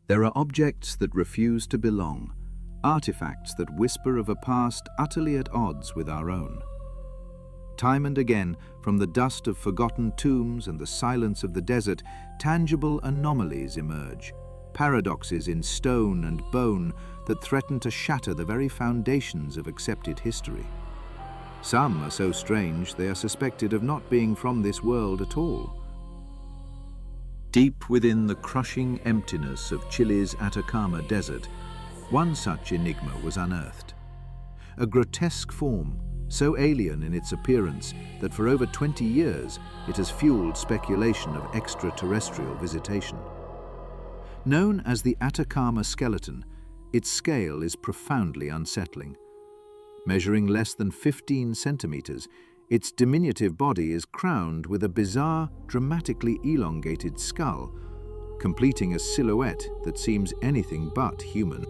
There are objects that refuse to belong, artifacts that whisper of a past utterly at odds with our own. Time and again, from the dust of forgotten tombs and the silence of the desert, tangible anomalies emerge, paradoxes in stone and bone that threaten to shatter the very foundations of accepted history. Some are so strange they are suspected of not being from this world at all. Deep within the crushing emptiness of Chile's Atacama desert, one such enigma was unearthed. A grotesque form, so alien in its appearance that for over 20 years it has fueled speculation of extraterrestrial visitation. Known as the Atacama skeleton, its scale is profoundly unsettling. Measuring less than 15 centimeters, its diminutive body is crowned with a bizarre, dramatically elongated skull, completing a silhouette that seems anything but human.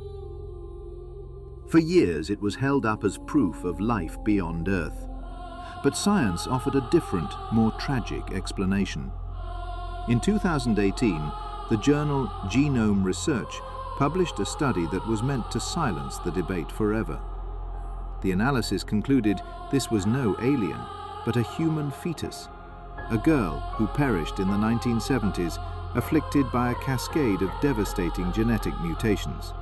For years it was held up as proof of life beyond Earth. But science offered a different, more tragic explanation. In 2018, the journal Genome Research published a study that was meant to silence the debate forever. The analysis concluded this was no alien, but a human fetus, a girl who perished in the 1970s, afflicted by a cascade of devastating genetic mutations.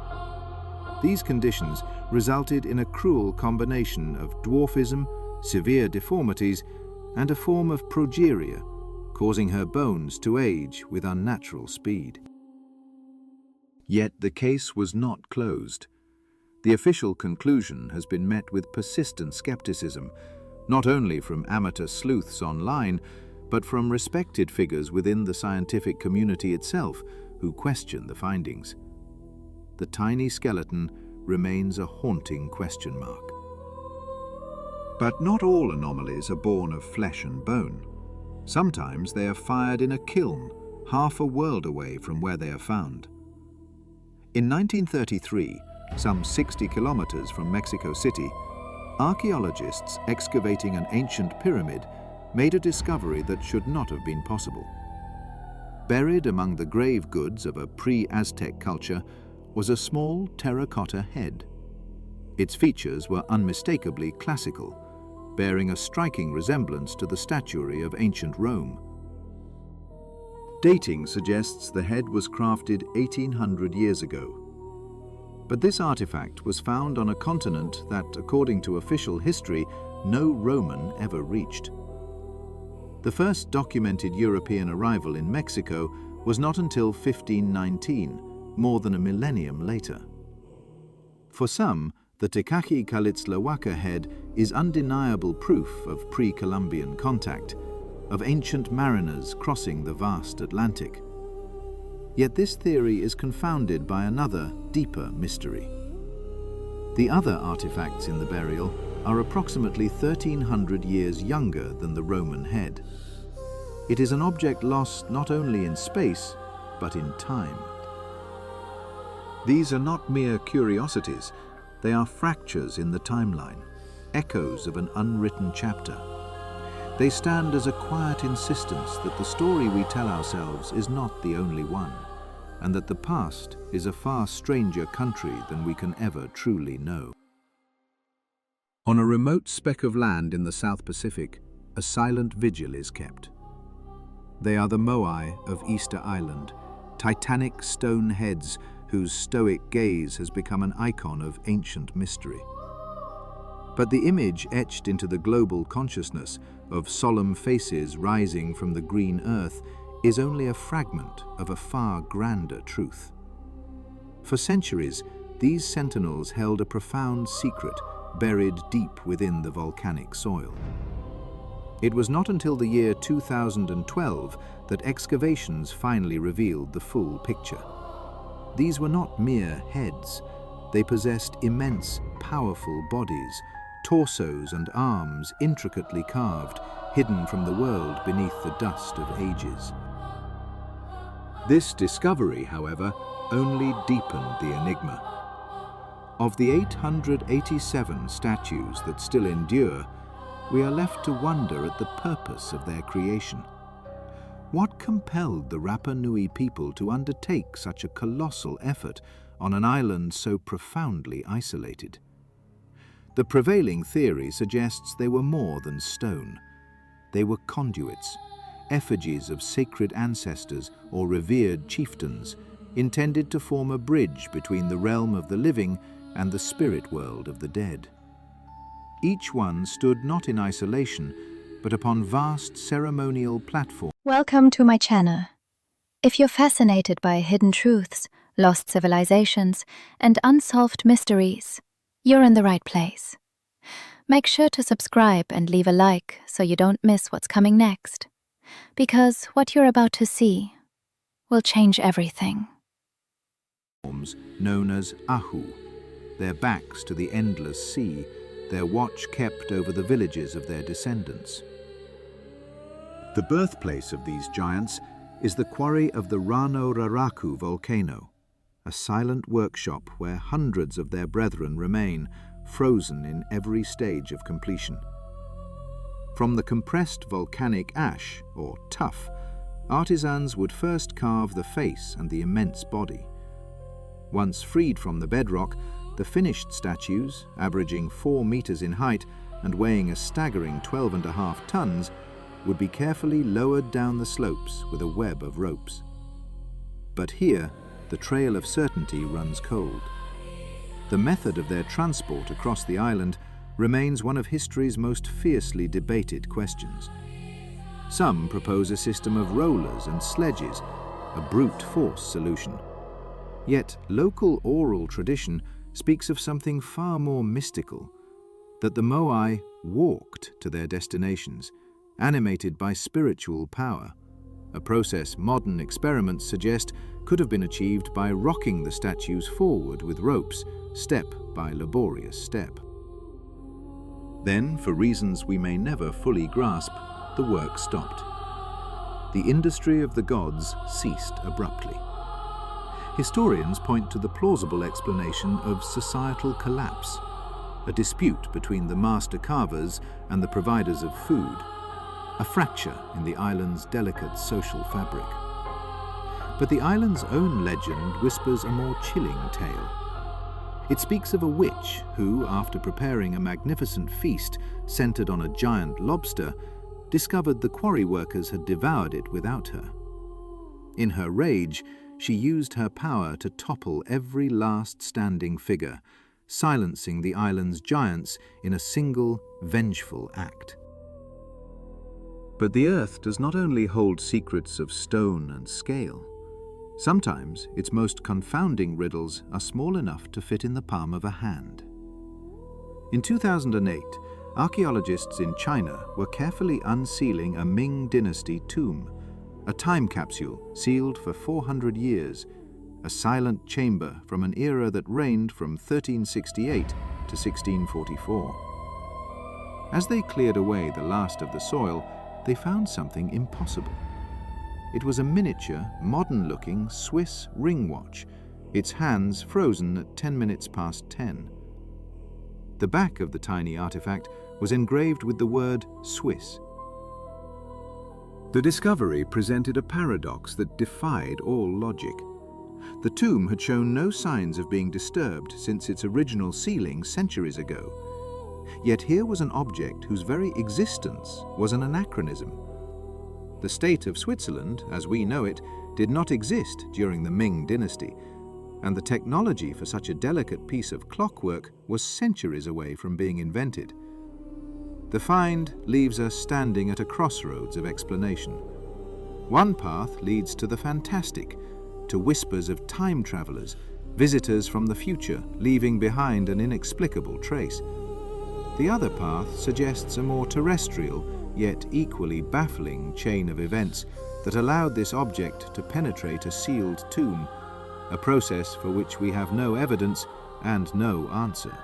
These conditions resulted in a cruel combination of dwarfism, severe deformities, and a form of progeria, causing her bones to age with unnatural speed. Yet the case was not closed. The official conclusion has been met with persistent skepticism, not only from amateur sleuths online, but from respected figures within the scientific community itself who question the findings. The tiny skeleton remains a haunting question mark. But not all anomalies are born of flesh and bone. Sometimes they are fired in a kiln, half a world away from where they are found. In 1933, some 60 kilometers from Mexico City, archaeologists excavating an ancient pyramid made a discovery that should not have been possible. Buried among the grave goods of a pre-Aztec culture was a small terracotta head. Its features were unmistakably classical, bearing a striking resemblance to the statuary of ancient Rome. Dating suggests the head was crafted 1800 years ago. But this artifact was found on a continent that, according to official history, no Roman ever reached. The first documented European arrival in Mexico was not until 1519, more than a millennium later. For some, the Tecajicalitzlahuaca head is undeniable proof of pre-Columbian contact, of ancient mariners crossing the vast Atlantic. Yet this theory is confounded by another, deeper mystery. The other artifacts in the burial are approximately 1,300 years younger than the Roman head. It is an object lost not only in space, but in time. These are not mere curiosities, they are fractures in the timeline, echoes of an unwritten chapter. They stand as a quiet insistence that the story we tell ourselves is not the only one, and that the past is a far stranger country than we can ever truly know. On a remote speck of land in the South Pacific, a silent vigil is kept. They are the Moai of Easter Island, titanic stone heads whose stoic gaze has become an icon of ancient mystery. But the image etched into the global consciousness of solemn faces rising from the green earth is only a fragment of a far grander truth. For centuries, these sentinels held a profound secret buried deep within the volcanic soil. It was not until the year 2012 that excavations finally revealed the full picture. These were not mere heads. They possessed immense, powerful bodies, torsos and arms intricately carved, hidden from the world beneath the dust of ages. This discovery, however, only deepened the enigma. Of the 887 statues that still endure, we are left to wonder at the purpose of their creation. What compelled the Rapa Nui people to undertake such a colossal effort on an island so profoundly isolated? The prevailing theory suggests they were more than stone. They were conduits, effigies of sacred ancestors or revered chieftains, intended to form a bridge between the realm of the living and the spirit world of the dead. Each one stood not in isolation, but upon vast ceremonial platforms. Welcome to my channel. If you're fascinated by hidden truths, lost civilizations, and unsolved mysteries, you're in the right place. Make sure to subscribe and leave a like so you don't miss what's coming next, because what you're about to see will change everything. Known as Ahu, their backs to the endless sea, their watch kept over the villages of their descendants. The birthplace of these giants is the quarry of the Rano Raraku volcano, a silent workshop where hundreds of their brethren remain, frozen in every stage of completion. From the compressed volcanic ash, or tuff, artisans would first carve the face and the immense body. Once freed from the bedrock, the finished statues, averaging 4 meters in height and weighing a staggering 12.5 tons, would be carefully lowered down the slopes with a web of ropes. But here, the trail of certainty runs cold. The method of their transport across the island remains one of history's most fiercely debated questions. Some propose a system of rollers and sledges, a brute force solution. Yet local oral tradition speaks of something far more mystical, that the Moai walked to their destinations, animated by spiritual power, a process modern experiments suggest could have been achieved by rocking the statues forward with ropes, step by laborious step. Then, for reasons we may never fully grasp, the work stopped. The industry of the gods ceased abruptly. Historians point to the plausible explanation of societal collapse, a dispute between the master carvers and the providers of food, a fracture in the island's delicate social fabric. But the island's own legend whispers a more chilling tale. It speaks of a witch who, after preparing a magnificent feast centered on a giant lobster, discovered the quarry workers had devoured it without her. In her rage, she used her power to topple every last standing figure, silencing the island's giants in a single, vengeful act. But the earth does not only hold secrets of stone and scale. Sometimes its most confounding riddles are small enough to fit in the palm of a hand. In 2008, archaeologists in China were carefully unsealing a Ming dynasty tomb, a time capsule sealed for 400 years, a silent chamber from an era that reigned from 1368 to 1644. As they cleared away the last of the soil, they found something impossible. It was a miniature, modern-looking Swiss ring watch, its hands frozen at 10 minutes past 10. The back of the tiny artifact was engraved with the word Swiss. The discovery presented a paradox that defied all logic. The tomb had shown no signs of being disturbed since its original sealing centuries ago. Yet here was an object whose very existence was an anachronism. The state of Switzerland, as we know it, did not exist during the Ming dynasty, and the technology for such a delicate piece of clockwork was centuries away from being invented. The find leaves us standing at a crossroads of explanation. One path leads to the fantastic, to whispers of time travelers, visitors from the future leaving behind an inexplicable trace. The other path suggests a more terrestrial, yet equally baffling chain of events that allowed this object to penetrate a sealed tomb, a process for which we have no evidence and no answer.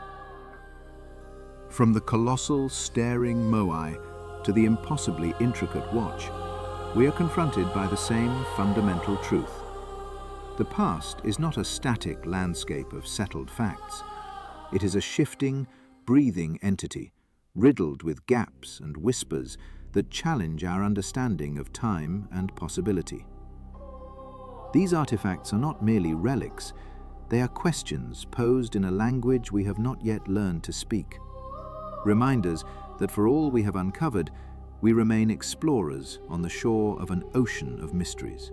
From the colossal, staring Moai to the impossibly intricate watch, we are confronted by the same fundamental truth. The past is not a static landscape of settled facts. It is a shifting, breathing entity, riddled with gaps and whispers that challenge our understanding of time and possibility. These artifacts are not merely relics, they are questions posed in a language we have not yet learned to speak. Reminders that for all we have uncovered, we remain explorers on the shore of an ocean of mysteries.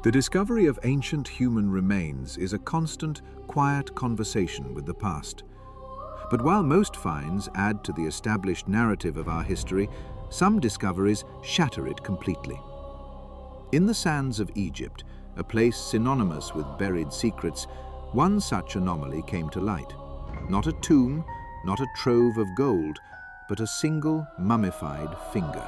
The discovery of ancient human remains is a constant, quiet conversation with the past. But while most finds add to the established narrative of our history, some discoveries shatter it completely. In the sands of Egypt, a place synonymous with buried secrets, one such anomaly came to light. Not a tomb, not a trove of gold, but a single mummified finger.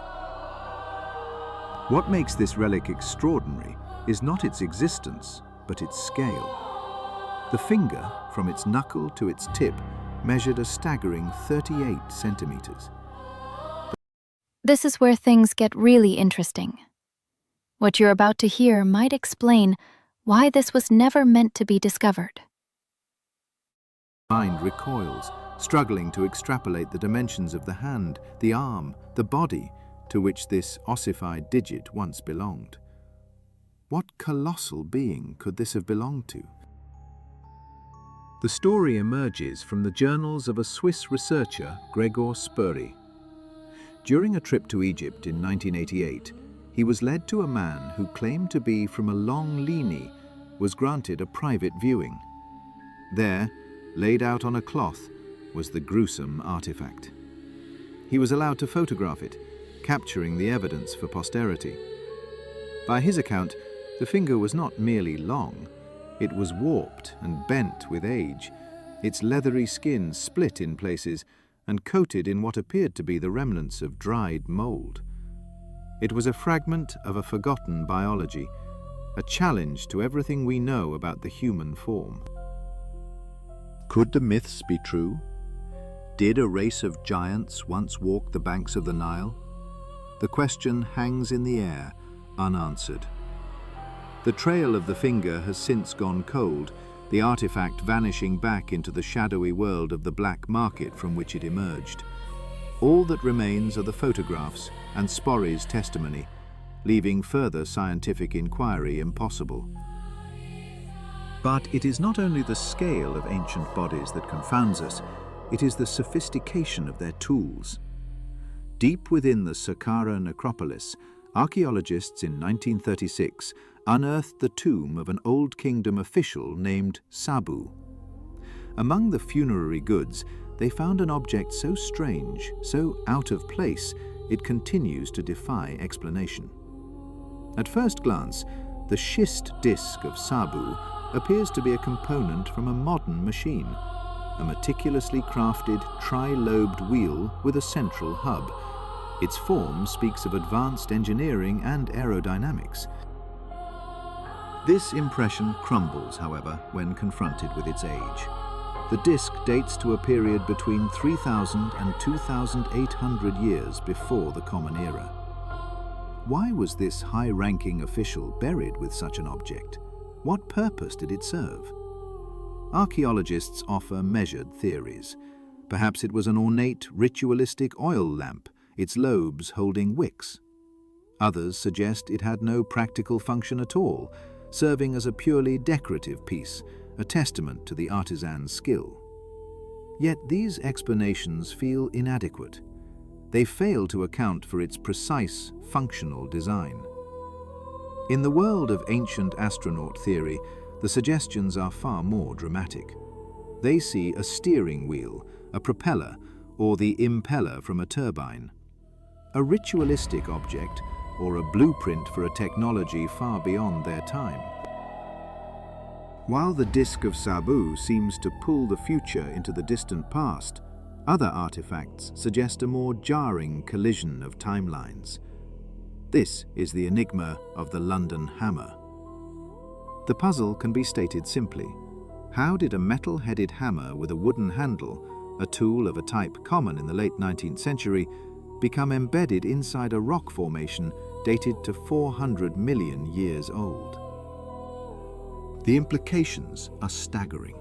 What makes this relic extraordinary is not its existence, but its scale. The finger, from its knuckle to its tip, measured a staggering 38 centimeters. This is where things get really interesting. What you're about to hear might explain why this was never meant to be discovered. Mind recoils, struggling to extrapolate the dimensions of the hand, the arm, the body to which this ossified digit once belonged. What colossal being could this have belonged to? The story emerges from the journals of a Swiss researcher, Gregor Spuri. During a trip to Egypt in 1988, he was led to a man who claimed to be from a long lignee, was granted a private viewing. There, laid out on a cloth, was the gruesome artifact. He was allowed to photograph it, capturing the evidence for posterity. By his account, the finger was not merely long, it was warped and bent with age, its leathery skin split in places and coated in what appeared to be the remnants of dried mold. It was a fragment of a forgotten biology, a challenge to everything we know about the human form. Could the myths be true? Did a race of giants once walk the banks of the Nile? The question hangs in the air, unanswered. The trail of the finger has since gone cold, the artifact vanishing back into the shadowy world of the black market from which it emerged. All that remains are the photographs and Spuri's testimony, leaving further scientific inquiry impossible. But it is not only the scale of ancient bodies that confounds us, it is the sophistication of their tools. Deep within the Saqqara necropolis, archaeologists in 1936 unearthed the tomb of an Old Kingdom official named Sabu. Among the funerary goods, they found an object so strange, so out of place, it continues to defy explanation. At first glance, the schist disc of Sabu appears to be a component from a modern machine, a meticulously crafted tri-lobed wheel with a central hub. Its form speaks of advanced engineering and aerodynamics. This impression crumbles, however, when confronted with its age. The disc dates to a period between 3,000 and 2,800 years before the Common Era. Why was this high-ranking official buried with such an object? What purpose did it serve? Archaeologists offer measured theories. Perhaps it was an ornate, ritualistic oil lamp, its lobes holding wicks. Others suggest it had no practical function at all, serving as a purely decorative piece, a testament to the artisan's skill. Yet these explanations feel inadequate. They fail to account for its precise, functional design. In the world of ancient astronaut theory, the suggestions are far more dramatic. They see a steering wheel, a propeller, or the impeller from a turbine. A ritualistic object, or a blueprint for a technology far beyond their time. While the disc of Sabu seems to pull the future into the distant past, other artifacts suggest a more jarring collision of timelines. This is the enigma of the London hammer. The puzzle can be stated simply. How did a metal-headed hammer with a wooden handle, a tool of a type common in the late 19th century, become embedded inside a rock formation dated to 400 million years old? The implications are staggering.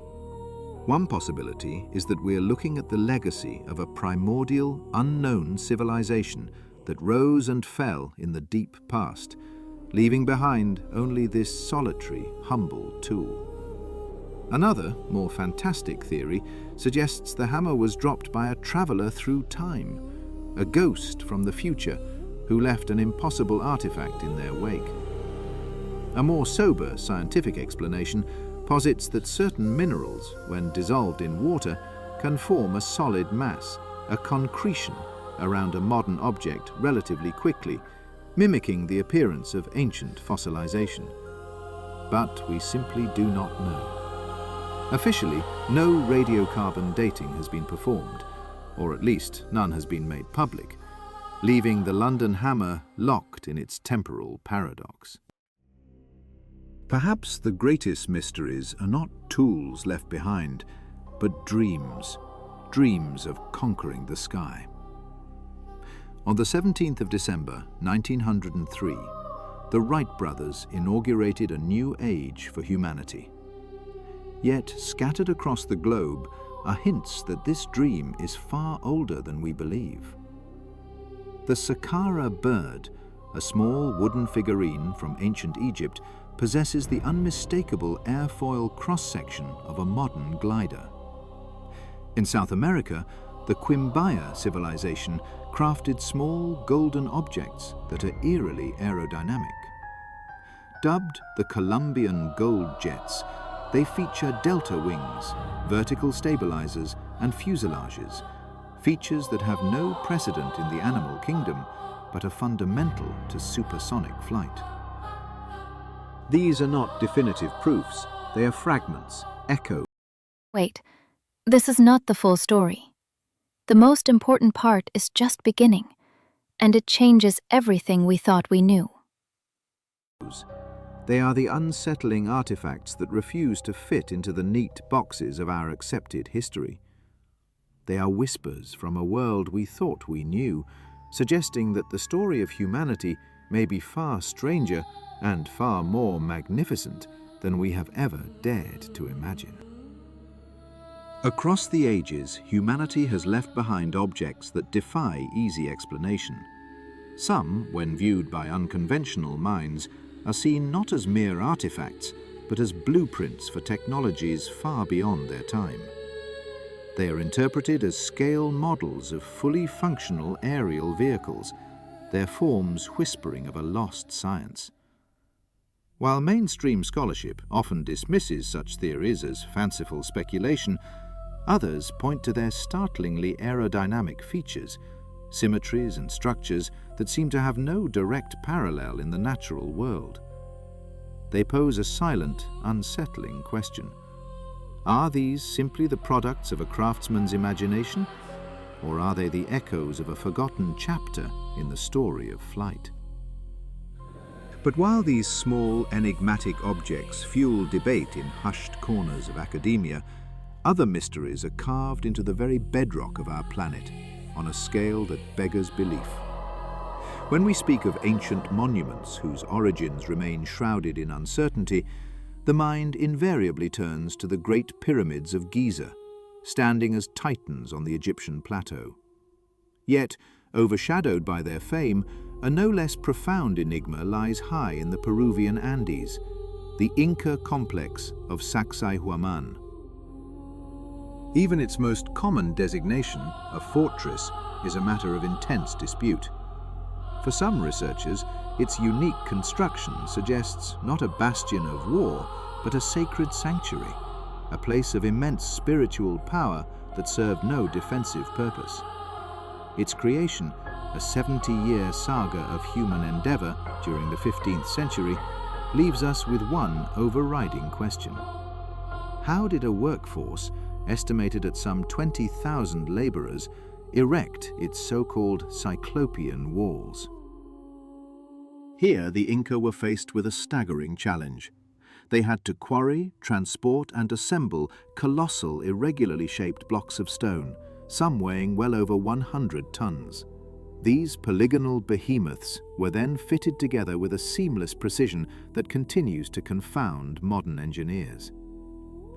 One possibility is that we're looking at the legacy of a primordial, unknown civilization that rose and fell in the deep past, leaving behind only this solitary, humble tool. Another, more fantastic theory suggests the hammer was dropped by a traveler through time, a ghost from the future who left an impossible artifact in their wake. A more sober scientific explanation posits that certain minerals, when dissolved in water, can form a solid mass, a concretion, around a modern object relatively quickly, mimicking the appearance of ancient fossilization. But we simply do not know. Officially, no radiocarbon dating has been performed, or at least none has been made public, leaving the London hammer locked in its temporal paradox. Perhaps the greatest mysteries are not tools left behind, but dreams of conquering the sky. On the 17th of December, 1903, the Wright brothers inaugurated a new age for humanity. Yet, scattered across the globe are hints that this dream is far older than we believe. The Saqqara bird, a small wooden figurine from ancient Egypt, possesses the unmistakable airfoil cross-section of a modern glider. In South America, the Quimbaya civilization crafted small golden objects that are eerily aerodynamic. Dubbed the Colombian gold jets, they feature delta wings, vertical stabilizers, and fuselages, features that have no precedent in the animal kingdom, but are fundamental to supersonic flight. These are not definitive proofs, they are fragments, echoes. Wait, this is not the full story. The most important part is just beginning, and it changes everything we thought we knew. They are the unsettling artifacts that refuse to fit into the neat boxes of our accepted history. They are whispers from a world we thought we knew, suggesting that the story of humanity may be far stranger and far more magnificent than we have ever dared to imagine. Across the ages, humanity has left behind objects that defy easy explanation. Some, when viewed by unconventional minds, are seen not as mere artifacts, but as blueprints for technologies far beyond their time. They are interpreted as scale models of fully functional aerial vehicles, their forms whispering of a lost science. While mainstream scholarship often dismisses such theories as fanciful speculation, others point to their startlingly aerodynamic features, symmetries and structures that seem to have no direct parallel in the natural world. They pose a silent, unsettling question. Are these simply the products of a craftsman's imagination, or are they the echoes of a forgotten chapter in the story of flight? But while these small, enigmatic objects fuel debate in hushed corners of academia, other mysteries are carved into the very bedrock of our planet, on a scale that beggars belief. When we speak of ancient monuments whose origins remain shrouded in uncertainty, the mind invariably turns to the great pyramids of Giza, standing as titans on the Egyptian plateau. Yet, overshadowed by their fame, a no less profound enigma lies high in the Peruvian Andes, the Inca complex of Sacsayhuaman. Even its most common designation, a fortress, is a matter of intense dispute. For some researchers, its unique construction suggests not a bastion of war, but a sacred sanctuary, a place of immense spiritual power that served no defensive purpose. Its creation, a 70-year saga of human endeavor during the 15th century, leaves us with one overriding question. How did a workforce, estimated at some 20,000 laborers, erect its so-called Cyclopean walls? Here, the Inca were faced with a staggering challenge. They had to quarry, transport, and assemble colossal, irregularly shaped blocks of stone, some weighing well over 100 tons. These polygonal behemoths were then fitted together with a seamless precision that continues to confound modern engineers.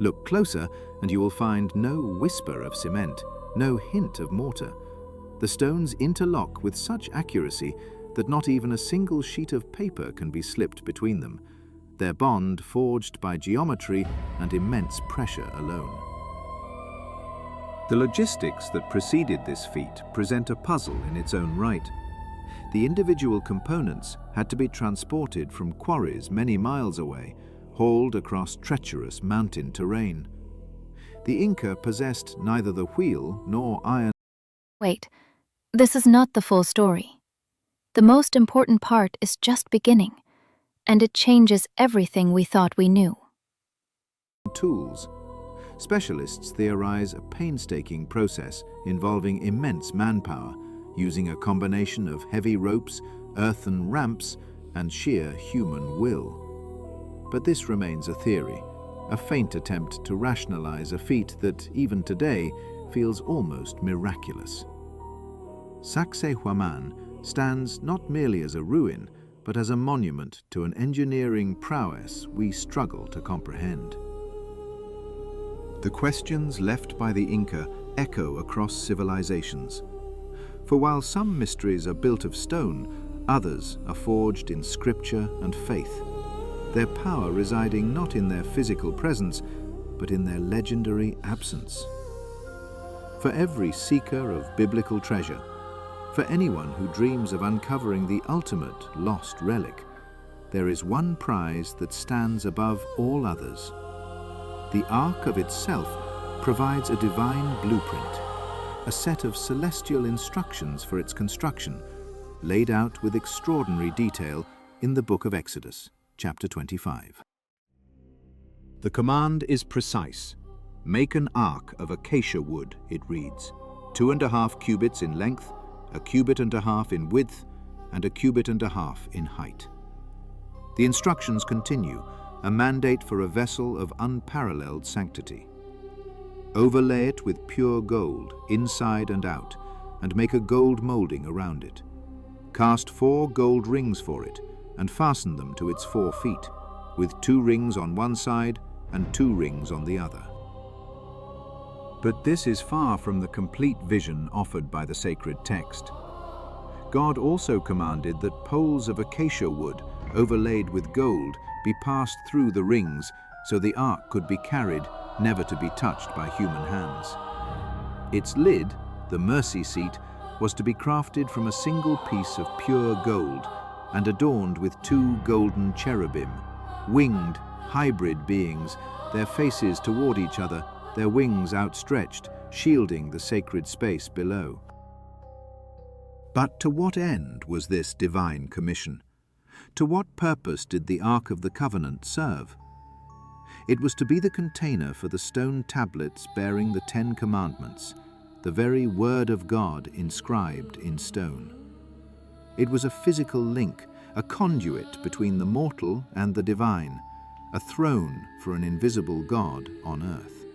Look closer and you will find no whisper of cement, no hint of mortar. The stones interlock with such accuracy that not even a single sheet of paper can be slipped between them, their bond forged by geometry and immense pressure alone. The logistics that preceded this feat present a puzzle in its own right. The individual components had to be transported from quarries many miles away, hauled across treacherous mountain terrain. The Inca possessed neither the wheel nor iron. Wait, this is not the full story. The most important part is just beginning, and it changes everything we thought we knew. Tools. Specialists theorize a painstaking process involving immense manpower, using a combination of heavy ropes, earthen ramps, and sheer human will. But this remains a theory, a faint attempt to rationalize a feat that, even today, feels almost miraculous. Sacsayhuaman stands not merely as a ruin, but as a monument to an engineering prowess we struggle to comprehend. The questions left by the Inca echo across civilizations. For while some mysteries are built of stone, others are forged in scripture and faith, their power residing not in their physical presence, but in their legendary absence. For every seeker of biblical treasure, for anyone who dreams of uncovering the ultimate lost relic, there is one prize that stands above all others. The Ark of itself provides a divine blueprint, a set of celestial instructions for its construction, laid out with extraordinary detail in the book of Exodus, chapter 25. The command is precise. Make an ark of acacia wood, it reads, 2.5 cubits in length, 1.5 cubits in width, and 1.5 cubits in height. The instructions continue, a mandate for a vessel of unparalleled sanctity. Overlay it with pure gold, inside and out, and make a gold molding around it. Cast 4 gold rings for it, and fasten them to its 4 feet, with 2 rings on one side and 2 rings on the other. But this is far from the complete vision offered by the sacred text. God also commanded that poles of acacia wood, overlaid with gold, be passed through the rings so the ark could be carried, never to be touched by human hands. Its lid, the mercy seat, was to be crafted from a single piece of pure gold and adorned with 2 golden cherubim, winged, hybrid beings, their faces toward each other, their wings outstretched, shielding the sacred space below. But to what end was this divine commission? To what purpose did the Ark of the Covenant serve? It was to be the container for the stone tablets bearing the 10 Commandments, the very Word of God inscribed in stone. It was a physical link, a conduit between the mortal and the divine, a throne for an invisible God on earth.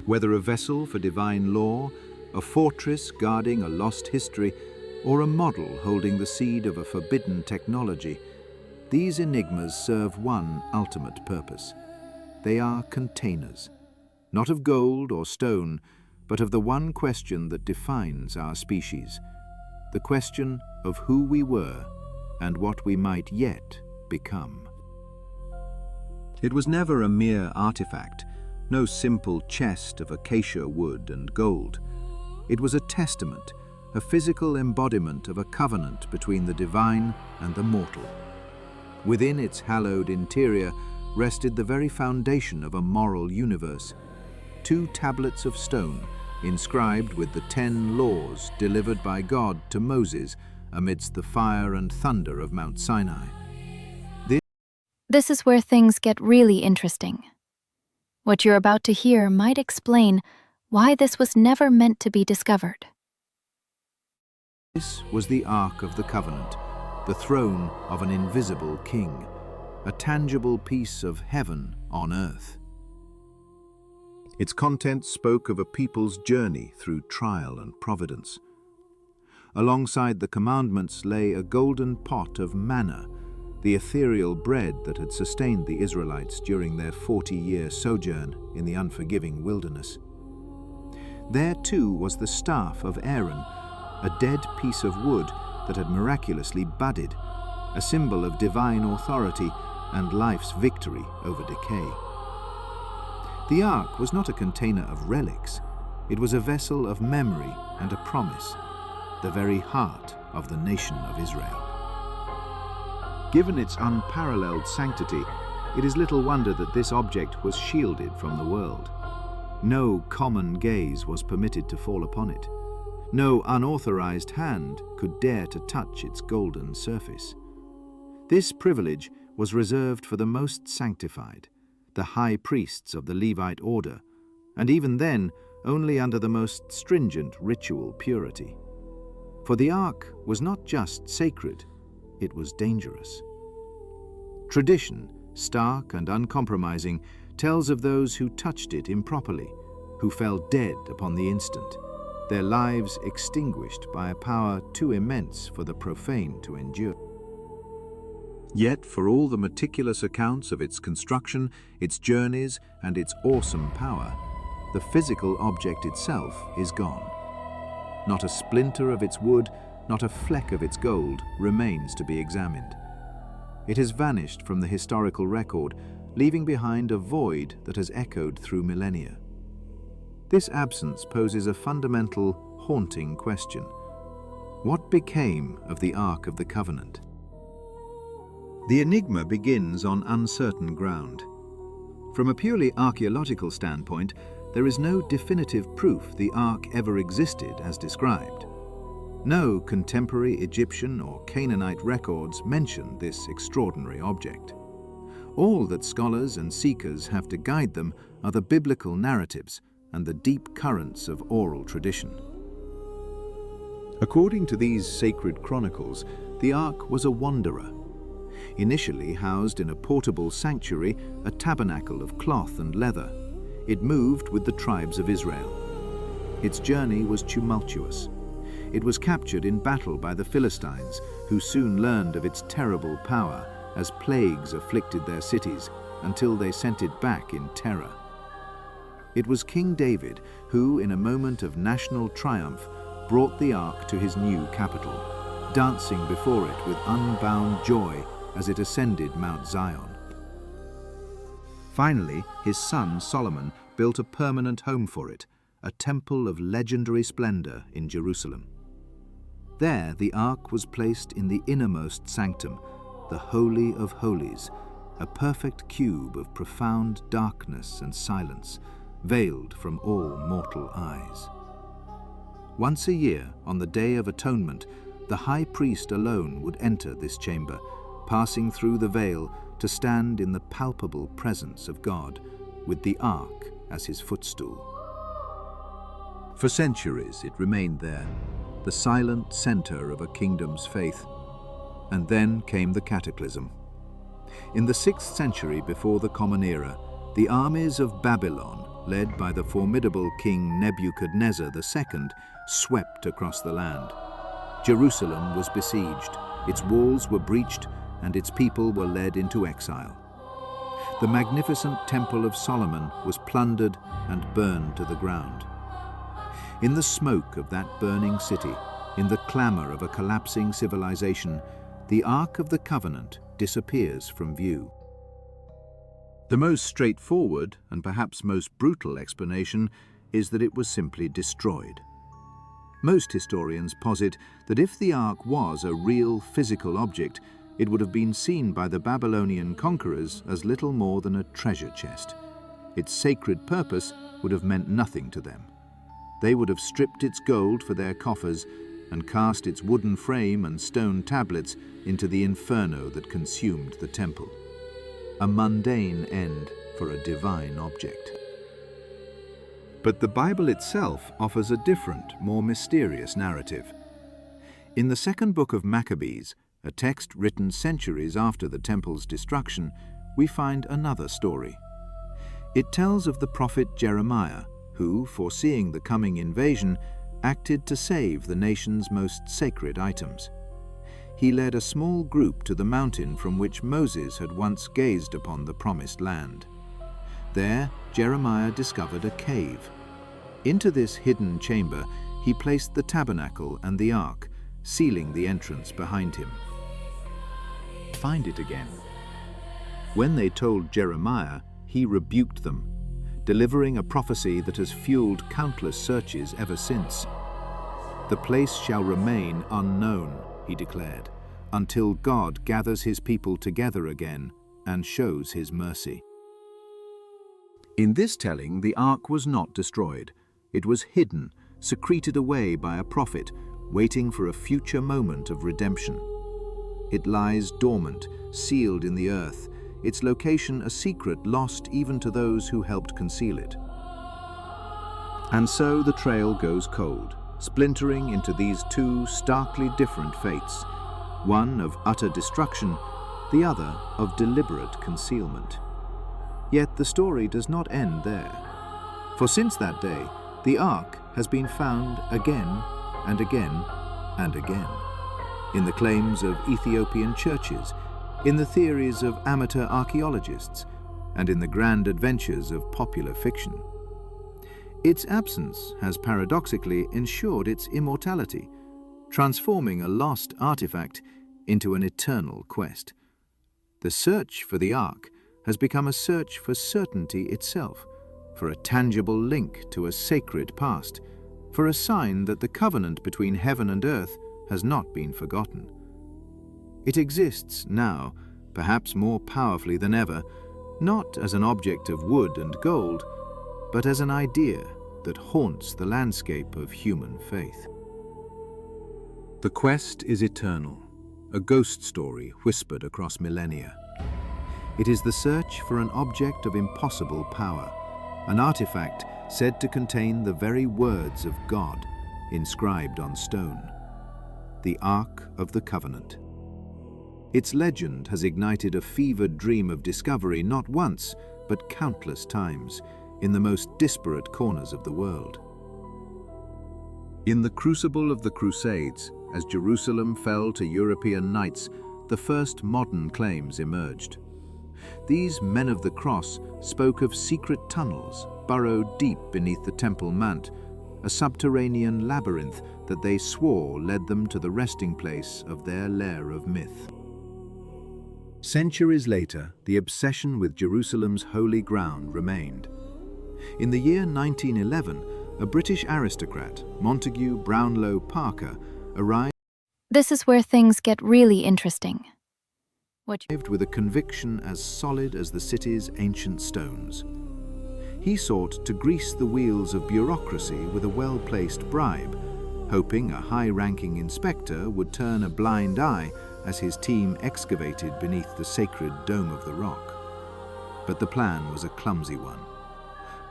Whether a vessel for divine law, a fortress guarding a lost history, or a model holding the seed of a forbidden technology, these enigmas serve one ultimate purpose. They are containers, not of gold or stone, but of the one question that defines our species, the question of who we were and what we might yet become. It was never a mere artifact, no simple chest of acacia wood and gold. It was a testament, a physical embodiment of a covenant between the divine and the mortal. Within its hallowed interior rested the very foundation of a moral universe, 2 tablets of stone inscribed with the 10 laws delivered by God to Moses amidst the fire and thunder of Mount Sinai. This is where things get really interesting. What you're about to hear might explain why this was never meant to be discovered. This was the Ark of the Covenant, the throne of an invisible king, a tangible piece of heaven on earth. Its contents spoke of a people's journey through trial and providence. Alongside the commandments lay a golden pot of manna, the ethereal bread that had sustained the Israelites during their 40-year sojourn in the unforgiving wilderness. There too was the staff of Aaron, a dead piece of wood that had miraculously budded, a symbol of divine authority and life's victory over decay. The ark was not a container of relics. It was a vessel of memory and a promise, the very heart of the nation of Israel. Given its unparalleled sanctity, it is little wonder that this object was shielded from the world. No common gaze was permitted to fall upon it. No unauthorized hand could dare to touch its golden surface. This privilege was reserved for the most sanctified, the high priests of the Levite order, and even then only under the most stringent ritual purity. For the ark was not just sacred, it was dangerous. Tradition, stark and uncompromising, tells of those who touched it improperly, who fell dead upon the instant, their lives extinguished by a power too immense for the profane to endure. Yet, for all the meticulous accounts of its construction, its journeys, and its awesome power, the physical object itself is gone. Not a splinter of its wood, not a fleck of its gold remains to be examined. It has vanished from the historical record, leaving behind a void that has echoed through millennia. This absence poses a fundamental, haunting question. What became of the Ark of the Covenant? The enigma begins on uncertain ground. From a purely archaeological standpoint, there is no definitive proof the Ark ever existed as described. No contemporary Egyptian or Canaanite records mention this extraordinary object. All that scholars and seekers have to guide them are the biblical narratives and the deep currents of oral tradition. According to these sacred chronicles, the Ark was a wanderer. Initially housed in a portable sanctuary, a tabernacle of cloth and leather, it moved with the tribes of Israel. Its journey was tumultuous. It was captured in battle by the Philistines, who soon learned of its terrible power as plagues afflicted their cities until they sent it back in terror. It was King David who, in a moment of national triumph, brought the Ark to his new capital, dancing before it with unbound joy as it ascended Mount Zion. Finally, his son Solomon built a permanent home for it, a temple of legendary splendor in Jerusalem. There, the Ark was placed in the innermost sanctum, the Holy of Holies, a perfect cube of profound darkness and silence, veiled from all mortal eyes. Once a year, on the Day of Atonement, the high priest alone would enter this chamber, passing through the veil to stand in the palpable presence of God, with the Ark as his footstool. For centuries it remained there, the silent center of a kingdom's faith. And then came the cataclysm. In the 6th century before the Common Era, the armies of Babylon, led by the formidable King Nebuchadnezzar II, swept across the land. Jerusalem was besieged, its walls were breached, and its people were led into exile. The magnificent Temple of Solomon was plundered and burned to the ground. In the smoke of that burning city, in the clamor of a collapsing civilization, the Ark of the Covenant disappears from view. The most straightforward and perhaps most brutal explanation is that it was simply destroyed. Most historians posit that if the Ark was a real physical object, it would have been seen by the Babylonian conquerors as little more than a treasure chest. Its sacred purpose would have meant nothing to them. They would have stripped its gold for their coffers and cast its wooden frame and stone tablets into the inferno that consumed the temple. A mundane end for a divine object. But the Bible itself offers a different, more mysterious narrative. In the 2nd book of Maccabees, a text written centuries after the temple's destruction, we find another story. It tells of the prophet Jeremiah, who, foreseeing the coming invasion, acted to save the nation's most sacred items. he led a small group to the mountain from which Moses had once gazed upon the promised land. There, Jeremiah discovered a cave. Into this hidden chamber, he placed the tabernacle and the ark, sealing the entrance behind him. Find it again. When they told Jeremiah, he rebuked them, delivering a prophecy that has fueled countless searches ever since. The place shall remain unknown, he declared, until God gathers his people together again and shows his mercy. In this telling, the ark was not destroyed. It was hidden, secreted away by a prophet, waiting for a future moment of redemption. It lies dormant, sealed in the earth, its location a secret lost even to those who helped conceal it. And so the trail goes cold, splintering into these two starkly different fates, one of utter destruction, the other of deliberate concealment. Yet the story does not end there. For since that day, the Ark has been found again and again and again, in the claims of Ethiopian churches, in the theories of amateur archaeologists, and in the grand adventures of popular fiction. Its absence has paradoxically ensured its immortality, transforming a lost artifact into an eternal quest. The search for the Ark has become a search for certainty itself, for a tangible link to a sacred past, for a sign that the covenant between heaven and earth has not been forgotten. It exists now, perhaps more powerfully than ever, not as an object of wood and gold, but as an idea that haunts the landscape of human faith. The quest is eternal, a ghost story whispered across millennia. It is the search for an object of impossible power, an artifact said to contain the very words of God inscribed on stone, the Ark of the Covenant. Its legend has ignited a fevered dream of discovery not once, but countless times, in the most disparate corners of the world. In the crucible of the Crusades, as Jerusalem fell to European knights, the first modern claims emerged. These men of the cross spoke of secret tunnels burrowed deep beneath the Temple Mount, a subterranean labyrinth that they swore led them to the resting place of their lair of myth. Centuries later, the obsession with Jerusalem's holy ground remained. In the year 1911, a British aristocrat, Montague Brownlow Parker, arrived This is where things get really interesting. with a conviction as solid as the city's ancient stones. He sought to grease the wheels of bureaucracy with a well-placed bribe, hoping a high-ranking inspector would turn a blind eye as his team excavated beneath the sacred Dome of the Rock. But the plan was a clumsy one.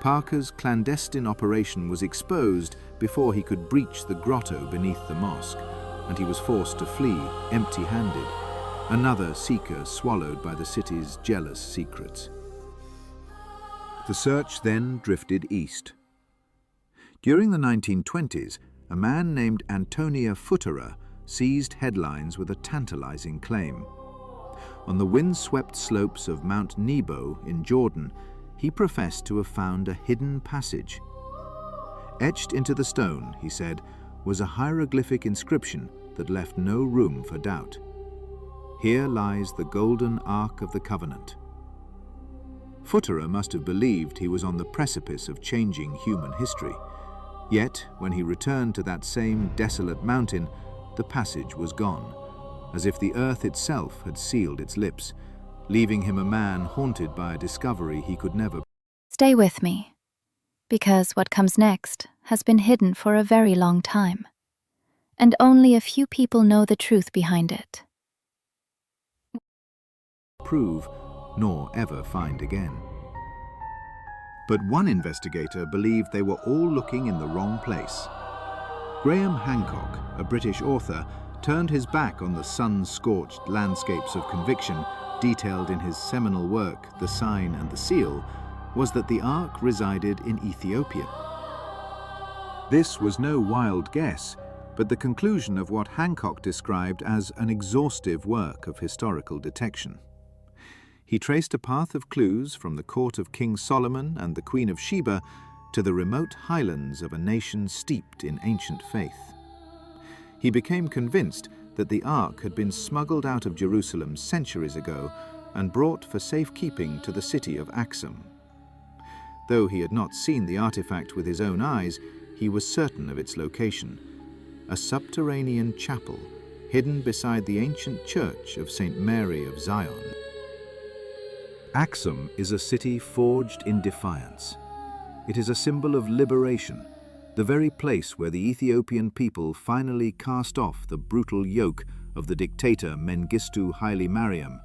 Parker's clandestine operation was exposed before he could breach the grotto beneath the mosque, and he was forced to flee empty-handed, another seeker swallowed by the city's jealous secrets. The search then drifted east. During the 1920s, a man named Antonia Futterer seized headlines with a tantalizing claim. On the wind-swept slopes of Mount Nebo in Jordan, he professed to have found a hidden passage. Etched into the stone, he said, was a hieroglyphic inscription that left no room for doubt. Here lies the golden Ark of the Covenant. Futterer must have believed he was on the precipice of changing human history. Yet, when he returned to that same desolate mountain, the passage was gone, as if the earth itself had sealed its lips, leaving him a man haunted by a discovery he could never. Stay with me, because what comes next has been hidden for a very long time, and only a few people know the truth behind it. Prove, nor ever find again. But one investigator believed they were all looking in the wrong place. Graham Hancock, a British author, turned his back on the sun-scorched landscapes of conviction detailed in his seminal work, The Sign and the Seal, was that the Ark resided in Ethiopia. This was no wild guess, but the conclusion of what Hancock described as an exhaustive work of historical detection. He traced a path of clues from the court of King Solomon and the Queen of Sheba to the remote highlands of a nation steeped in ancient faith. He became convinced that the Ark had been smuggled out of Jerusalem centuries ago and brought for safekeeping to the city of Axum. Though he had not seen the artifact with his own eyes, he was certain of its location: a subterranean chapel hidden beside the ancient church of St. Mary of Zion. Axum is a city forged in defiance. It is a symbol of liberation, the very place where the Ethiopian people finally cast off the brutal yoke of the dictator Mengistu Haile Mariam,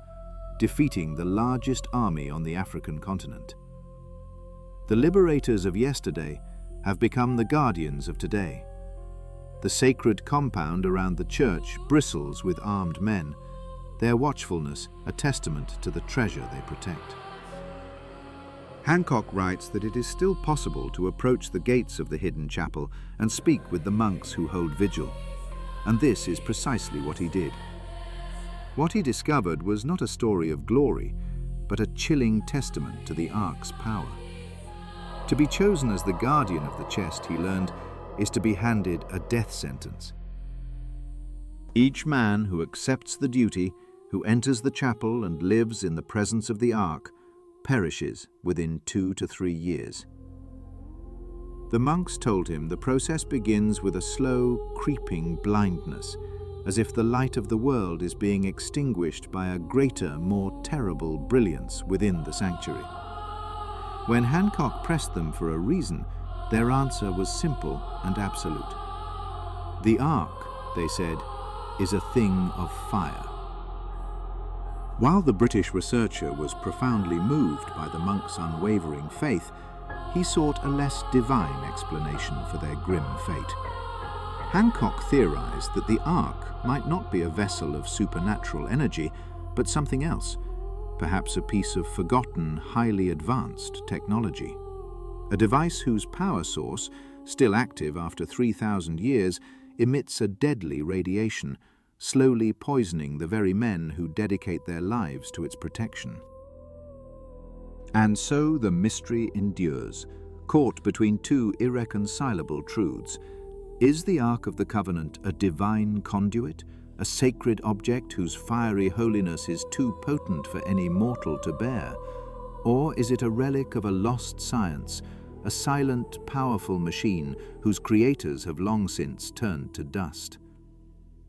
defeating the largest army on the African continent. The liberators of yesterday have become the guardians of today. The sacred compound around the church bristles with armed men, their watchfulness a testament to the treasure they protect. Hancock writes that it is still possible to approach the gates of the hidden chapel and speak with the monks who hold vigil, and this is precisely what he did. What he discovered was not a story of glory, but a chilling testament to the Ark's power. To be chosen as the guardian of the chest, he learned, is to be handed a death sentence. Each man who accepts the duty, who enters the chapel and lives in the presence of the Ark, perishes within 2 to 3 years. The monks told him the process begins with a slow, creeping blindness, as if the light of the world is being extinguished by a greater, more terrible brilliance within the sanctuary. When Hancock pressed them for a reason, their answer was simple and absolute. The Ark, they said, is a thing of fire. While the British researcher was profoundly moved by the monks' unwavering faith, he sought a less divine explanation for their grim fate. Hancock theorized that the Ark might not be a vessel of supernatural energy, but something else, perhaps a piece of forgotten, highly advanced technology. A device whose power source, still active after 3,000 years, emits a deadly radiation, slowly poisoning the very men who dedicate their lives to its protection. And so the mystery endures, caught between two irreconcilable truths. Is the Ark of the Covenant a divine conduit, a sacred object whose fiery holiness is too potent for any mortal to bear? Or is it a relic of a lost science, a silent, powerful machine whose creators have long since turned to dust?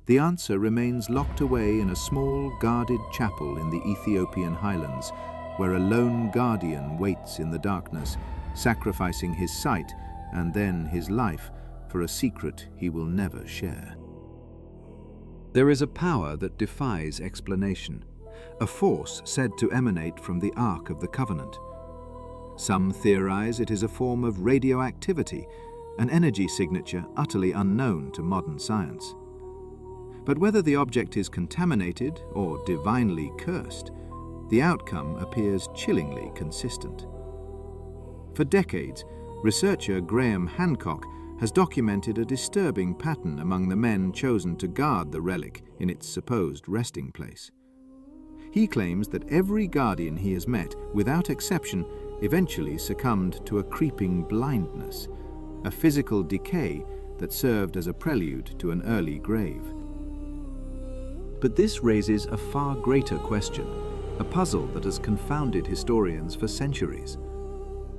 The answer remains locked away in a small, guarded chapel in the Ethiopian highlands, where a lone guardian waits in the darkness, sacrificing his sight and then his life for a secret he will never share. There is a power that defies explanation, a force said to emanate from the Ark of the Covenant. Some theorize it is a form of radioactivity, an energy signature utterly unknown to modern science. But whether the object is contaminated or divinely cursed, the outcome appears chillingly consistent. For decades, researcher Graham Hancock has documented a disturbing pattern among the men chosen to guard the relic in its supposed resting place. He claims that every guardian he has met, without exception, eventually succumbed to a creeping blindness, a physical decay that served as a prelude to an early grave. But this raises a far greater question, a puzzle that has confounded historians for centuries.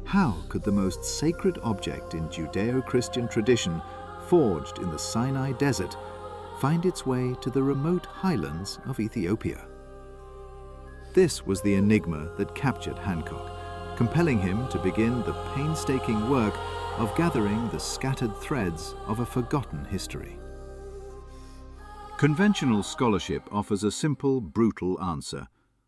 How could the most sacred object in Judeo-Christian tradition, forged in the Sinai desert, find its way to the remote highlands of Ethiopia? This was the enigma that captured Hancock, compelling him to begin the painstaking work of gathering the scattered threads of a forgotten history. Conventional scholarship offers a simple, brutal answer.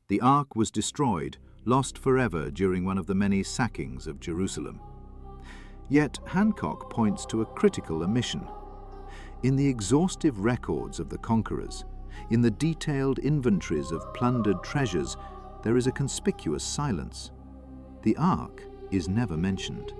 The Ark was destroyed, lost forever during one of the many sackings of Jerusalem. Yet Hancock points to a critical omission. In the exhaustive records of the conquerors, in the detailed inventories of plundered treasures, there is a conspicuous silence. The Ark is never mentioned.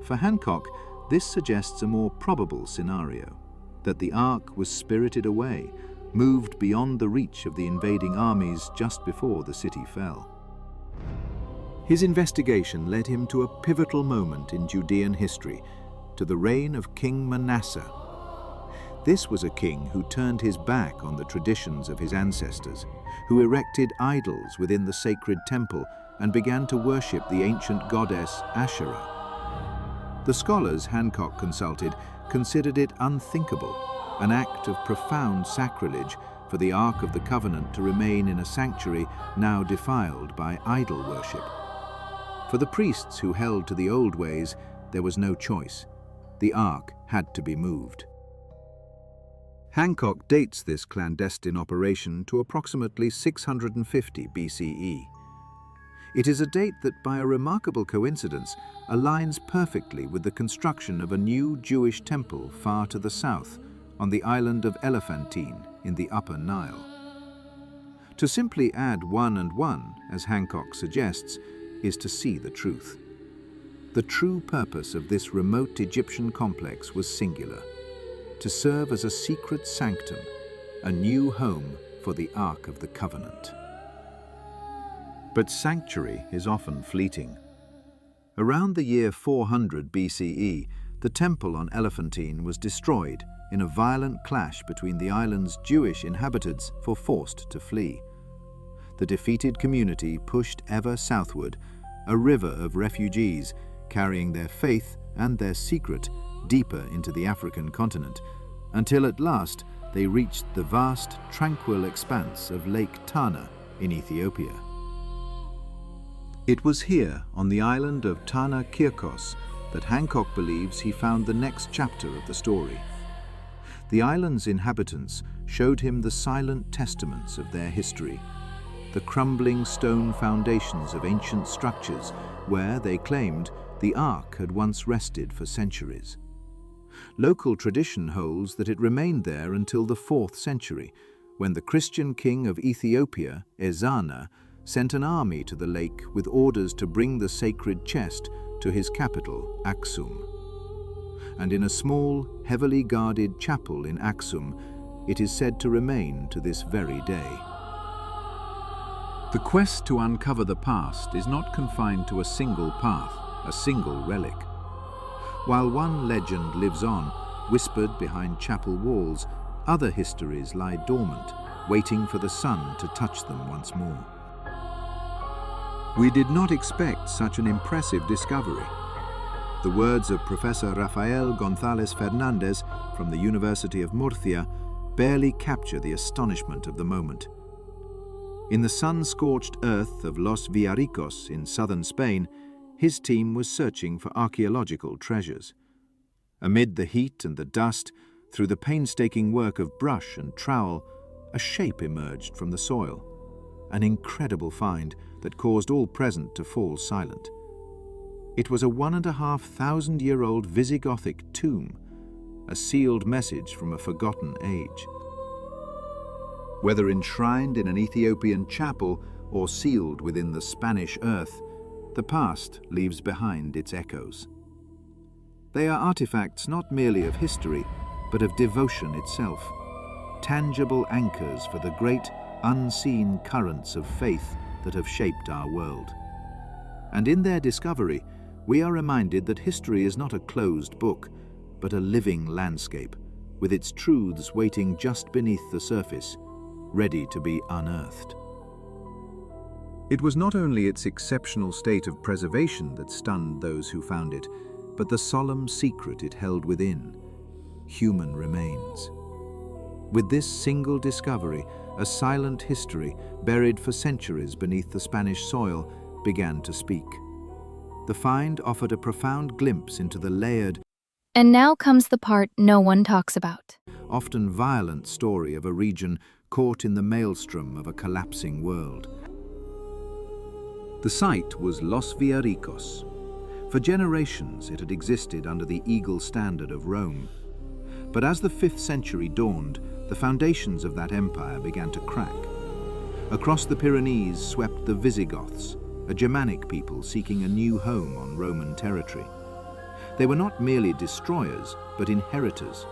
For Hancock, this suggests a more probable scenario. that the Ark was spirited away, moved beyond the reach of the invading armies just before the city fell. His investigation led him to a pivotal moment in Judean history, to the reign of King Manasseh. This was a king who turned his back on the traditions of his ancestors, who erected idols within the sacred temple and began to worship the ancient goddess Asherah. The scholars Hancock consulted considered it unthinkable, an act of profound sacrilege for the Ark of the Covenant to remain in a sanctuary now defiled by idol worship. For the priests who held to the old ways, there was no choice. The Ark had to be moved. Hancock dates this clandestine operation to approximately 650 BCE. It is a date that, by a remarkable coincidence, aligns perfectly with the construction of a new Jewish temple far to the south, on the island of Elephantine in the Upper Nile. To simply add 1 and 1, as Hancock suggests, is to see the truth. The true purpose of this remote Egyptian complex was singular: to serve as a secret sanctum, a new home for the Ark of the Covenant. But sanctuary is often fleeting. Around the year 400 BCE, the temple on Elephantine was destroyed in a violent clash between the island's Jewish inhabitants forced to flee. The defeated community pushed ever southward, a river of refugees carrying their faith and their secret deeper into the African continent, until at last they reached the vast, tranquil expanse of Lake Tana in Ethiopia. It was here, on the island of Tana Kirkos, that Hancock believes he found the next chapter of the story. The island's inhabitants showed him the silent testaments of their history, the crumbling stone foundations of ancient structures where, they claimed, the Ark had once rested for centuries. Local tradition holds that it remained there until the 4th century, when the Christian king of Ethiopia, Ezana, sent an army to the lake with orders to bring the sacred chest to his capital, Aksum. And in a small, heavily guarded chapel in Aksum, it is said to remain to this very day. The quest to uncover the past is not confined to a single path, a single relic. While one legend lives on, whispered behind chapel walls, other histories lie dormant, waiting for the sun to touch them once more. We did not expect such an impressive discovery. The words of Professor Rafael González Fernández from the University of Murcia barely capture the astonishment of the moment. In the sun-scorched earth of Los Villaricos in southern Spain, his team was searching for archaeological treasures. Amid the heat and the dust, through the painstaking work of brush and trowel, a shape emerged from the soil, an incredible find that caused all present to fall silent. It was a 1,500-year-old Visigothic tomb, a sealed message from a forgotten age. Whether enshrined in an Ethiopian chapel or sealed within the Spanish earth, the past leaves behind its echoes. They are artifacts not merely of history, but of devotion itself, tangible anchors for the great, unseen currents of faith that have shaped our world. And in their discovery, we are reminded that history is not a closed book, but a living landscape, with its truths waiting just beneath the surface, ready to be unearthed. It was not only its exceptional state of preservation that stunned those who found it, but the solemn secret it held within: human remains. With this single discovery, a silent history, buried for centuries beneath the Spanish soil, began to speak. The find offered a profound glimpse into the layered, And now comes the part no one talks about. often violent story of a region caught in the maelstrom of a collapsing world. The site was Los Villaricos. For generations it had existed under the eagle standard of Rome. But as the 5th century dawned, the foundations of that empire began to crack. Across the Pyrenees swept the Visigoths, a Germanic people seeking a new home on Roman territory. They were not merely destroyers, but inheritors.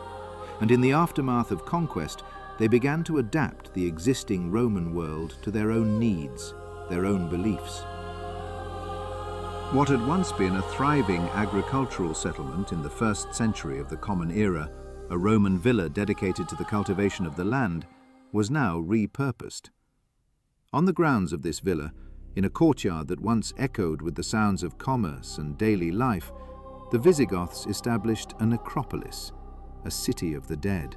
and in the aftermath of conquest, they began to adapt the existing Roman world to their own needs, their own beliefs. What had once been a thriving agricultural settlement in the 1st century of the Common Era, a Roman villa dedicated to the cultivation of the land, was now repurposed. On the grounds of this villa, in a courtyard that once echoed with the sounds of commerce and daily life, the Visigoths established a necropolis, a city of the dead.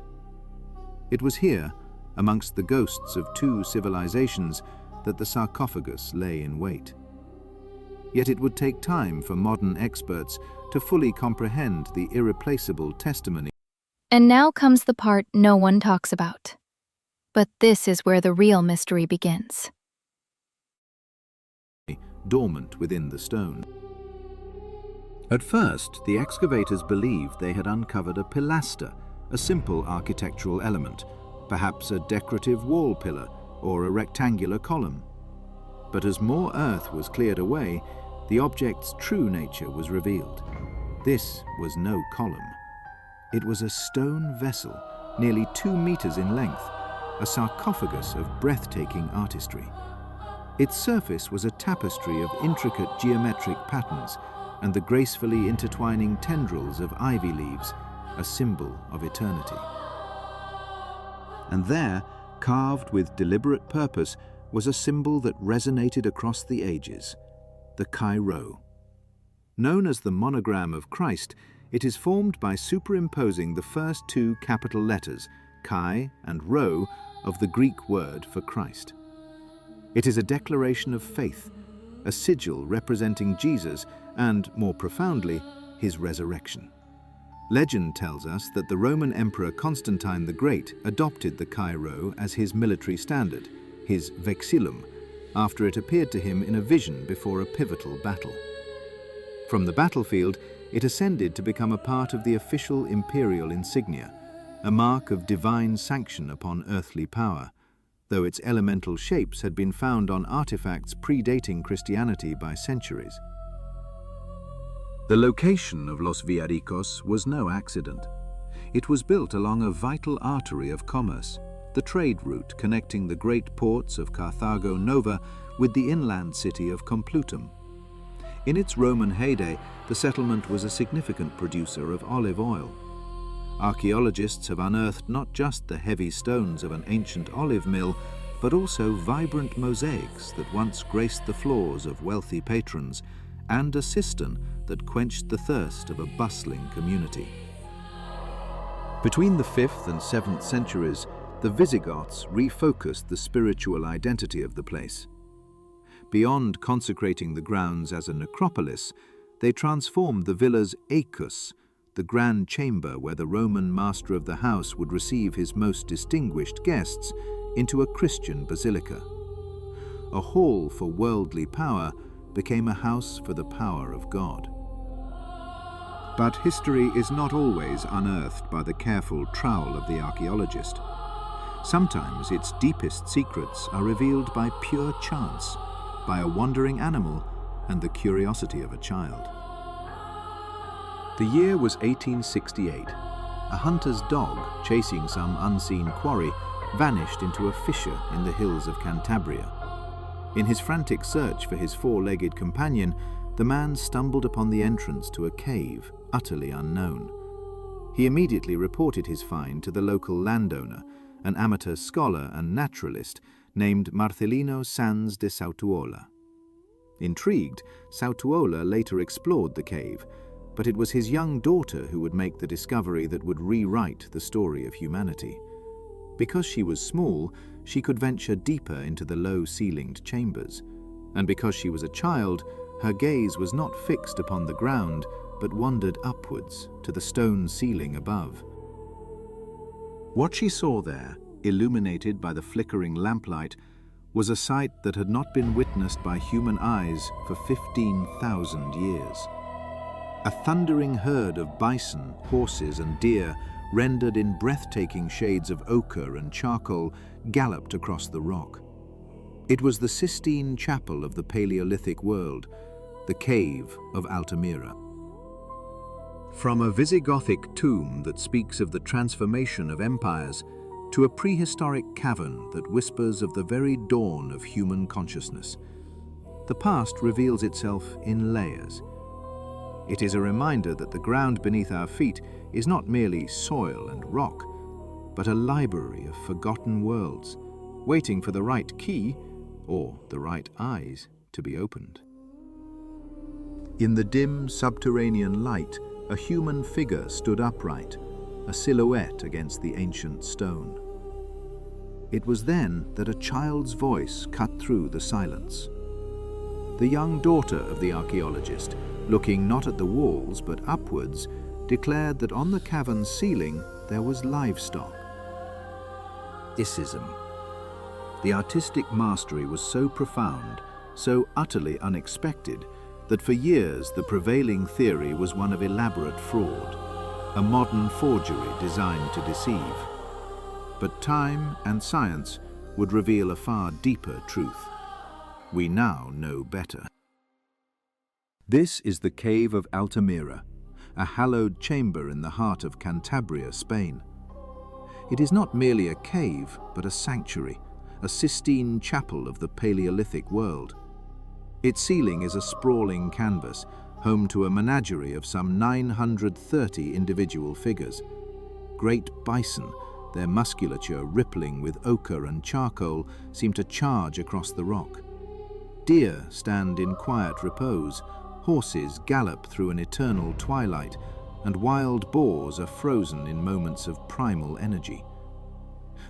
It was here, amongst the ghosts of 2 civilizations, that the sarcophagus lay in wait. Yet it would take time for modern experts to fully comprehend the irreplaceable testimony. And now comes the part no one talks about. But this is where the real mystery begins. Dormant within the stone. At first, the excavators believed they had uncovered a pilaster, a simple architectural element, perhaps a decorative wall pillar or a rectangular column. But as more earth was cleared away, the object's true nature was revealed. This was no column. It was a stone vessel, nearly 2 meters in length, a sarcophagus of breathtaking artistry. Its surface was a tapestry of intricate geometric patterns and the gracefully intertwining tendrils of ivy leaves, a symbol of eternity. And there, carved with deliberate purpose, was a symbol that resonated across the ages, the Chi Rho. Known as the monogram of Christ, it is formed by superimposing the first 2 capital letters, Chi and Rho, of the Greek word for Christ. It is a declaration of faith, a sigil representing Jesus and, more profoundly, his resurrection. Legend tells us that the Roman Emperor Constantine the Great adopted the Chi Rho as his military standard, his vexillum, after it appeared to him in a vision before a pivotal battle. From the battlefield, it ascended to become a part of the official imperial insignia, a mark of divine sanction upon earthly power, though its elemental shapes had been found on artifacts predating Christianity by centuries. The location of Los Villaricos was no accident. It was built along a vital artery of commerce, the trade route connecting the great ports of Carthago Nova with the inland city of Complutum. In its Roman heyday, the settlement was a significant producer of olive oil. Archaeologists have unearthed not just the heavy stones of an ancient olive mill, but also vibrant mosaics that once graced the floors of wealthy patrons, and a cistern that quenched the thirst of a bustling community. Between the 5th and 7th centuries, the Visigoths refocused the spiritual identity of the place. Beyond consecrating the grounds as a necropolis, they transformed the villa's acus, the grand chamber where the Roman master of the house would receive his most distinguished guests, into a Christian basilica. A hall for worldly power became a house for the power of God. But history is not always unearthed by the careful trowel of the archaeologist. Sometimes its deepest secrets are revealed by pure chance, by a wandering animal and the curiosity of a child. The year was 1868. A hunter's dog, chasing some unseen quarry, vanished into a fissure in the hills of Cantabria. In his frantic search for his 4-legged companion, the man stumbled upon the entrance to a cave, utterly unknown. He immediately reported his find to the local landowner, an amateur scholar and naturalist named Marcelino Sanz de Sautuola. Intrigued, Sautuola later explored the cave, but it was his young daughter who would make the discovery that would rewrite the story of humanity. Because she was small, she could venture deeper into the low-ceilinged chambers, and because she was a child, her gaze was not fixed upon the ground, but wandered upwards to the stone ceiling above. What she saw there, illuminated by the flickering lamplight, was a sight that had not been witnessed by human eyes for 15,000 years. A thundering herd of bison, horses, and deer, rendered in breathtaking shades of ochre and charcoal, galloped across the rock. It was the Sistine Chapel of the Paleolithic world, the Cave of Altamira. From a Visigothic tomb that speaks of the transformation of empires to a prehistoric cavern that whispers of the very dawn of human consciousness, the past reveals itself in layers. It is a reminder that the ground beneath our feet is not merely soil and rock, but a library of forgotten worlds, waiting for the right key or the right eyes to be opened. In the dim subterranean light, a human figure stood upright, a silhouette against the ancient stone. It was then that a child's voice cut through the silence. The young daughter of the archaeologist, looking not at the walls but upwards, declared that on the cavern's ceiling there was livestock. Icism. The artistic mastery was so profound, so utterly unexpected, that for years the prevailing theory was one of elaborate fraud, a modern forgery designed to deceive. But time and science would reveal a far deeper truth. We now know better. This is the cave of Altamira, a hallowed chamber in the heart of Cantabria, Spain. It is not merely a cave, but a sanctuary, a Sistine chapel of the Paleolithic world. Its ceiling is a sprawling canvas, home to a menagerie of some 930 individual figures. Great bison, their musculature rippling with ochre and charcoal, seem to charge across the rock. Deer stand in quiet repose, horses gallop through an eternal twilight, and wild boars are frozen in moments of primal energy.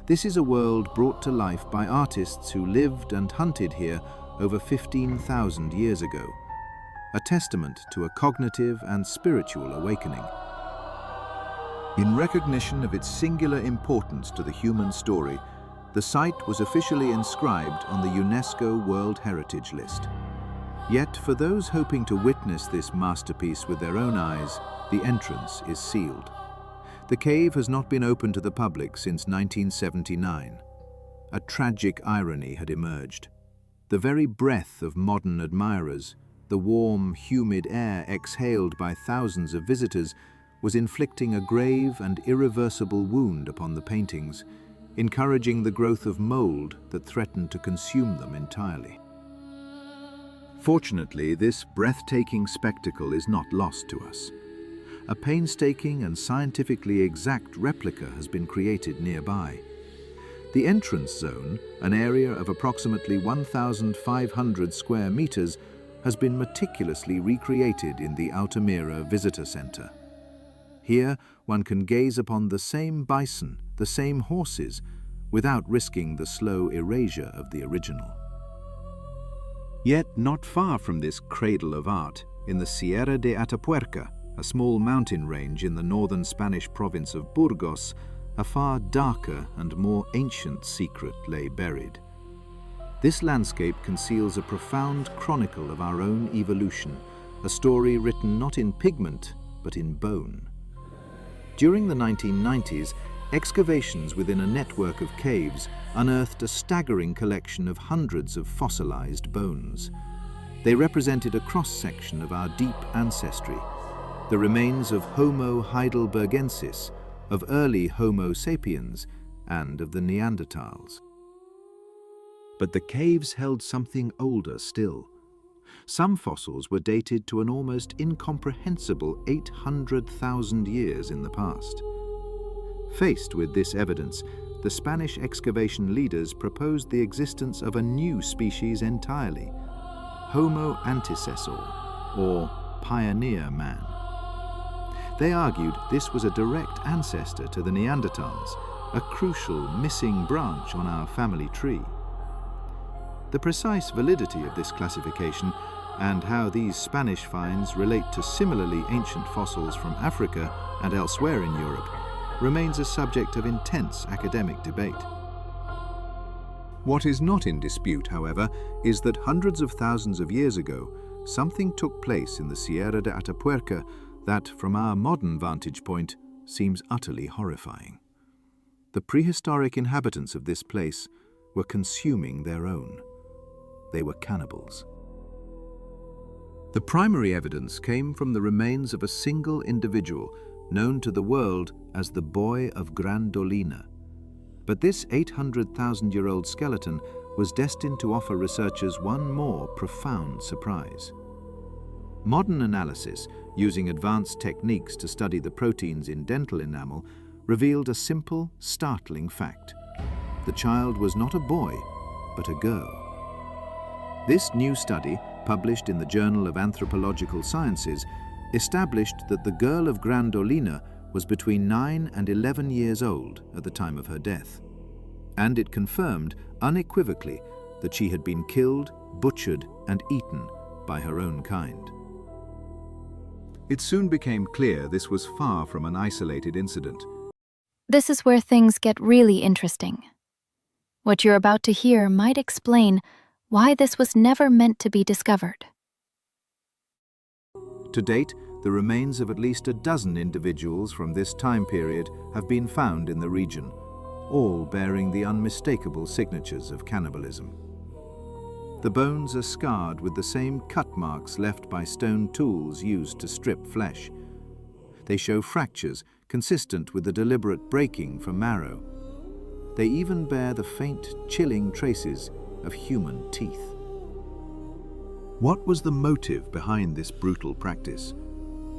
This is a world brought to life by artists who lived and hunted here over 15,000 years ago, a testament to a cognitive and spiritual awakening. In recognition of its singular importance to the human story, the site was officially inscribed on the UNESCO World Heritage List. Yet, for those hoping to witness this masterpiece with their own eyes, the entrance is sealed. The cave has not been open to the public since 1979. A tragic irony had emerged. The very breath of modern admirers, the warm, humid air exhaled by thousands of visitors, was inflicting a grave and irreversible wound upon the paintings, encouraging the growth of mold that threatened to consume them entirely. Fortunately, this breathtaking spectacle is not lost to us. A painstaking and scientifically exact replica has been created nearby. The entrance zone, an area of approximately 1,500 square meters, has been meticulously recreated in the Altamira Visitor Center. Here, one can gaze upon the same bison, the same horses, without risking the slow erasure of the original. Yet not far from this cradle of art, in the Sierra de Atapuerca, a small mountain range in the northern Spanish province of Burgos, a far darker and more ancient secret lay buried. This landscape conceals a profound chronicle of our own evolution, a story written not in pigment, but in bone. During the 1990s, excavations within a network of caves unearthed a staggering collection of hundreds of fossilized bones. They represented a cross-section of our deep ancestry, the remains of Homo heidelbergensis, of early Homo sapiens, and of the Neanderthals. But the caves held something older still. Some fossils were dated to an almost incomprehensible 800,000 years in the past. Faced with this evidence, the Spanish excavation leaders proposed the existence of a new species entirely, Homo antecessor, or pioneer man. They argued this was a direct ancestor to the Neanderthals, a crucial missing branch on our family tree. The precise validity of this classification and how these Spanish finds relate to similarly ancient fossils from Africa and elsewhere in Europe remains a subject of intense academic debate. What is not in dispute, however, is that hundreds of thousands of years ago, something took place in the Sierra de Atapuerca that, from our modern vantage point, seems utterly horrifying. The prehistoric inhabitants of this place were consuming their own. They were cannibals. The primary evidence came from the remains of a single individual known to the world as the Boy of Grandolina. But this 800,000-year-old skeleton was destined to offer researchers one more profound surprise. Modern analysis, using advanced techniques to study the proteins in dental enamel, revealed a simple, startling fact. The child was not a boy, but a girl. This new study, published in the Journal of Anthropological Sciences, established that the girl of Grandolina was between 9 and 11 years old at the time of her death. And it confirmed unequivocally that she had been killed, butchered, and eaten by her own kind. It soon became clear this was far from an isolated incident. This is where things get really interesting. What you're about to hear might explain why this was never meant to be discovered. To date, the remains of at least a dozen individuals from this time period have been found in the region, all bearing the unmistakable signatures of cannibalism. The bones are scarred with the same cut marks left by stone tools used to strip flesh. They show fractures consistent with the deliberate breaking from marrow. They even bear the faint, chilling traces of human teeth. What was the motive behind this brutal practice?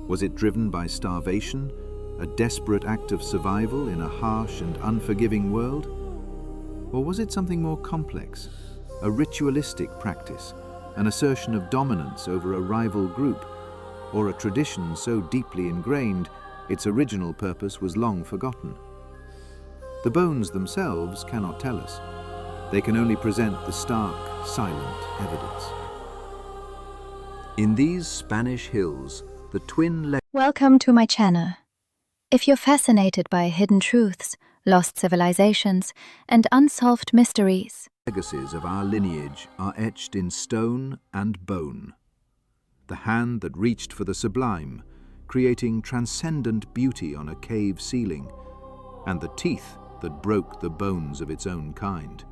Was it driven by starvation, a desperate act of survival in a harsh and unforgiving world? Or was it something more complex, a ritualistic practice, an assertion of dominance over a rival group, or a tradition so deeply ingrained its original purpose was long forgotten? The bones themselves cannot tell us. They can only present the stark, silent evidence. In these Spanish hills, the twin Welcome to my channel. If you're fascinated by hidden truths, lost civilizations, and unsolved mysteries, legacies of our lineage are etched in stone and bone. The hand that reached for the sublime, creating transcendent beauty on a cave ceiling, and the teeth that broke the bones of its own kind.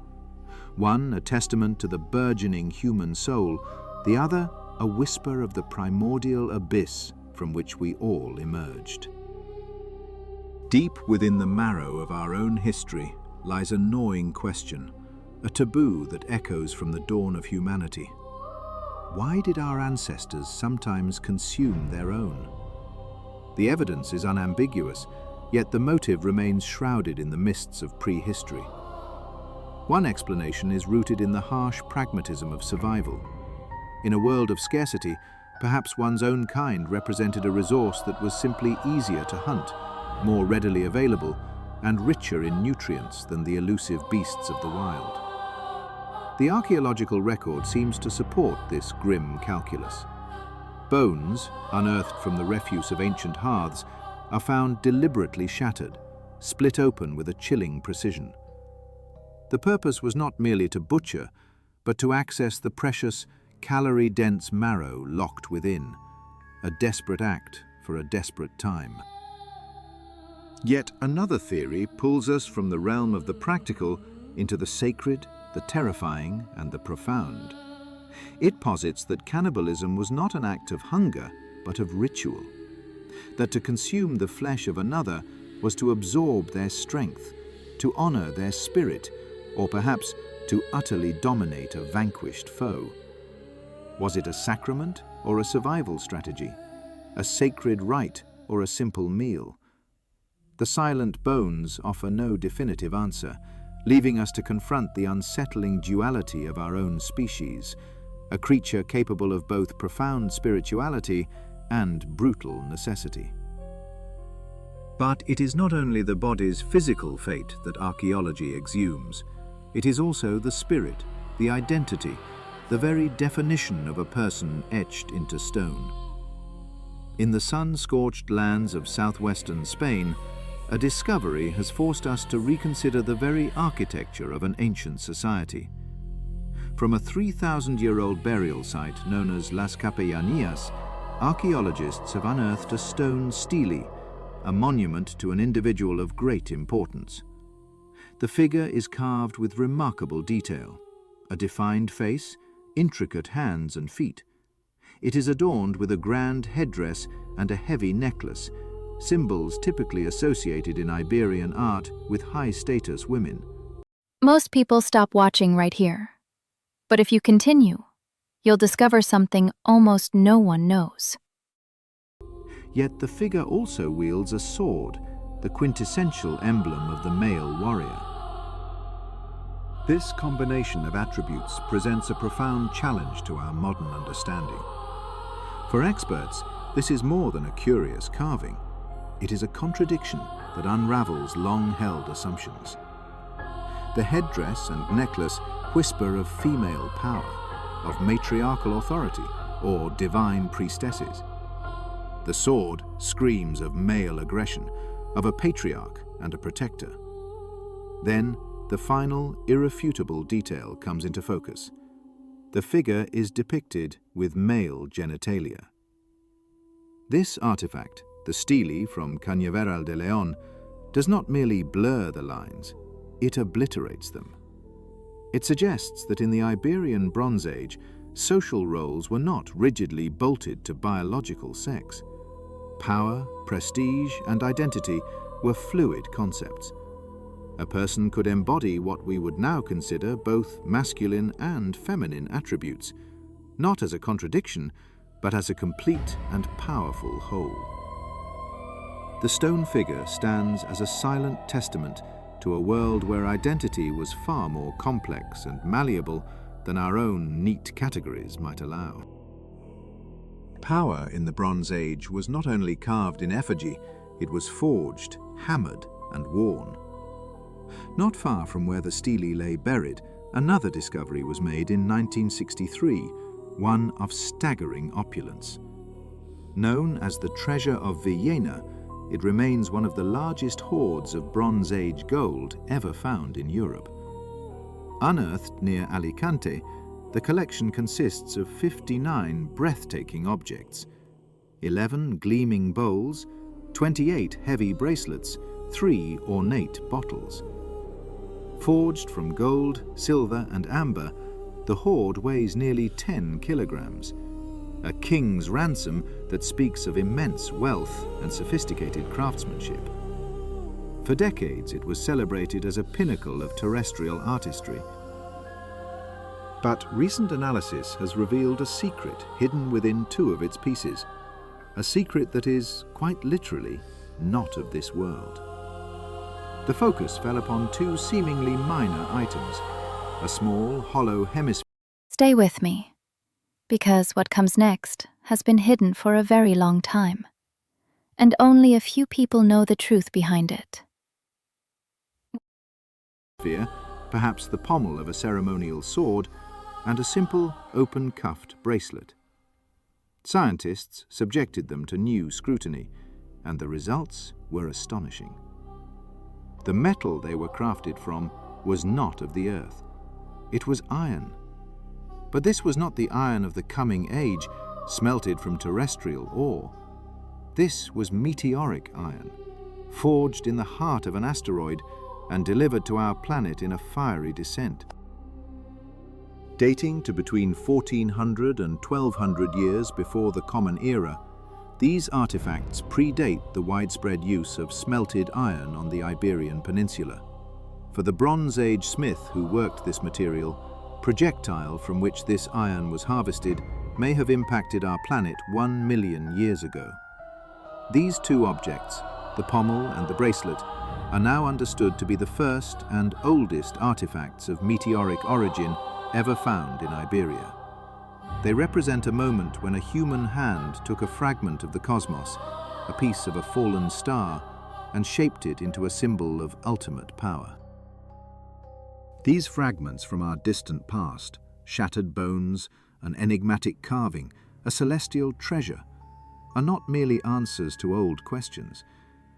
One a testament to the burgeoning human soul, the other a whisper of the primordial abyss from which we all emerged. Deep within the marrow of our own history lies a gnawing question, a taboo that echoes from the dawn of humanity. Why did our ancestors sometimes consume their own? The evidence is unambiguous, yet the motive remains shrouded in the mists of prehistory. One explanation is rooted in the harsh pragmatism of survival. In a world of scarcity, perhaps one's own kind represented a resource that was simply easier to hunt, more readily available, and richer in nutrients than the elusive beasts of the wild. The archaeological record seems to support this grim calculus. Bones, unearthed from the refuse of ancient hearths, are found deliberately shattered, split open with a chilling precision. The purpose was not merely to butcher, but to access the precious, calorie-dense marrow locked within, a desperate act for a desperate time. Yet another theory pulls us from the realm of the practical into the sacred, the terrifying, and the profound. It posits that cannibalism was not an act of hunger, but of ritual. That to consume the flesh of another was to absorb their strength, to honor their spirit, or perhaps to utterly dominate a vanquished foe. Was it a sacrament or a survival strategy? A sacred rite or a simple meal? The silent bones offer no definitive answer, leaving us to confront the unsettling duality of our own species, a creature capable of both profound spirituality and brutal necessity. But it is not only the body's physical fate that archaeology exhumes. It is also the spirit, the identity, the very definition of a person etched into stone. In the sun-scorched lands of southwestern Spain, a discovery has forced us to reconsider the very architecture of an ancient society. From a 3,000-year-old burial site known as Las Capellanías, archaeologists have unearthed a stone stele, a monument to an individual of great importance. The figure is carved with remarkable detail, a defined face, intricate hands and feet. It is adorned with a grand headdress and a heavy necklace, symbols typically associated in Iberian art with high-status women. Most people stop watching right here. But if you continue, you'll discover something almost no one knows. Yet the figure also wields a sword, the quintessential emblem of the male warrior. This combination of attributes presents a profound challenge to our modern understanding. For experts, this is more than a curious carving. It is a contradiction that unravels long-held assumptions. The headdress and necklace whisper of female power, of matriarchal authority, or divine priestesses. The sword screams of male aggression, of a patriarch and a protector. Then, the final, irrefutable detail comes into focus. The figure is depicted with male genitalia. This artifact, the stele from Cañaveral de León, does not merely blur the lines, it obliterates them. It suggests that in the Iberian Bronze Age, social roles were not rigidly bolted to biological sex. Power, prestige, and identity were fluid concepts. A person could embody what we would now consider both masculine and feminine attributes, not as a contradiction, but as a complete and powerful whole. The stone figure stands as a silent testament to a world where identity was far more complex and malleable than our own neat categories might allow. Power in the Bronze Age was not only carved in effigy, it was forged, hammered, and worn. Not far from where the stele lay buried, another discovery was made in 1963, one of staggering opulence. Known as the Treasure of Villena, it remains one of the largest hoards of Bronze Age gold ever found in Europe. Unearthed near Alicante, the collection consists of 59 breathtaking objects, 11 gleaming bowls, 28 heavy bracelets, 3 ornate bottles. Forged from gold, silver, and amber, the hoard weighs nearly 10 kilograms, a king's ransom that speaks of immense wealth and sophisticated craftsmanship. For decades, it was celebrated as a pinnacle of terrestrial artistry. But recent analysis has revealed a secret hidden within 2 of its pieces, a secret that is, quite literally, not of this world. The focus fell upon 2 seemingly minor items, a small, hollow hemisphere. Stay with me, because what comes next has been hidden for a very long time, and only a few people know the truth behind it. Perhaps the pommel of a ceremonial sword, and a simple, open-cuffed bracelet. Scientists subjected them to new scrutiny, and the results were astonishing. The metal they were crafted from was not of the earth. It was iron. But this was not the iron of the coming age, smelted from terrestrial ore. This was meteoric iron, forged in the heart of an asteroid and delivered to our planet in a fiery descent. Dating to between 1400 and 1200 years before the Common Era, these artifacts predate the widespread use of smelted iron on the Iberian Peninsula. For the Bronze Age smith who worked this material, projectile from which this iron was harvested may have impacted our planet 1 million years ago. These 2 objects, the pommel and the bracelet, are now understood to be the first and oldest artifacts of meteoric origin ever found in Iberia. They represent a moment when a human hand took a fragment of the cosmos, a piece of a fallen star, and shaped it into a symbol of ultimate power. These fragments from our distant past, shattered bones, an enigmatic carving, a celestial treasure, are not merely answers to old questions.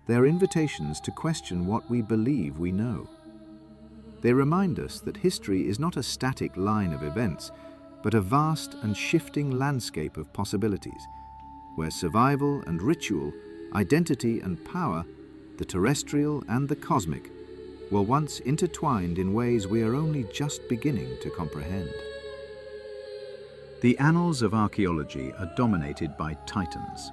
They are invitations to question what we believe we know. They remind us that history is not a static line of events, but a vast and shifting landscape of possibilities, where survival and ritual, identity and power, the terrestrial and the cosmic, were once intertwined in ways we are only just beginning to comprehend. The annals of archaeology are dominated by titans.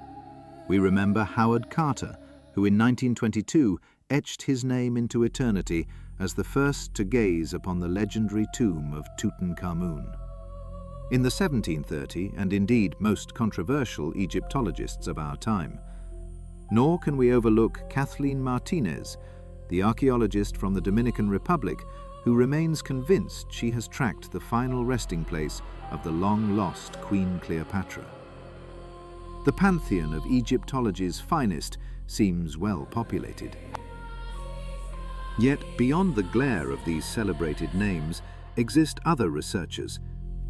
We remember Howard Carter, who in 1922 etched his name into eternity as the first to gaze upon the legendary tomb of Tutankhamun. In the 1730 and indeed most controversial Egyptologists of our time. Nor can we overlook Kathleen Martinez, the archaeologist from the Dominican Republic, who remains convinced she has tracked the final resting place of the long-lost Queen Cleopatra. The pantheon of Egyptology's finest seems well populated. Yet beyond the glare of these celebrated names exist other researchers,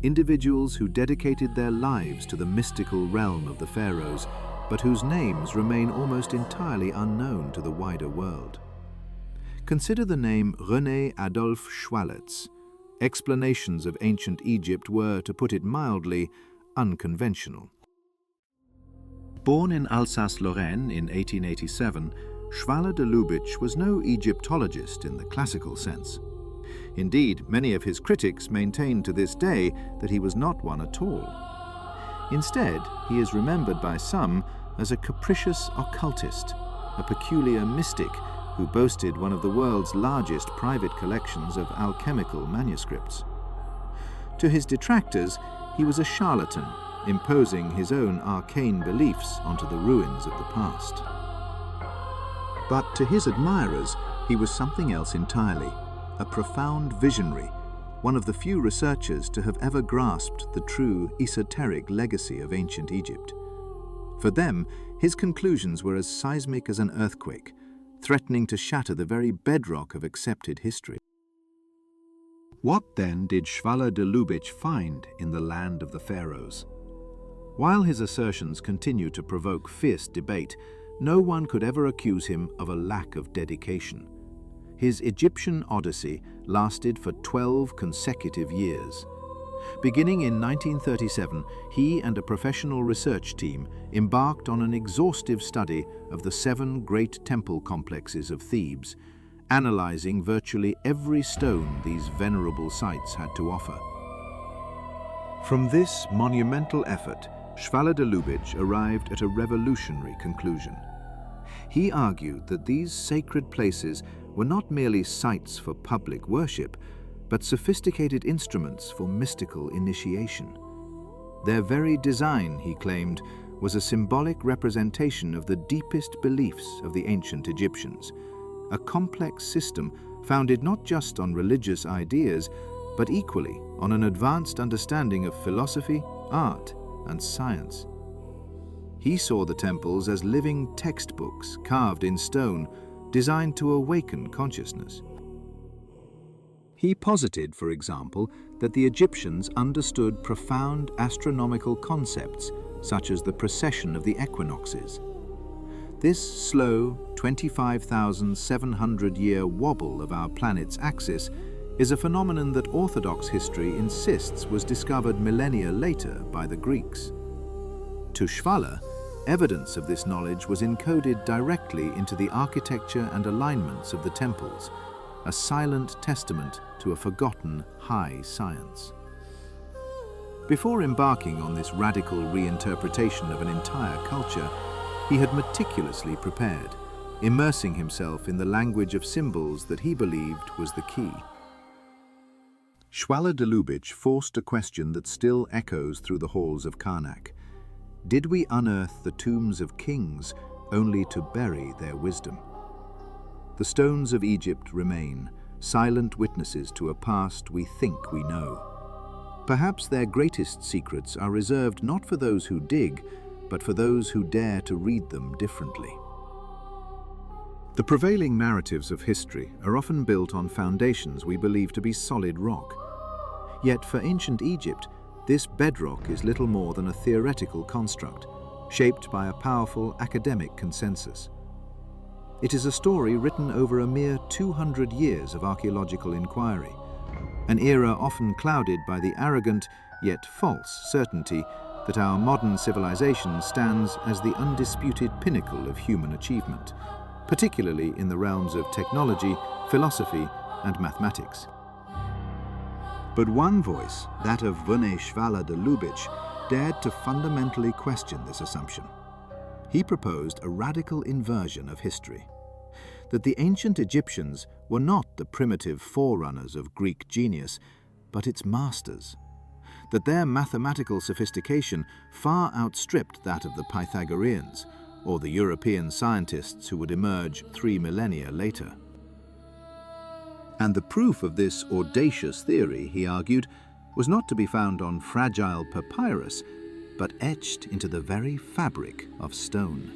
individuals who dedicated their lives to the mystical realm of the pharaohs, but whose names remain almost entirely unknown to the wider world. Consider the name René Adolphe Schwalitz. Explanations of ancient Egypt were, to put it mildly, unconventional. Born in Alsace-Lorraine in 1887, Schwaller de Lubitsch was no Egyptologist in the classical sense. Indeed, many of his critics maintain to this day that he was not one at all. Instead, he is remembered by some as a capricious occultist, a peculiar mystic who boasted one of the world's largest private collections of alchemical manuscripts. To his detractors, he was a charlatan, imposing his own arcane beliefs onto the ruins of the past. But to his admirers, he was something else entirely, a profound visionary, one of the few researchers to have ever grasped the true esoteric legacy of ancient Egypt. For them, his conclusions were as seismic as an earthquake, threatening to shatter the very bedrock of accepted history. What then did Schwaller de Lubitsch find in the land of the pharaohs? While his assertions continue to provoke fierce debate, no one could ever accuse him of a lack of dedication. His Egyptian odyssey lasted for 12 consecutive years. Beginning in 1937, he and a professional research team embarked on an exhaustive study of the 7 great temple complexes of Thebes, analyzing virtually every stone these venerable sites had to offer. From this monumental effort, Schwaller de Lubitsch arrived at a revolutionary conclusion. He argued that these sacred places were not merely sites for public worship, but sophisticated instruments for mystical initiation. Their very design, he claimed, was a symbolic representation of the deepest beliefs of the ancient Egyptians, a complex system founded not just on religious ideas, but equally on an advanced understanding of philosophy, art, and science. He saw the temples as living textbooks carved in stone, designed to awaken consciousness. He posited, for example, that the Egyptians understood profound astronomical concepts, such as the precession of the equinoxes. This slow, 25,700-year wobble of our planet's axis is a phenomenon that Orthodox history insists was discovered millennia later by the Greeks. To Schwaller, evidence of this knowledge was encoded directly into the architecture and alignments of the temples, a silent testament to a forgotten high science. Before embarking on this radical reinterpretation of an entire culture, he had meticulously prepared, immersing himself in the language of symbols that he believed was the key. Schwaller de Lubitsch forced a question that still echoes through the halls of Karnak. Did we unearth the tombs of kings only to bury their wisdom? The stones of Egypt remain, silent witnesses to a past we think we know. Perhaps their greatest secrets are reserved not for those who dig, but for those who dare to read them differently. The prevailing narratives of history are often built on foundations we believe to be solid rock. Yet for ancient Egypt, this bedrock is little more than a theoretical construct, shaped by a powerful academic consensus. It is a story written over a mere 200 years of archaeological inquiry, an era often clouded by the arrogant yet false certainty that our modern civilization stands as the undisputed pinnacle of human achievement, particularly in the realms of technology, philosophy, and mathematics. But one voice, that of Shvala de Lubitsch, dared to fundamentally question this assumption. He proposed a radical inversion of history, that the ancient Egyptians were not the primitive forerunners of Greek genius, but its masters, that their mathematical sophistication far outstripped that of the Pythagoreans or the European scientists who would emerge 3 millennia later. And the proof of this audacious theory, he argued, was not to be found on fragile papyrus, but etched into the very fabric of stone.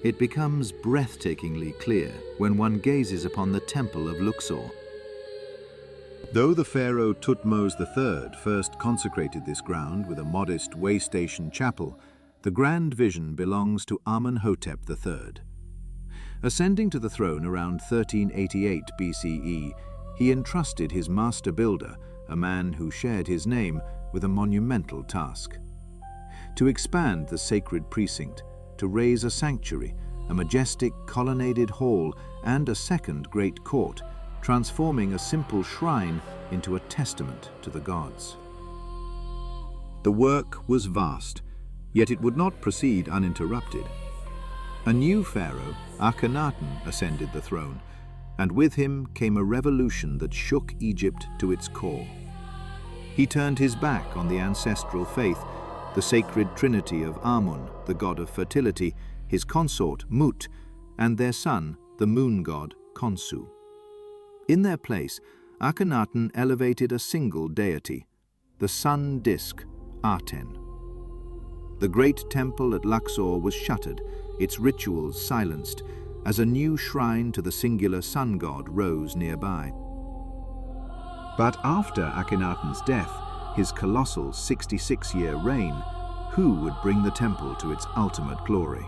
It becomes breathtakingly clear when one gazes upon the temple of Luxor. Though the pharaoh Thutmose III first consecrated this ground with a modest way-station chapel, the grand vision belongs to Amenhotep III. Ascending to the throne around 1388 BCE, he entrusted his master builder, a man who shared his name, with a monumental task: to expand the sacred precinct, to raise a sanctuary, a majestic colonnaded hall, and a second great court, transforming a simple shrine into a testament to the gods. The work was vast, yet it would not proceed uninterrupted. A new pharaoh, Akhenaten, ascended the throne, and with him came a revolution that shook Egypt to its core. He turned his back on the ancestral faith, the sacred trinity of Amun, the god of fertility, his consort Mut, and their son, the moon god Khonsu. In their place, Akhenaten elevated a single deity, the sun disk Aten. The great temple at Luxor was shuttered, its rituals silenced, as a new shrine to the singular sun god rose nearby. But after Akhenaten's death, his colossal 66-year reign, who would bring the temple to its ultimate glory?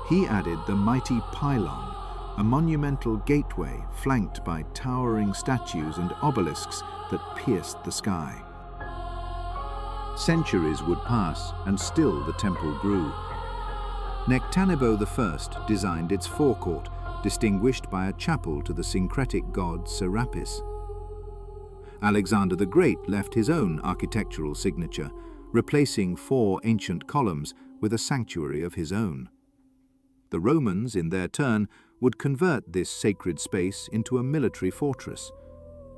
He added the mighty pylon, a monumental gateway flanked by towering statues and obelisks that pierced the sky. Centuries would pass, and still the temple grew. Nectanebo I designed its forecourt, distinguished by a chapel to the syncretic god Serapis. Alexander the Great left his own architectural signature, replacing 4 ancient columns with a sanctuary of his own. The Romans, in their turn, would convert this sacred space into a military fortress.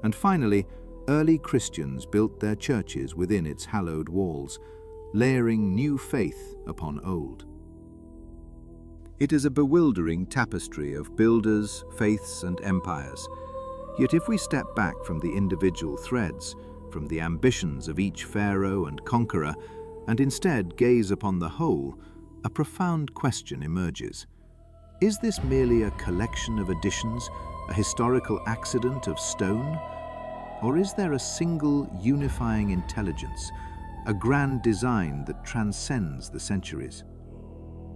And finally, early Christians built their churches within its hallowed walls, layering new faith upon old. It is a bewildering tapestry of builders, faiths, and empires. Yet if we step back from the individual threads, from the ambitions of each pharaoh and conqueror, and instead gaze upon the whole, a profound question emerges. Is this merely a collection of additions, a historical accident of stone? Or is there a single unifying intelligence, a grand design that transcends the centuries?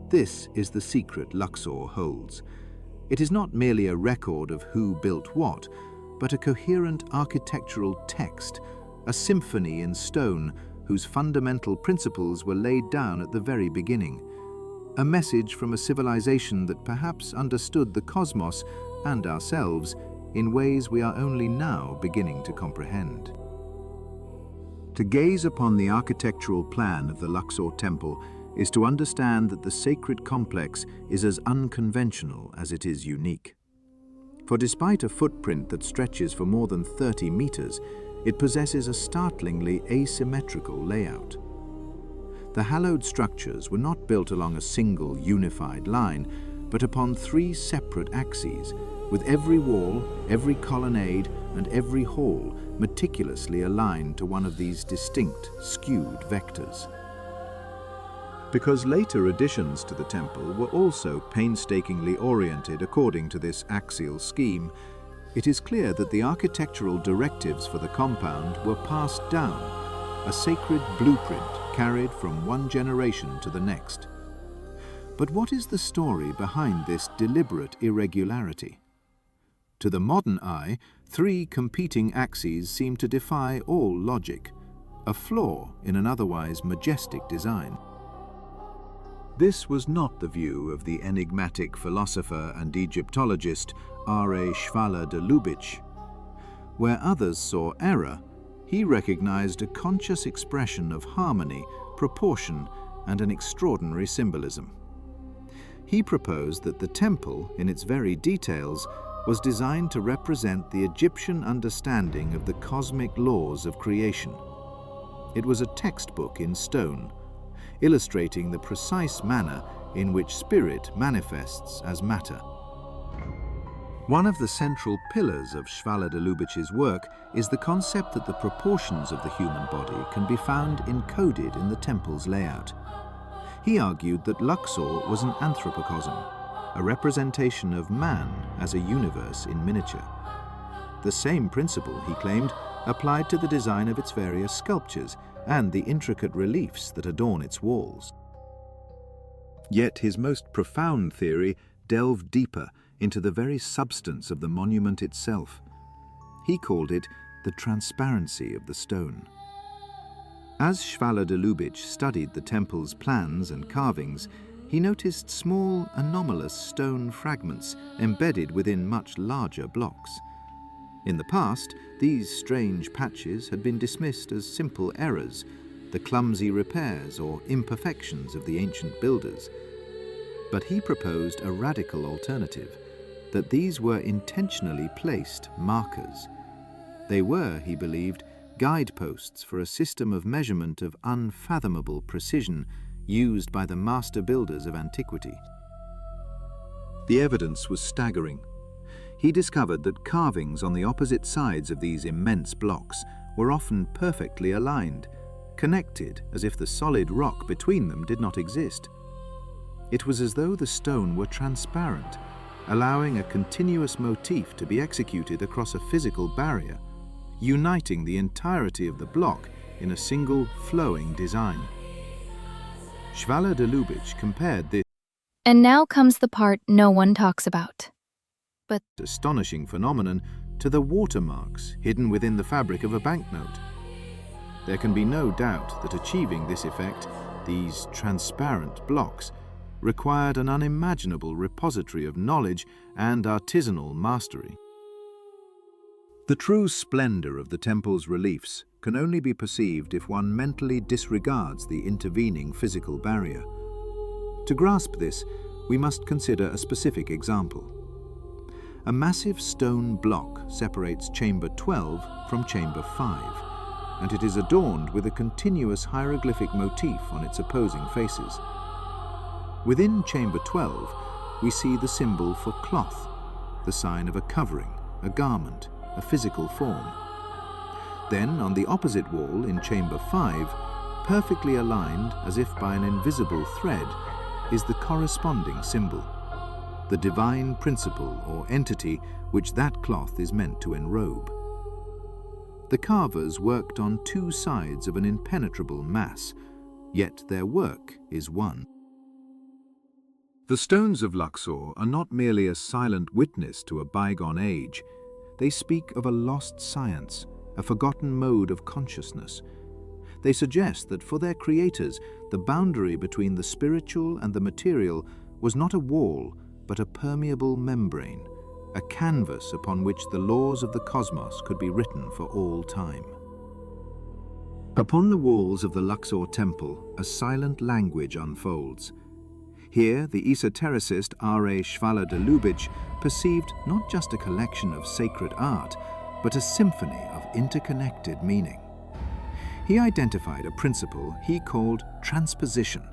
This is the secret Luxor holds. It is not merely a record of who built what, but a coherent architectural text, a symphony in stone whose fundamental principles were laid down at the very beginning. A message from a civilization that perhaps understood the cosmos and ourselves in ways we are only now beginning to comprehend. To gaze upon the architectural plan of the Luxor temple is to understand that the sacred complex is as unconventional as it is unique. For despite a footprint that stretches for more than 30 meters, it possesses a startlingly asymmetrical layout. The hallowed structures were not built along a single unified line, but upon 3 separate axes, with every wall, every colonnade, and every hall meticulously aligned to one of these distinct, skewed vectors. Because later additions to the temple were also painstakingly oriented according to this axial scheme, it is clear that the architectural directives for the compound were passed down, a sacred blueprint carried from one generation to the next. But what is the story behind this deliberate irregularity? To the modern eye, 3 competing axes seem to defy all logic, a flaw in an otherwise majestic design. This was not the view of the enigmatic philosopher and Egyptologist Shvala de Lubitsch. Where others saw error, he recognized a conscious expression of harmony, proportion, and an extraordinary symbolism. He proposed that the temple, in its very details, was designed to represent the Egyptian understanding of the cosmic laws of creation. It was a textbook in stone, illustrating the precise manner in which spirit manifests as matter. One of the central pillars of Svala de Lubic's work is the concept that the proportions of the human body can be found encoded in the temple's layout. He argued that Luxor was an anthropocosm, a representation of man as a universe in miniature. The same principle, he claimed, applied to the design of its various sculptures and the intricate reliefs that adorn its walls. Yet his most profound theory delved deeper into the very substance of the monument itself. He called it the transparency of the stone. As Svala de Lubic studied the temple's plans and carvings, he noticed small, anomalous stone fragments embedded within much larger blocks. In the past, these strange patches had been dismissed as simple errors, the clumsy repairs or imperfections of the ancient builders. But he proposed a radical alternative, that these were intentionally placed markers. They were, he believed, guideposts for a system of measurement of unfathomable precision used by the master builders of antiquity. The evidence was staggering. He discovered that carvings on the opposite sides of these immense blocks were often perfectly aligned, connected as if the solid rock between them did not exist. It was as though the stone were transparent, allowing a continuous motif to be executed across a physical barrier, uniting the entirety of the block in a single flowing design. Svala de Lubic compared this And now comes the part no one talks about. But astonishing phenomenon to the watermarks hidden within the fabric of a banknote. There can be no doubt that achieving this effect, these transparent blocks, required an unimaginable repository of knowledge and artisanal mastery. The true splendor of the temple's reliefs can only be perceived if one mentally disregards the intervening physical barrier. To grasp this, we must consider a specific example. A massive stone block separates Chamber 12 from Chamber 5, and it is adorned with a continuous hieroglyphic motif on its opposing faces. Within Chamber 12, we see the symbol for cloth, the sign of a covering, a garment, a physical form. Then, on the opposite wall in Chamber 5, perfectly aligned as if by an invisible thread, is the corresponding symbol, the divine principle or entity which that cloth is meant to enrobe. The carvers worked on two sides of an impenetrable mass, yet their work is one. The stones of Luxor are not merely a silent witness to a bygone age. They speak of a lost science, a forgotten mode of consciousness. They suggest that for their creators, the boundary between the spiritual and the material was not a wall, but a permeable membrane, a canvas upon which the laws of the cosmos could be written for all time. Upon the walls of the Luxor temple, a silent language unfolds. Here, the esotericist R.A. Svala de Lubic perceived not just a collection of sacred art, but a symphony of interconnected meaning. He identified a principle he called transposition,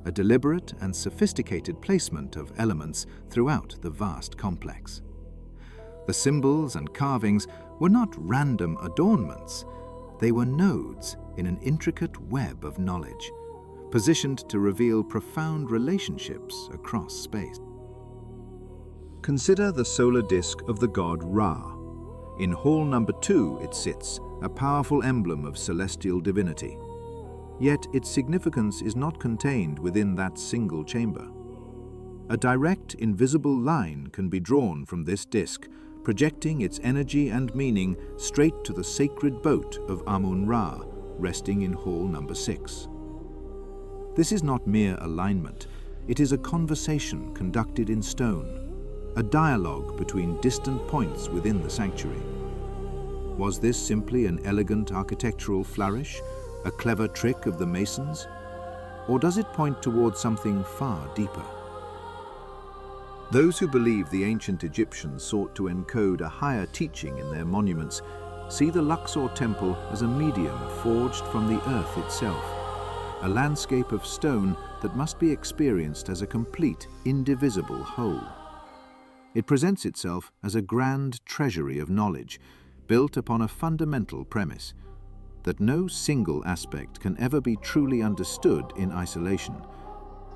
a deliberate and sophisticated placement of elements throughout the vast complex. The symbols and carvings were not random adornments. They were nodes in an intricate web of knowledge, positioned to reveal profound relationships across space. Consider the solar disk of the god Ra. In hall number 2 it sits, a powerful emblem of celestial divinity. Yet its significance is not contained within that single chamber. A direct, invisible line can be drawn from this disk, projecting its energy and meaning straight to the sacred boat of Amun-Ra, resting in hall number 6. This is not mere alignment. It is a conversation conducted in stone, a dialogue between distant points within the sanctuary. Was this simply an elegant architectural flourish, a clever trick of the masons? Or does it point towards something far deeper? Those who believe the ancient Egyptians sought to encode a higher teaching in their monuments see the Luxor temple as a medium forged from the earth itself, a landscape of stone that must be experienced as a complete, indivisible whole. It presents itself as a grand treasury of knowledge, built upon a fundamental premise, that no single aspect can ever be truly understood in isolation.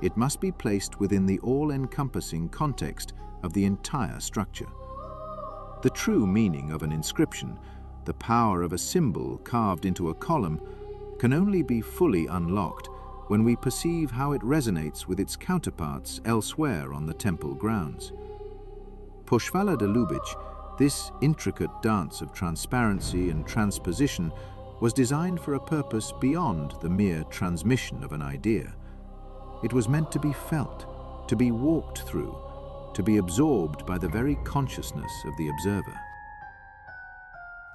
It must be placed within the all-encompassing context of the entire structure. The true meaning of an inscription, the power of a symbol carved into a column, can only be fully unlocked when we perceive how it resonates with its counterparts elsewhere on the temple grounds. Pochvala de Lubitsch, this intricate dance of transparency and transposition, was designed for a purpose beyond the mere transmission of an idea. It was meant to be felt, to be walked through, to be absorbed by the very consciousness of the observer.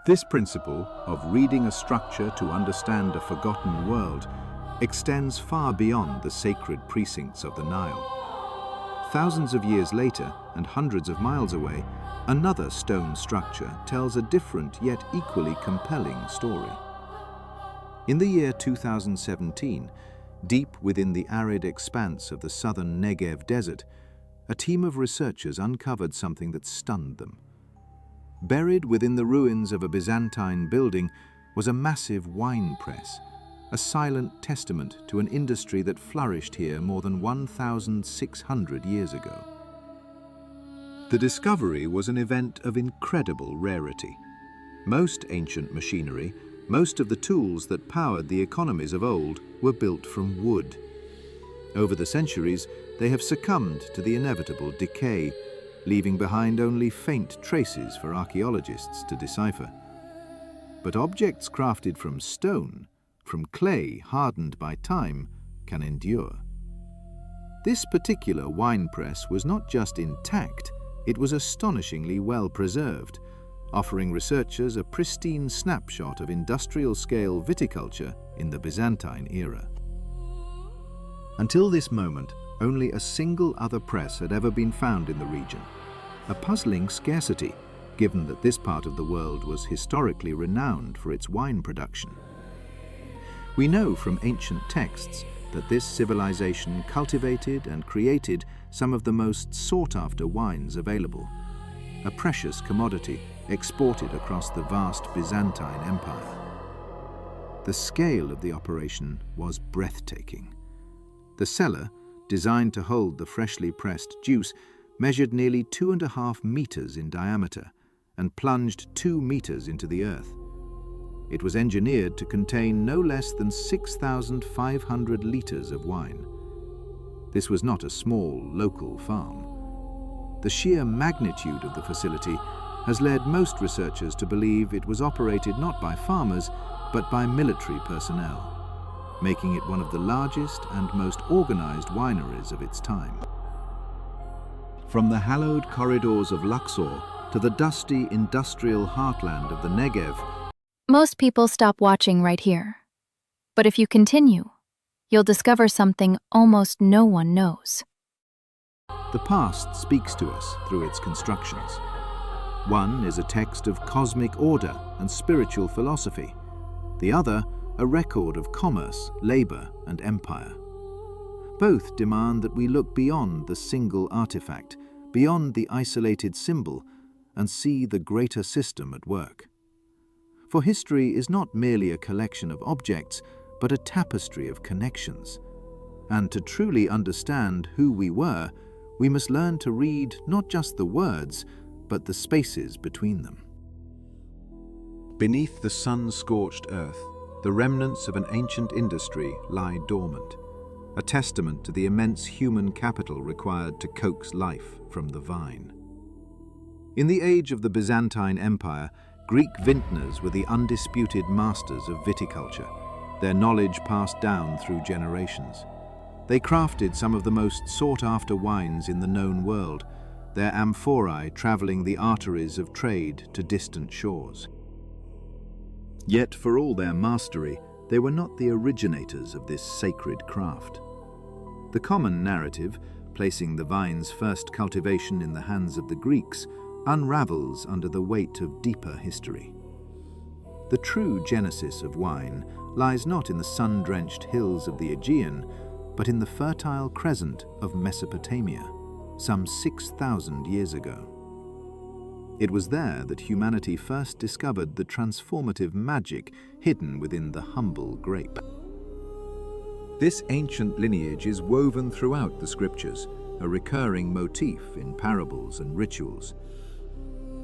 This principle of reading a structure to understand a forgotten world extends far beyond the sacred precincts of the Nile. Thousands of years later, and hundreds of miles away, another stone structure tells a different yet equally compelling story. In the year 2017, deep within the arid expanse of the southern Negev desert, a team of researchers uncovered something that stunned them. Buried within the ruins of a Byzantine building was a massive wine press, a silent testament to an industry that flourished here more than 1,600 years ago. The discovery was an event of incredible rarity. Most ancient machinery, most of the tools that powered the economies of old, were built from wood. Over the centuries, they have succumbed to the inevitable decay, leaving behind only faint traces for archaeologists to decipher. But objects crafted from stone, from clay hardened by time, can endure. This particular wine press was not just intact, it was astonishingly well preserved, offering researchers a pristine snapshot of industrial-scale viticulture in the Byzantine era. Until this moment, only a single other press had ever been found in the region, a puzzling scarcity, given that this part of the world was historically renowned for its wine production. We know from ancient texts that this civilization cultivated and created some of the most sought-after wines available, a precious commodity exported across the vast Byzantine Empire. The scale of the operation was breathtaking. The cellar, designed to hold the freshly pressed juice, measured nearly 2.5 meters in diameter and plunged 2 meters into the earth. It was engineered to contain no less than 6,500 liters of wine. This was not a small, local farm. The sheer magnitude of the facility has led most researchers to believe it was operated not by farmers, but by military personnel, making it one of the largest and most organized wineries of its time. From the hallowed corridors of Luxor to the dusty industrial heartland of the Negev, Most people stop watching right here. But if you continue, you'll discover something almost no one knows. the past speaks to us through its constructions. One is a text of cosmic order and spiritual philosophy. The other, a record of commerce, labor, and empire. Both demand that we look beyond the single artifact, beyond the isolated symbol, and see the greater system at work. For history is not merely a collection of objects, but a tapestry of connections. And to truly understand who we were, we must learn to read not just the words, but the spaces between them. Beneath the sun-scorched earth, the remnants of an ancient industry lie dormant, a testament to the immense human capital required to coax life from the vine. In the age of the Byzantine Empire, Greek vintners were the undisputed masters of viticulture, their knowledge passed down through generations. They crafted some of the most sought-after wines in the known world, their amphorae traveling the arteries of trade to distant shores. Yet for all their mastery, they were not the originators of this sacred craft. The common narrative, placing the vine's first cultivation in the hands of the Greeks, unravels under the weight of deeper history. The true genesis of wine lies not in the sun-drenched hills of the Aegean, but in the fertile crescent of Mesopotamia, some 6,000 years ago. It was there that humanity first discovered the transformative magic hidden within the humble grape. This ancient lineage is woven throughout the scriptures, a recurring motif in parables and rituals.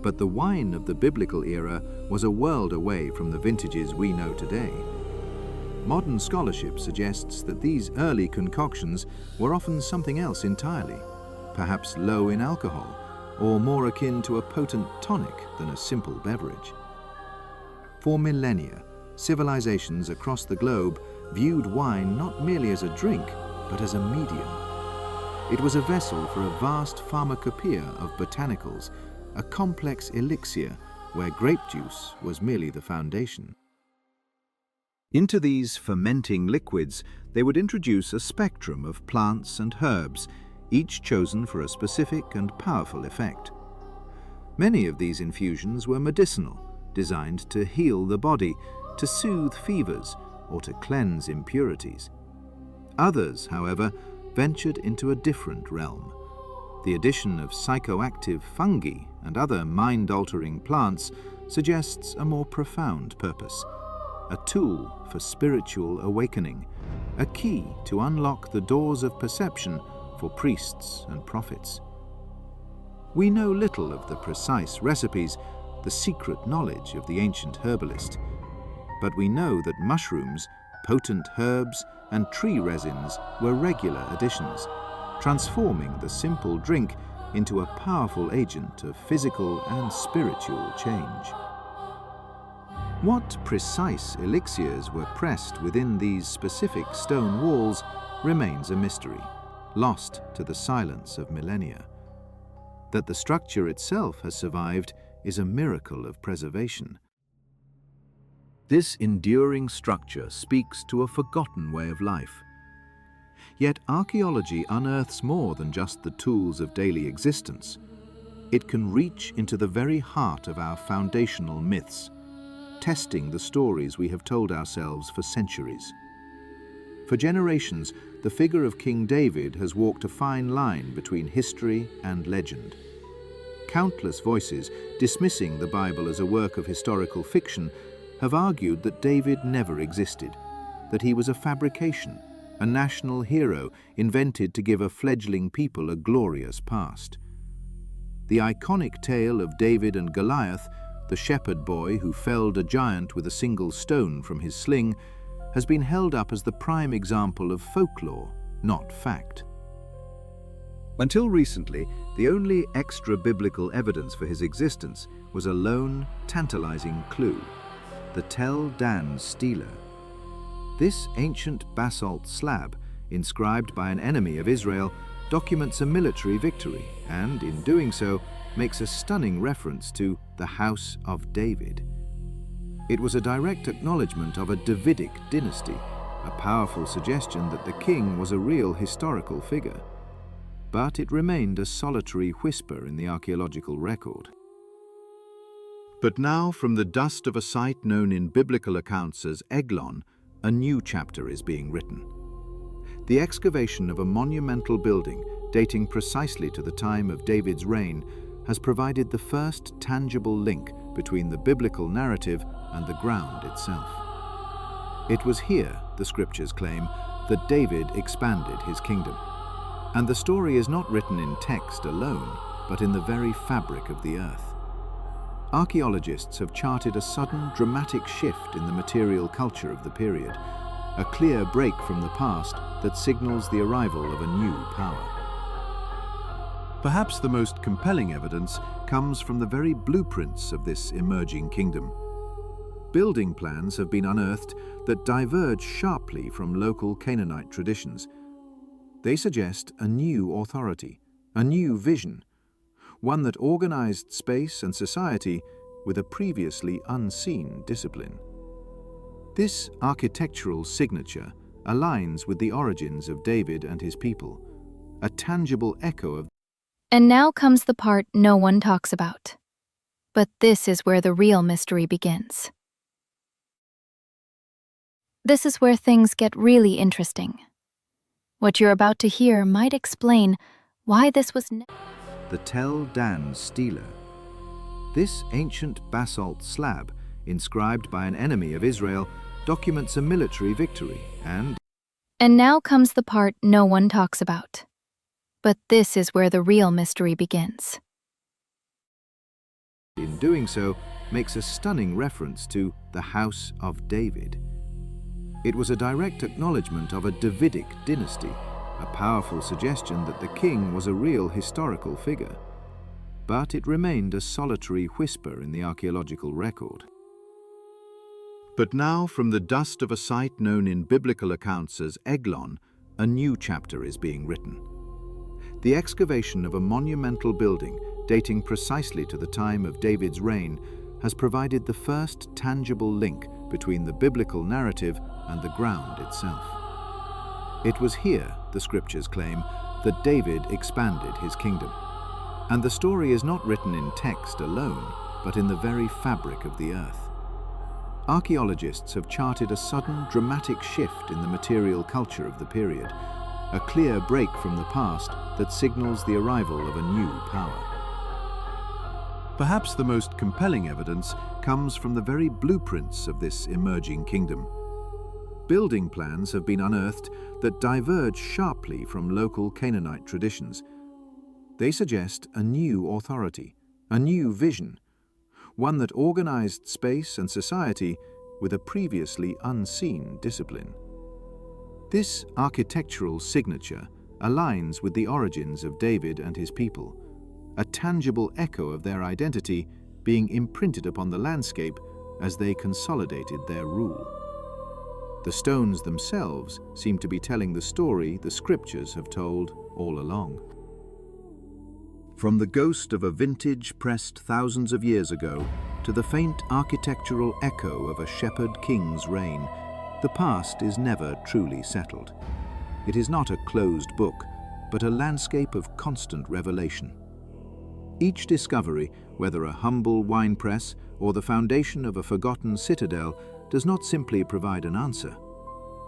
But the wine of the biblical era was a world away from the vintages we know today. Modern scholarship suggests that these early concoctions were often something else entirely, perhaps low in alcohol, or more akin to a potent tonic than a simple beverage. For millennia, civilizations across the globe viewed wine not merely as a drink, but as a medium. It was a vessel for a vast pharmacopoeia of botanicals, a complex elixir where grape juice was merely the foundation. Into these fermenting liquids, they would introduce a spectrum of plants and herbs, each chosen for a specific and powerful effect. Many of these infusions were medicinal, designed to heal the body, to soothe fevers, or to cleanse impurities. Others, however, ventured into a different realm. The addition of psychoactive fungi and other mind-altering plants suggests a more profound purpose, a tool for spiritual awakening, a key to unlock the doors of perception for priests and prophets. We know little of the precise recipes, the secret knowledge of the ancient herbalist, but we know that mushrooms, potent herbs, and tree resins were regular additions, transforming the simple drink into a powerful agent of physical and spiritual change. What precise elixirs were pressed within these specific stone walls remains a mystery, lost to the silence of millennia. That the structure itself has survived is a miracle of preservation. This enduring structure speaks to a forgotten way of life. Yet archaeology unearths more than just the tools of daily existence. It can reach into the very heart of our foundational myths, testing the stories we have told ourselves for centuries. For generations, the figure of King David has walked a fine line between history and legend. Countless voices, dismissing the Bible as a work of historical fiction, have argued that David never existed, that he was a fabrication, a national hero invented to give a fledgling people a glorious past. The iconic tale of David and Goliath, the shepherd boy who felled a giant with a single stone from his sling, has been held up as the prime example of folklore, not fact. Until recently, the only extra-biblical evidence for his existence was a lone, tantalizing clue: the Tel Dan stela. This ancient basalt slab, inscribed by an enemy of Israel, documents a military victory and, in doing so, makes a stunning reference to the House of David. It was a direct acknowledgement of a Davidic dynasty, a powerful suggestion that the king was a real historical figure. But it remained a solitary whisper in the archaeological record. But now, from the dust of a site known in biblical accounts as Eglon, a new chapter is being written. The excavation of a monumental building dating precisely to the time of David's reign has provided the first tangible link between the biblical narrative and the ground itself. It was here, the scriptures claim, that David expanded his kingdom. And the story is not written in text alone, but in the very fabric of the earth. Archaeologists have charted a sudden, dramatic shift in the material culture of the period, a clear break from the past that signals the arrival of a new power. Perhaps the most compelling evidence comes from the very blueprints of this emerging kingdom. Building plans have been unearthed that diverge sharply from local Canaanite traditions. They suggest a new authority, a new vision, one that organized space and society with a previously unseen discipline. This architectural signature aligns with the origins of David and his people, a tangible echo of. And now comes the part no one talks about. But this is where the real mystery begins. This is where things get really interesting. What you're about to hear might explain why this was The Tel Dan Stela. This ancient basalt slab, inscribed by an enemy of Israel, documents a military victory and. And now comes the part no one talks about. But this is where the real mystery begins. In doing so, makes a stunning reference to the House of David. It was a direct acknowledgement of a Davidic dynasty, a powerful suggestion that the king was a real historical figure. But it remained a solitary whisper in the archaeological record. But now, from the dust of a site known in biblical accounts as Eglon, a new chapter is being written. The excavation of a monumental building dating precisely to the time of David's reign has provided the first tangible link between the biblical narrative and the ground itself. It was here, the scriptures claim, that David expanded his kingdom. And the story is not written in text alone, but in the very fabric of the earth. Archaeologists have charted a sudden, dramatic shift in the material culture of the period, a clear break from the past that signals the arrival of a new power. Perhaps the most compelling evidence comes from the very blueprints of this emerging kingdom. Building plans have been unearthed that diverge sharply from local Canaanite traditions. They suggest a new authority, a new vision, one that organized space and society with a previously unseen discipline. This architectural signature aligns with the origins of David and his people, a tangible echo of their identity being imprinted upon the landscape as they consolidated their rule. The stones themselves seem to be telling the story the scriptures have told all along. From the ghost of a vintage pressed thousands of years ago to the faint architectural echo of a shepherd king's reign, the past is never truly settled. It is not a closed book, but a landscape of constant revelation. Each discovery, whether a humble wine press or the foundation of a forgotten citadel, does not simply provide an answer.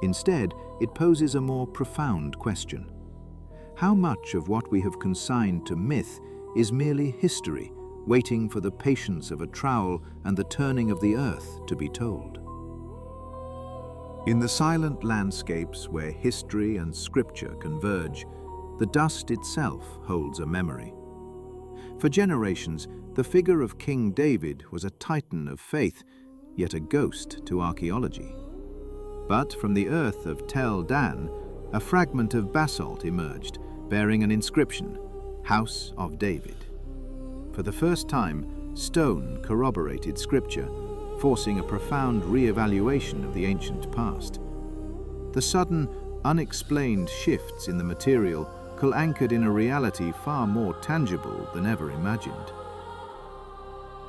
Instead, it poses a more profound question. How much of what we have consigned to myth is merely history, waiting for the patience of a trowel and the turning of the earth to be told? In the silent landscapes where history and scripture converge, the dust itself holds a memory. For generations, the figure of King David was a titan of faith, yet a ghost to archaeology. But from the earth of Tel Dan, a fragment of basalt emerged, bearing an inscription, House of David. For the first time, stone corroborated scripture, forcing a profound re-evaluation of the ancient past. The sudden, unexplained shifts in the material anchored in a reality far more tangible than ever imagined.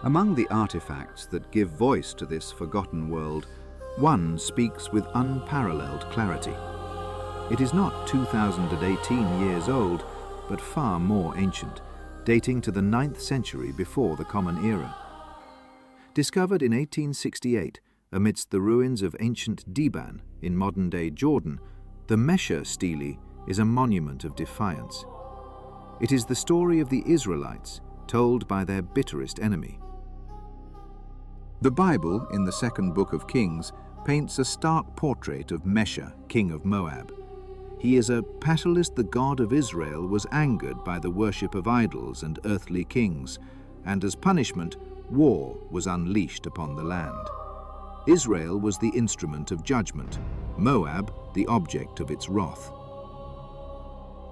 Among the artifacts that give voice to this forgotten world, one speaks with unparalleled clarity. It is not 2018 years old, but far more ancient, dating to the 9th century before the Common Era. Discovered in 1868 amidst the ruins of ancient Deban in modern-day Jordan, the Mesha stele is a monument of defiance. It is the story of the Israelites told by their bitterest enemy. The Bible, in the second book of Kings, paints a stark portrait of Mesha, king of Moab. He is a patalist. The God of Israel was angered by the worship of idols and earthly kings, and as punishment, war was unleashed upon the land. Israel was the instrument of judgment, Moab the object of its wrath.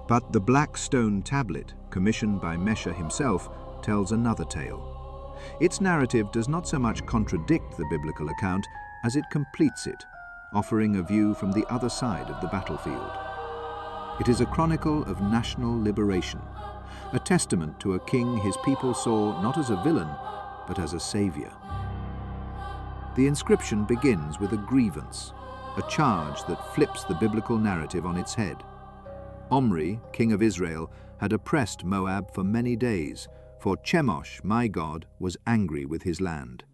But the black stone tablet, commissioned by Mesha himself, tells another tale. Its narrative does not so much contradict the biblical account as it completes it, offering a view from the other side of the battlefield. It is a chronicle of national liberation, a testament to a king his people saw not as a villain, but as a savior. The inscription begins with a grievance, a charge that flips the biblical narrative on its head. Omri, king of Israel, had oppressed Moab for many days, for Chemosh, my god, was angry with his land.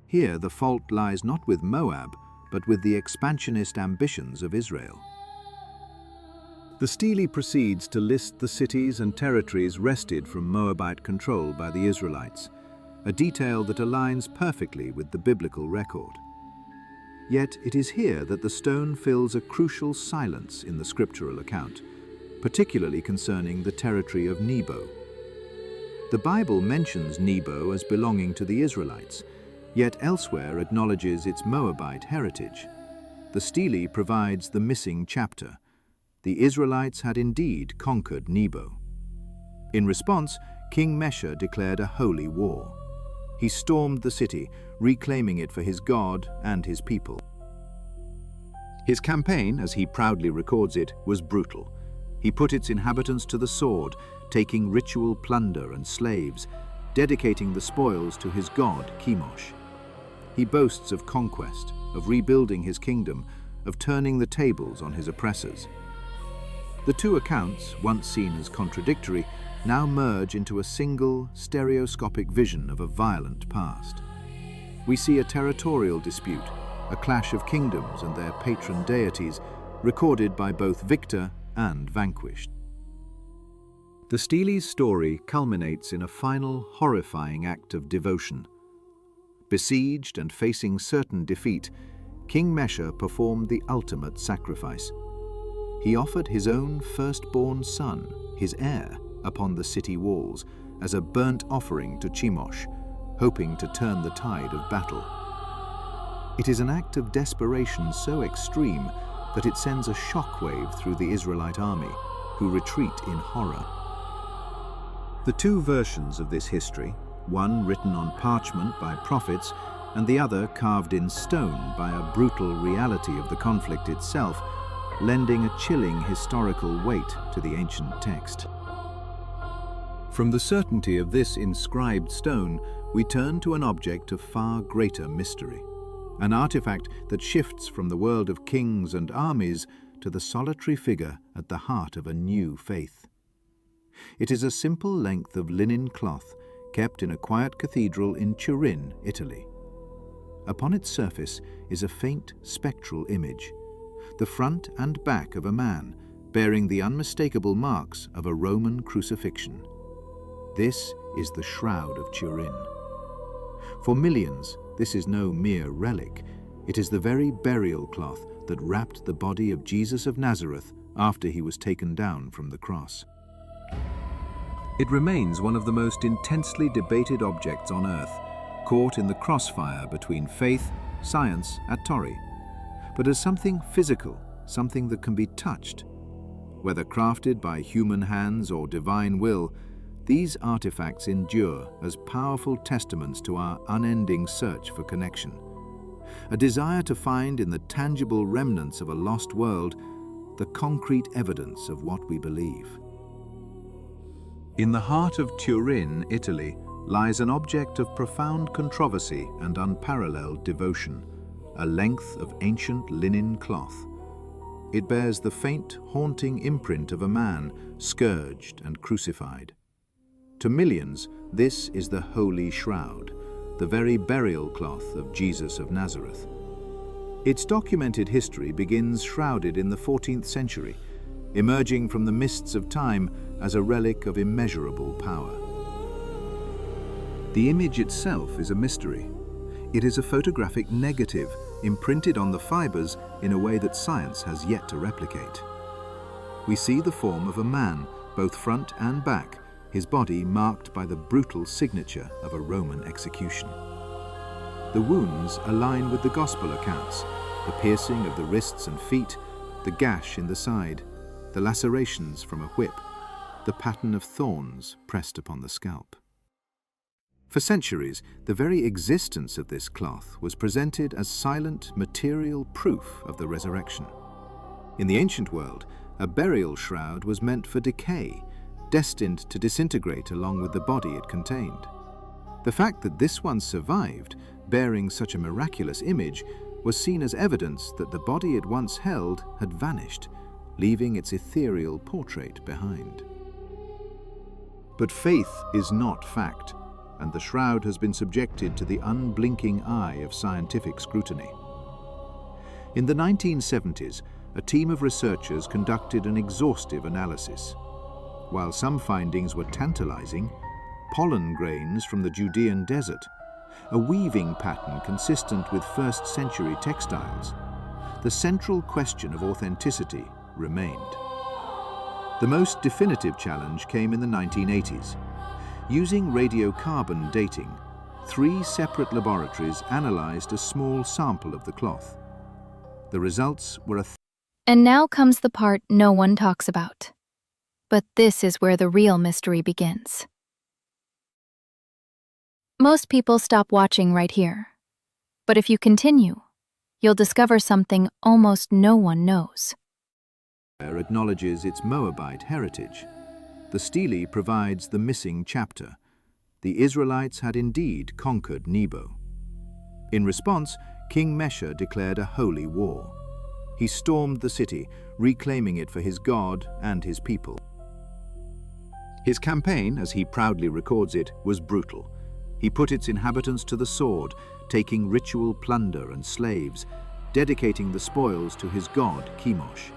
Here the fault lies not with Moab, but with the expansionist ambitions of Israel. The stele proceeds to list the cities and territories wrested from Moabite control by the Israelites, a detail that aligns perfectly with the biblical record. Yet it is here that the stone fills a crucial silence in the scriptural account, particularly concerning the territory of Nebo. The Bible mentions Nebo as belonging to the Israelites, yet elsewhere acknowledges its Moabite heritage. The stele provides the missing chapter. The Israelites had indeed conquered Nebo. In response, King Mesha declared a holy war. He stormed the city, reclaiming it for his god and his people. His campaign, as he proudly records it, was brutal. He put its inhabitants to the sword, taking ritual plunder and slaves, dedicating the spoils to his god, Chemosh. He boasts of conquest, of rebuilding his kingdom, of turning the tables on his oppressors. The two accounts, once seen as contradictory, now merge into a single, stereoscopic vision of a violent past. We see a territorial dispute, a clash of kingdoms and their patron deities, recorded by both victor and vanquished. The stele's story culminates in a final, horrifying act of devotion. Besieged and facing certain defeat, King Mesha performed the ultimate sacrifice. He offered his own firstborn son, his heir, upon the city walls as a burnt offering to Chemosh, hoping to turn the tide of battle. It is an act of desperation so extreme that it sends a shockwave through the Israelite army, who retreat in horror. The two versions of this history, one written on parchment by prophets and the other carved in stone by a brutal reality of the conflict itself, lending a chilling historical weight to the ancient text. From the certainty of this inscribed stone, we turn to an object of far greater mystery, an artifact that shifts from the world of kings and armies to the solitary figure at the heart of a new faith. It is a simple length of linen cloth kept in a quiet cathedral in Turin, Italy. Upon its surface is a faint spectral image, the front and back of a man bearing the unmistakable marks of a Roman crucifixion. This is the Shroud of Turin. For millions, this is no mere relic. It is the very burial cloth that wrapped the body of Jesus of Nazareth after he was taken down from the cross. It remains one of the most intensely debated objects on Earth, caught in the crossfire between faith, science, at Torri, but as something physical, something that can be touched. Whether crafted by human hands or divine will, these artifacts endure as powerful testaments to our unending search for connection, a desire to find in the tangible remnants of a lost world the concrete evidence of what we believe. In the heart of Turin, Italy, lies an object of profound controversy and unparalleled devotion, a length of ancient linen cloth. It bears the faint, haunting imprint of a man scourged and crucified. To millions, this is the Holy Shroud, the very burial cloth of Jesus of Nazareth. Its documented history begins shrouded in the 14th century, emerging from the mists of time as a relic of immeasurable power. The image itself is a mystery. It is a photographic negative imprinted on the fibers in a way that science has yet to replicate. We see the form of a man, both front and back, his body marked by the brutal signature of a Roman execution. The wounds align with the Gospel accounts, the piercing of the wrists and feet, the gash in the side, the lacerations from a whip, the pattern of thorns pressed upon the scalp. For centuries, the very existence of this cloth was presented as silent, material proof of the resurrection. In the ancient world, a burial shroud was meant for decay, destined to disintegrate along with the body it contained. The fact that this one survived bearing such a miraculous image, was seen as evidence that the body it once held had vanished, leaving its ethereal portrait behind. But faith is not fact, and the shroud has been subjected to the unblinking eye of scientific scrutiny. In the 1970s, a team of researchers conducted an exhaustive analysis. While some findings were tantalizing, pollen grains from the Judean desert, a weaving pattern consistent with first-century textiles, the central question of authenticity remained. The most definitive challenge came in the 1980s. Using radiocarbon dating, 3 separate laboratories analyzed a small sample of the cloth. The results were And now comes the part no one talks about. But this is where the real mystery begins. Most people stop watching right here. But if you continue, you'll discover something almost no one knows. Acknowledges its Moabite heritage. The stele provides the missing chapter. The Israelites had indeed conquered Nebo. In response, King Mesha declared a holy war. He stormed the city, reclaiming it for his God and his people. His campaign, as he proudly records it, was brutal. He put its inhabitants to the sword, taking ritual plunder and slaves, dedicating the spoils to his god, Chemosh.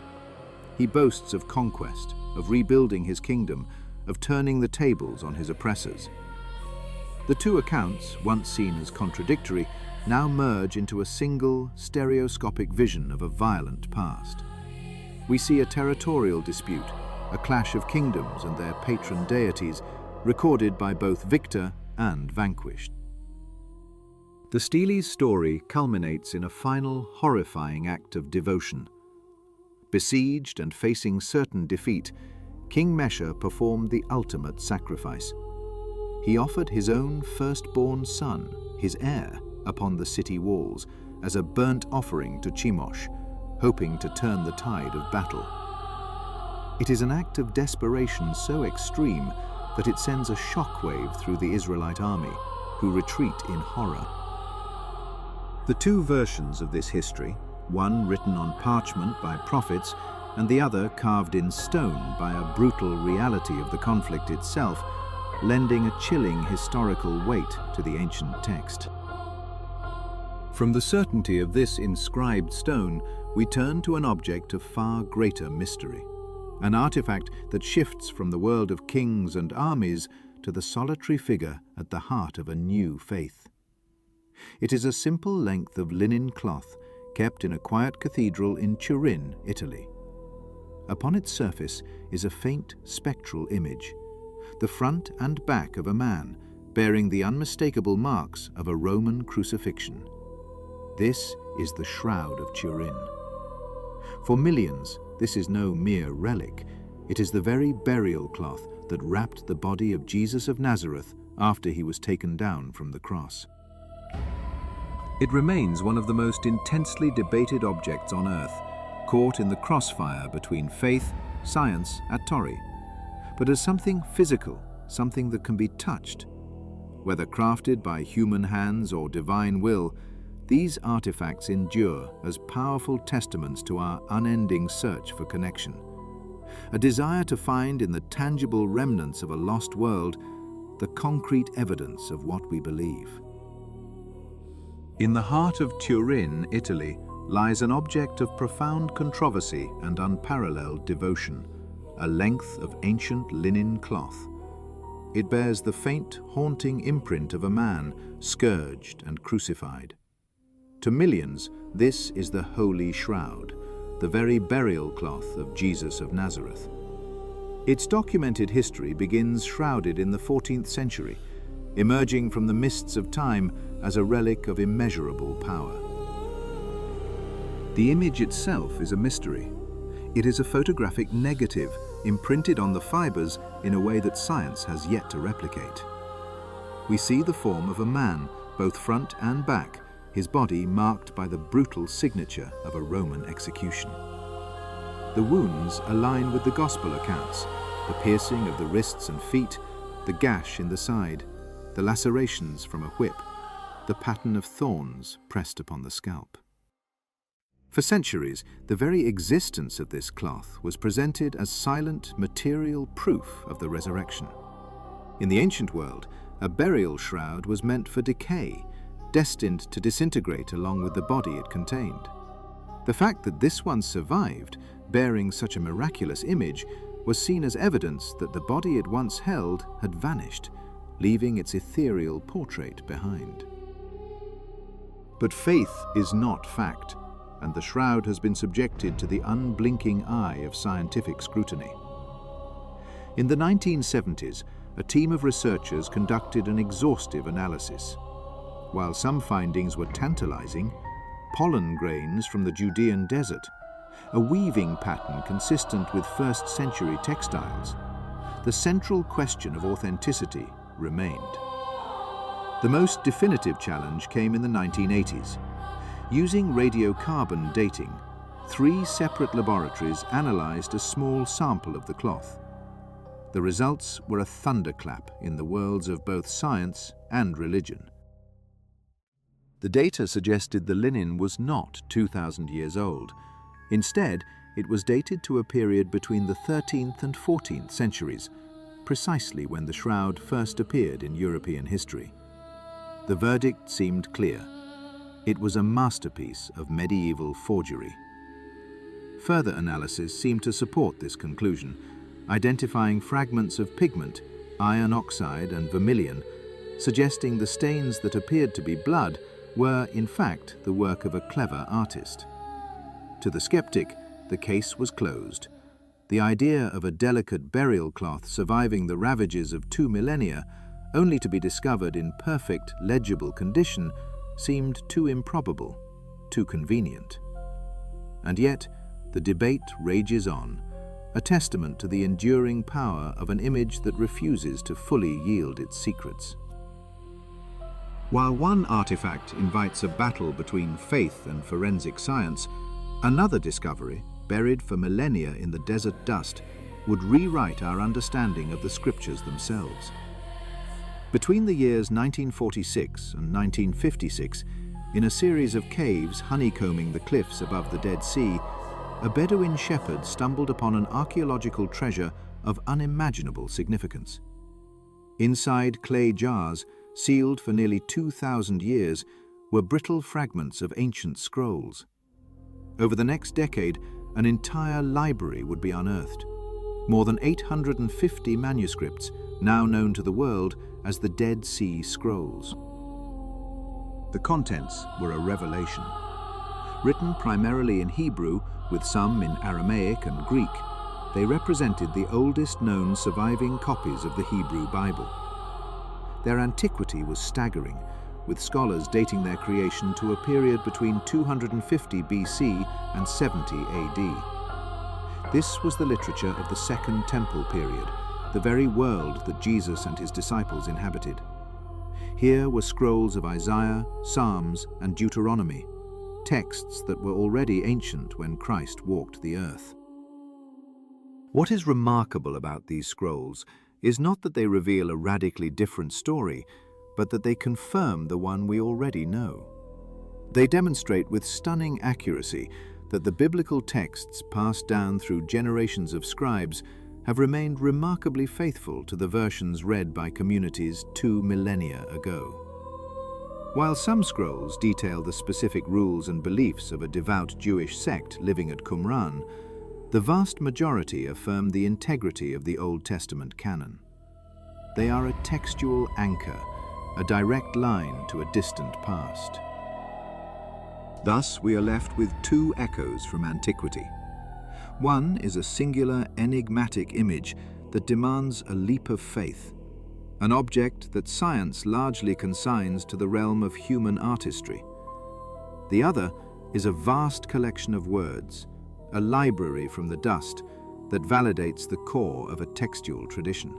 He boasts of conquest, of rebuilding his kingdom, of turning the tables on his oppressors. The two accounts, once seen as contradictory, now merge into a single, stereoscopic vision of a violent past. We see a territorial dispute, a clash of kingdoms and their patron deities, recorded by both victor and vanquished. The stele's story culminates in a final, horrifying act of devotion. Besieged and facing certain defeat, King Mesha performed the ultimate sacrifice. He offered his own firstborn son, his heir, upon the city walls as a burnt offering to Chemosh, hoping to turn the tide of battle. It is an act of desperation so extreme that it sends a shockwave through the Israelite army, who retreat in horror. The two versions of this history, one written on parchment by prophets and the other carved in stone by a brutal reality of the conflict itself, lending a chilling historical weight to the ancient text. From the certainty of this inscribed stone, we turn to an object of far greater mystery, an artifact that shifts from the world of kings and armies to the solitary figure at the heart of a new faith. It is a simple length of linen cloth kept in a quiet cathedral in Turin, Italy. Upon its surface is a faint spectral image, the front and back of a man bearing the unmistakable marks of a Roman crucifixion. This is the Shroud of Turin. For millions, this is no mere relic. It is the very burial cloth that wrapped the body of Jesus of Nazareth after he was taken down from the cross. It remains one of the most intensely debated objects on Earth, caught in the crossfire between faith, science, et tori, but as something physical, something that can be touched. Whether crafted by human hands or divine will, these artifacts endure as powerful testaments to our unending search for connection, a desire to find in the tangible remnants of a lost world the concrete evidence of what we believe. In the heart of Turin, Italy, lies an object of profound controversy and unparalleled devotion, a length of ancient linen cloth. It bears the faint, haunting imprint of a man scourged and crucified. To millions, this is the Holy Shroud, the very burial cloth of Jesus of Nazareth. Its documented history begins shrouded in the 14th century, emerging from the mists of time as a relic of immeasurable power. The image itself is a mystery. It is a photographic negative imprinted on the fibers in a way that science has yet to replicate. We see the form of a man, both front and back, his body marked by the brutal signature of a Roman execution. The wounds align with the Gospel accounts, the piercing of the wrists and feet, the gash in the side, the lacerations from a whip. the pattern of thorns pressed upon the scalp. For centuries, the very existence of this cloth was presented as silent, material proof of the resurrection. In the ancient world, a burial shroud was meant for decay, destined to disintegrate along with the body it contained. The fact that this one survived, bearing such a miraculous image, was seen as evidence that the body it once held had vanished, leaving its ethereal portrait behind. But faith is not fact, and the shroud has been subjected to the unblinking eye of scientific scrutiny. In the 1970s, a team of researchers conducted an exhaustive analysis. While some findings were tantalizing, pollen grains from the Judean desert, a weaving pattern consistent with first-century textiles, the central question of authenticity remained. The most definitive challenge came in the 1980s. Using radiocarbon dating, 3 separate laboratories analyzed a small sample of the cloth. The results were a thunderclap in the worlds of both science and religion. The data suggested the linen was not 2,000 years old. Instead, it was dated to a period between the 13th and 14th centuries, precisely when the shroud first appeared in European history. The verdict seemed clear. It was a masterpiece of medieval forgery. Further analysis seemed to support this conclusion, identifying fragments of pigment, iron oxide and vermilion, suggesting the stains that appeared to be blood were, in fact, the work of a clever artist. To the skeptic, the case was closed. The idea of a delicate burial cloth surviving the ravages of 2 millennia, only to be discovered in perfect, legible condition, seemed too improbable, too convenient. And yet, the debate rages on, a testament to the enduring power of an image that refuses to fully yield its secrets. While one artifact invites a battle between faith and forensic science, another discovery, buried for millennia in the desert dust, would rewrite our understanding of the scriptures themselves. Between the years 1946 and 1956, in a series of caves honeycombing the cliffs above the Dead Sea, a Bedouin shepherd stumbled upon an archaeological treasure of unimaginable significance. Inside clay jars, sealed for nearly 2,000 years, were brittle fragments of ancient scrolls. Over the next decade, an entire library would be unearthed. More than 850 manuscripts, now known to the world as the Dead Sea Scrolls. The contents were a revelation. Written primarily in Hebrew, with some in Aramaic and Greek, they represented the oldest known surviving copies of the Hebrew Bible. Their antiquity was staggering, with scholars dating their creation to a period between 250 BC and 70 AD. This was the literature of the Second Temple period, the very world that Jesus and his disciples inhabited. Here were scrolls of Isaiah, Psalms, and Deuteronomy, texts that were already ancient when Christ walked the earth. What is remarkable about these scrolls is not that they reveal a radically different story, but that they confirm the one we already know. They demonstrate with stunning accuracy that the biblical texts passed down through generations of scribes have remained remarkably faithful to the versions read by communities 2 millennia ago. While some scrolls detail the specific rules and beliefs of a devout Jewish sect living at Qumran, the vast majority affirm the integrity of the Old Testament canon. They are a textual anchor, a direct line to a distant past. Thus, we are left with 2 echoes from antiquity. One is a singular, enigmatic image that demands a leap of faith, an object that science largely consigns to the realm of human artistry. The other is a vast collection of words, a library from the dust that validates the core of a textual tradition.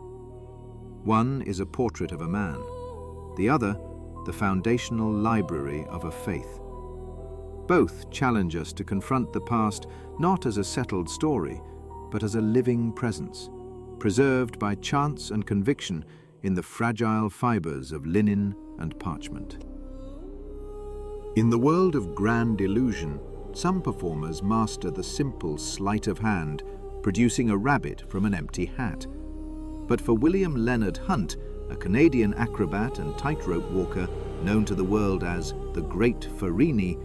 One is a portrait of a man, the other, the foundational library of a faith. Both challenge us to confront the past not as a settled story, but as a living presence, preserved by chance and conviction in the fragile fibers of linen and parchment. In the world of grand illusion, some performers master the simple sleight of hand, producing a rabbit from an empty hat. But for William Leonard Hunt, a Canadian acrobat and tightrope walker known to the world as the Great Farini,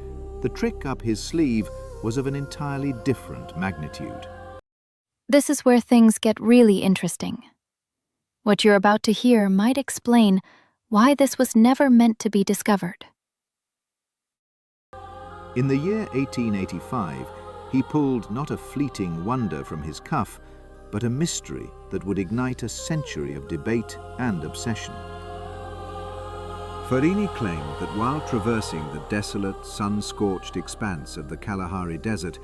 the trick up his sleeve was of an entirely different magnitude. This is where things get really interesting. What you're about to hear might explain why this was never meant to be discovered. In the year 1885, he pulled not a fleeting wonder from his cuff, but a mystery that would ignite a century of debate and obsession. Farini claimed that while traversing the desolate, sun-scorched expanse of the Kalahari Desert,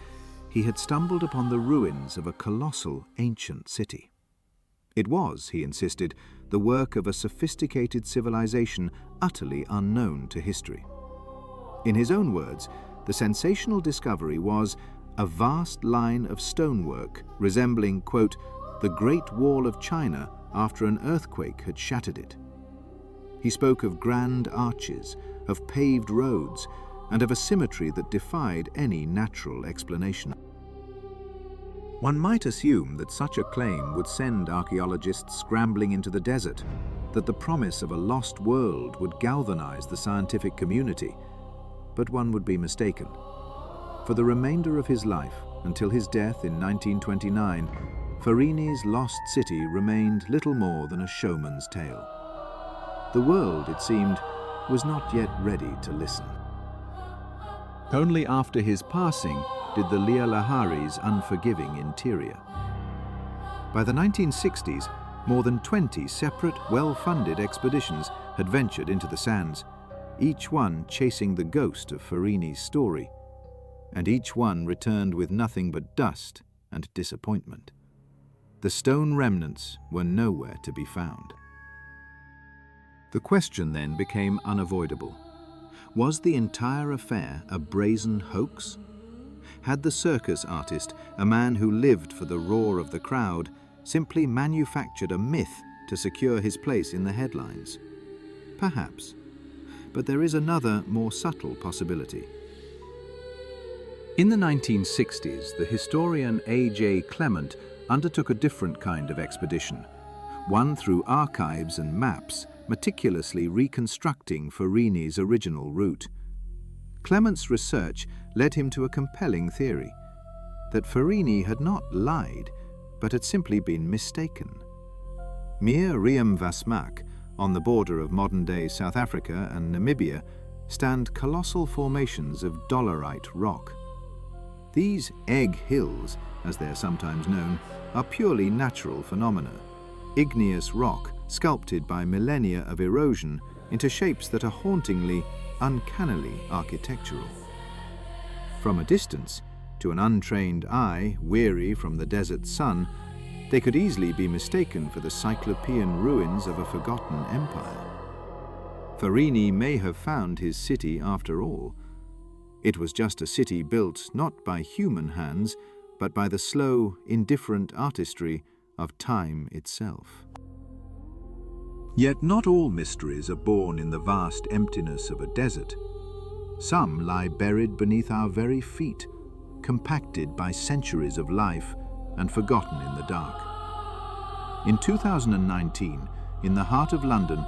he had stumbled upon the ruins of a colossal ancient city. It was, he insisted, the work of a sophisticated civilization utterly unknown to history. In his own words, the sensational discovery was a vast line of stonework resembling, quote, the Great Wall of China after an earthquake had shattered it. He spoke of grand arches, of paved roads, and of a symmetry that defied any natural explanation. One might assume that such a claim would send archaeologists scrambling into the desert, that the promise of a lost world would galvanize the scientific community, but one would be mistaken. For the remainder of his life, until his death in 1929, Farini's lost city remained little more than a showman's tale. The world, it seemed, was not yet ready to listen. Only after his passing did the Lealaharis' unforgiving interior. By the 1960s, more than 20 separate, well-funded expeditions had ventured into the sands, each one chasing the ghost of Farini's story, and each one returned with nothing but dust and disappointment. The stone remnants were nowhere to be found. The question then became unavoidable. Was the entire affair a brazen hoax? Had the circus artist, a man who lived for the roar of the crowd, simply manufactured a myth to secure his place in the headlines? Perhaps. But there is another, more subtle possibility. In the 1960s, the historian A.J. Clement undertook a different kind of expedition, one through archives and maps, meticulously reconstructing Farini's original route. Clement's research led him to a compelling theory, that Farini had not lied, but had simply been mistaken. Near Riem Vasmak, on the border of modern-day South Africa and Namibia, stand colossal formations of dolerite rock. These egg hills, as they are sometimes known, are purely natural phenomena, igneous rock sculpted by millennia of erosion into shapes that are hauntingly, uncannily architectural. From a distance, to an untrained eye weary from the desert sun, they could easily be mistaken for the cyclopean ruins of a forgotten empire. Farini may have found his city after all. It was just a city built not by human hands, but by the slow, indifferent artistry of time itself. Yet not all mysteries are born in the vast emptiness of a desert. Some lie buried beneath our very feet, compacted by centuries of life and forgotten in the dark. In 2019, in the heart of London,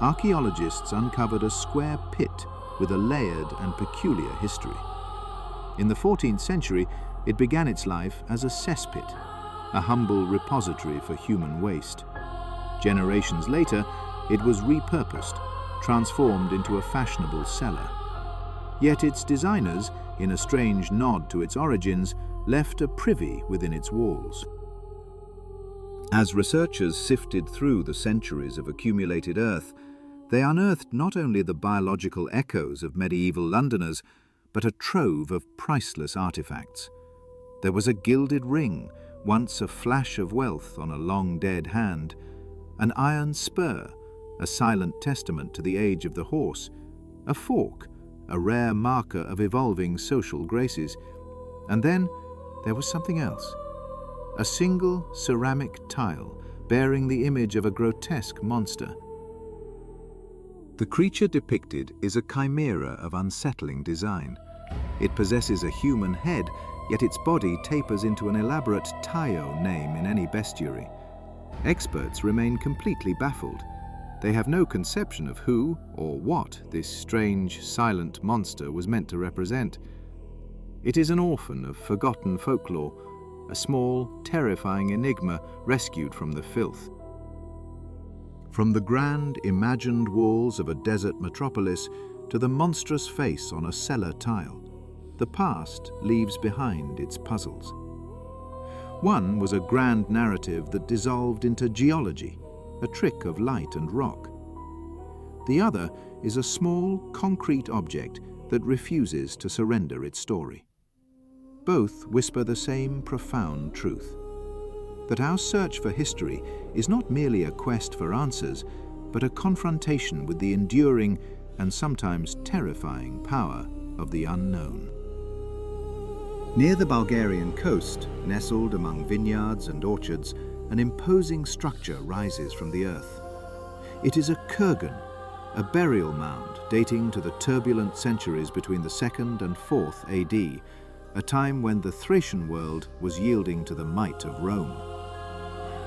archaeologists uncovered a square pit with a layered and peculiar history. In the 14th century, it began its life as a cesspit, a humble repository for human waste. Generations later, it was repurposed, transformed into a fashionable cellar. Yet its designers, in a strange nod to its origins, left a privy within its walls. As researchers sifted through the centuries of accumulated earth, they unearthed not only the biological echoes of medieval Londoners, but a trove of priceless artifacts. There was a gilded ring, once a flash of wealth on a long-dead hand, an iron spur, a silent testament to the age of the horse, a fork, a rare marker of evolving social graces, and then there was something else. A single ceramic tile bearing the image of a grotesque monster. The creature depicted is a chimera of unsettling design. It possesses a human head, yet its body tapers into an elaborate Tayo name in any bestiary. Experts remain completely baffled. They have no conception of who or what this strange, silent monster was meant to represent. It is an orphan of forgotten folklore, a small, terrifying enigma rescued from the filth. From the grand, imagined walls of a desert metropolis to the monstrous face on a cellar tile, the past leaves behind its puzzles. One was a grand narrative that dissolved into geology, a trick of light and rock. The other is a small, concrete object that refuses to surrender its story. Both whisper the same profound truth: that our search for history is not merely a quest for answers, but a confrontation with the enduring and sometimes terrifying power of the unknown. Near the Bulgarian coast, nestled among vineyards and orchards, an imposing structure rises from the earth. It is a kurgan, a burial mound dating to the turbulent centuries between the 2nd and 4th AD, a time when the Thracian world was yielding to the might of Rome.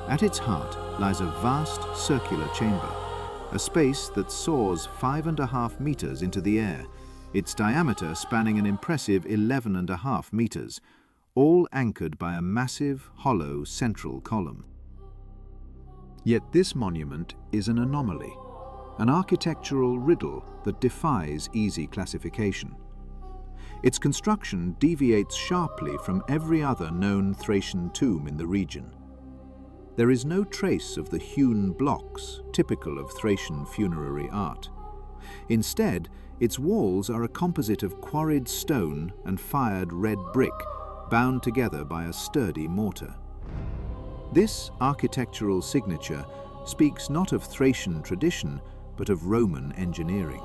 At its heart lies a vast circular chamber, a space that soars 5.5 meters into the air, its diameter spanning an impressive 11.5 meters, all anchored by a massive, hollow central column. Yet this monument is an anomaly, an architectural riddle that defies easy classification. Its construction deviates sharply from every other known Thracian tomb in the region. There is no trace of the hewn blocks typical of Thracian funerary art. Instead, its walls are a composite of quarried stone and fired red brick, bound together by a sturdy mortar. This architectural signature speaks not of Thracian tradition, but of Roman engineering.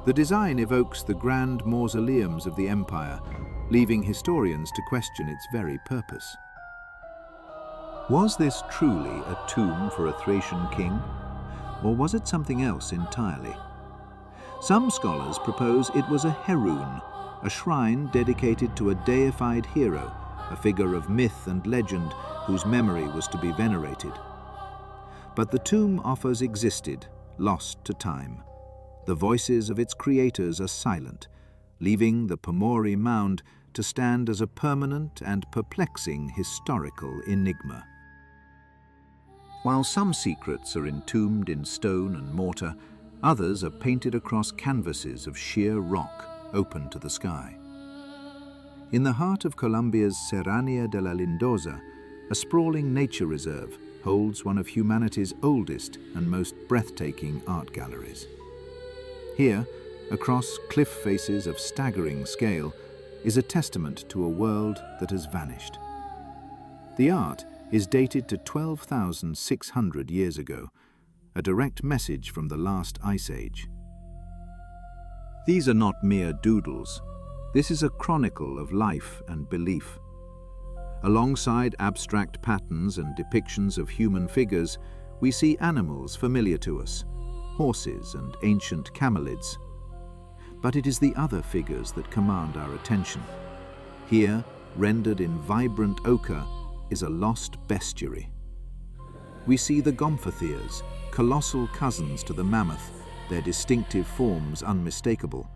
The design evokes the grand mausoleums of the empire, leaving historians to question its very purpose. Was this truly a tomb for a Thracian king, or was it something else entirely? Some scholars propose it was a heroon, a shrine dedicated to a deified hero, a figure of myth and legend whose memory was to be venerated. But the tomb offers existed, lost to time. The voices of its creators are silent, leaving the Pomori mound to stand as a permanent and perplexing historical enigma. While some secrets are entombed in stone and mortar, others are painted across canvases of sheer rock open to the sky. In the heart of Colombia's Serranía de la Lindosa, a sprawling nature reserve holds one of humanity's oldest and most breathtaking art galleries. Here, across cliff faces of staggering scale, is a testament to a world that has vanished. The art is dated to 12,600 years ago, a direct message from the last ice age. These are not mere doodles. This is a chronicle of life and belief. Alongside abstract patterns and depictions of human figures, we see animals familiar to us, horses and ancient camelids. But it is the other figures that command our attention. Here, rendered in vibrant ochre, is a lost bestiary. We see the gomphotheres, colossal cousins to the mammoth, their distinctive forms unmistakable.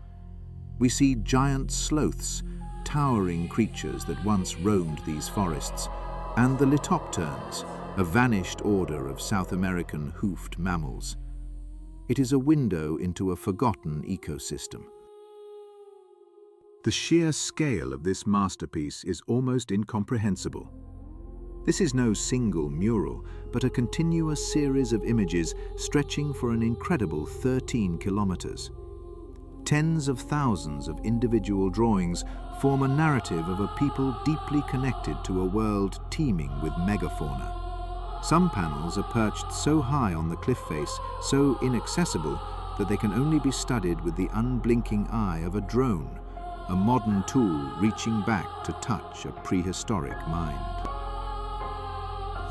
We see giant sloths, towering creatures that once roamed these forests, and the litopterns, a vanished order of South American hoofed mammals. It is a window into a forgotten ecosystem. The sheer scale of this masterpiece is almost incomprehensible. This is no single mural, but a continuous series of images stretching for an incredible 13 kilometers. Tens of thousands of individual drawings form a narrative of a people deeply connected to a world teeming with megafauna. Some panels are perched so high on the cliff face, so inaccessible, that they can only be studied with the unblinking eye of a drone, a modern tool reaching back to touch a prehistoric mind.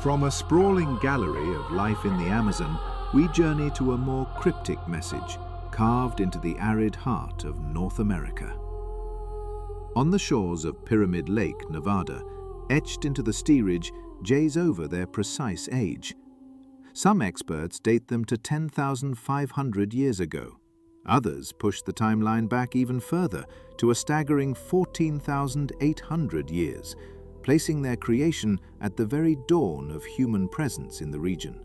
From a sprawling gallery of life in the Amazon we journey to a more cryptic message carved into the arid heart of North America. On the shores of Pyramid Lake, Nevada, etched into the steerage, jays over their precise age. Some experts date them to 10,500 years ago. Others push the timeline back even further to a staggering 14,800 years, placing their creation at the very dawn of human presence in the region.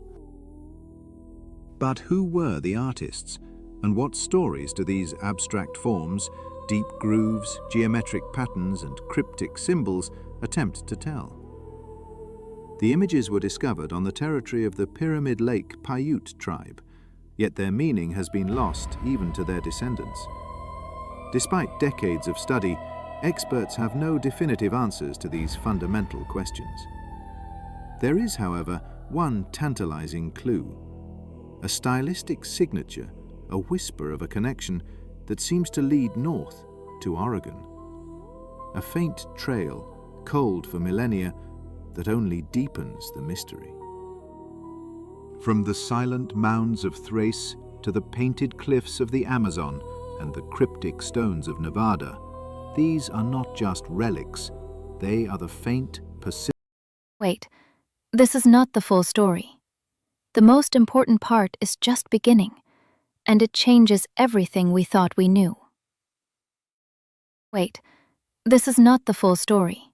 But who were the artists, and what stories do these abstract forms, deep grooves, geometric patterns, and cryptic symbols attempt to tell? The images were discovered on the territory of the Pyramid Lake Paiute tribe, yet their meaning has been lost even to their descendants. Despite decades of study, experts have no definitive answers to these fundamental questions. There is, however, one tantalizing clue: a stylistic signature, a whisper of a connection that seems to lead north to Oregon. A faint trail, cold for millennia, that only deepens the mystery. From the silent mounds of Thrace to the painted cliffs of the Amazon and the cryptic stones of Nevada, these are not just relics, they are the faint, persistent... Wait, this is not the full story. The most important part is just beginning, and it changes everything we thought we knew. Wait, this is not the full story.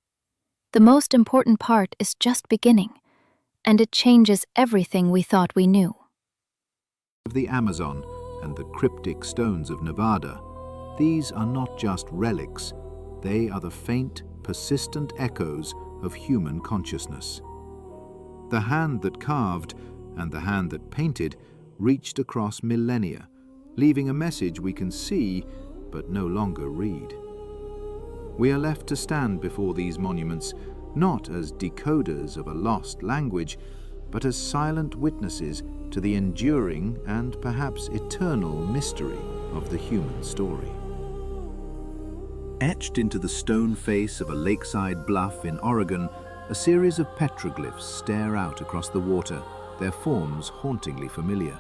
The most important part is just beginning, and it changes everything we thought we knew. Of the Amazon and the cryptic stones of Nevada, these are not just relics, they are the faint, persistent echoes of human consciousness. The hand that carved and the hand that painted reached across millennia, leaving a message we can see but no longer read. We are left to stand before these monuments, not as decoders of a lost language, but as silent witnesses to the enduring and perhaps eternal mystery of the human story. Etched into the stone face of a lakeside bluff in Oregon, a series of petroglyphs stare out across the water, their forms hauntingly familiar.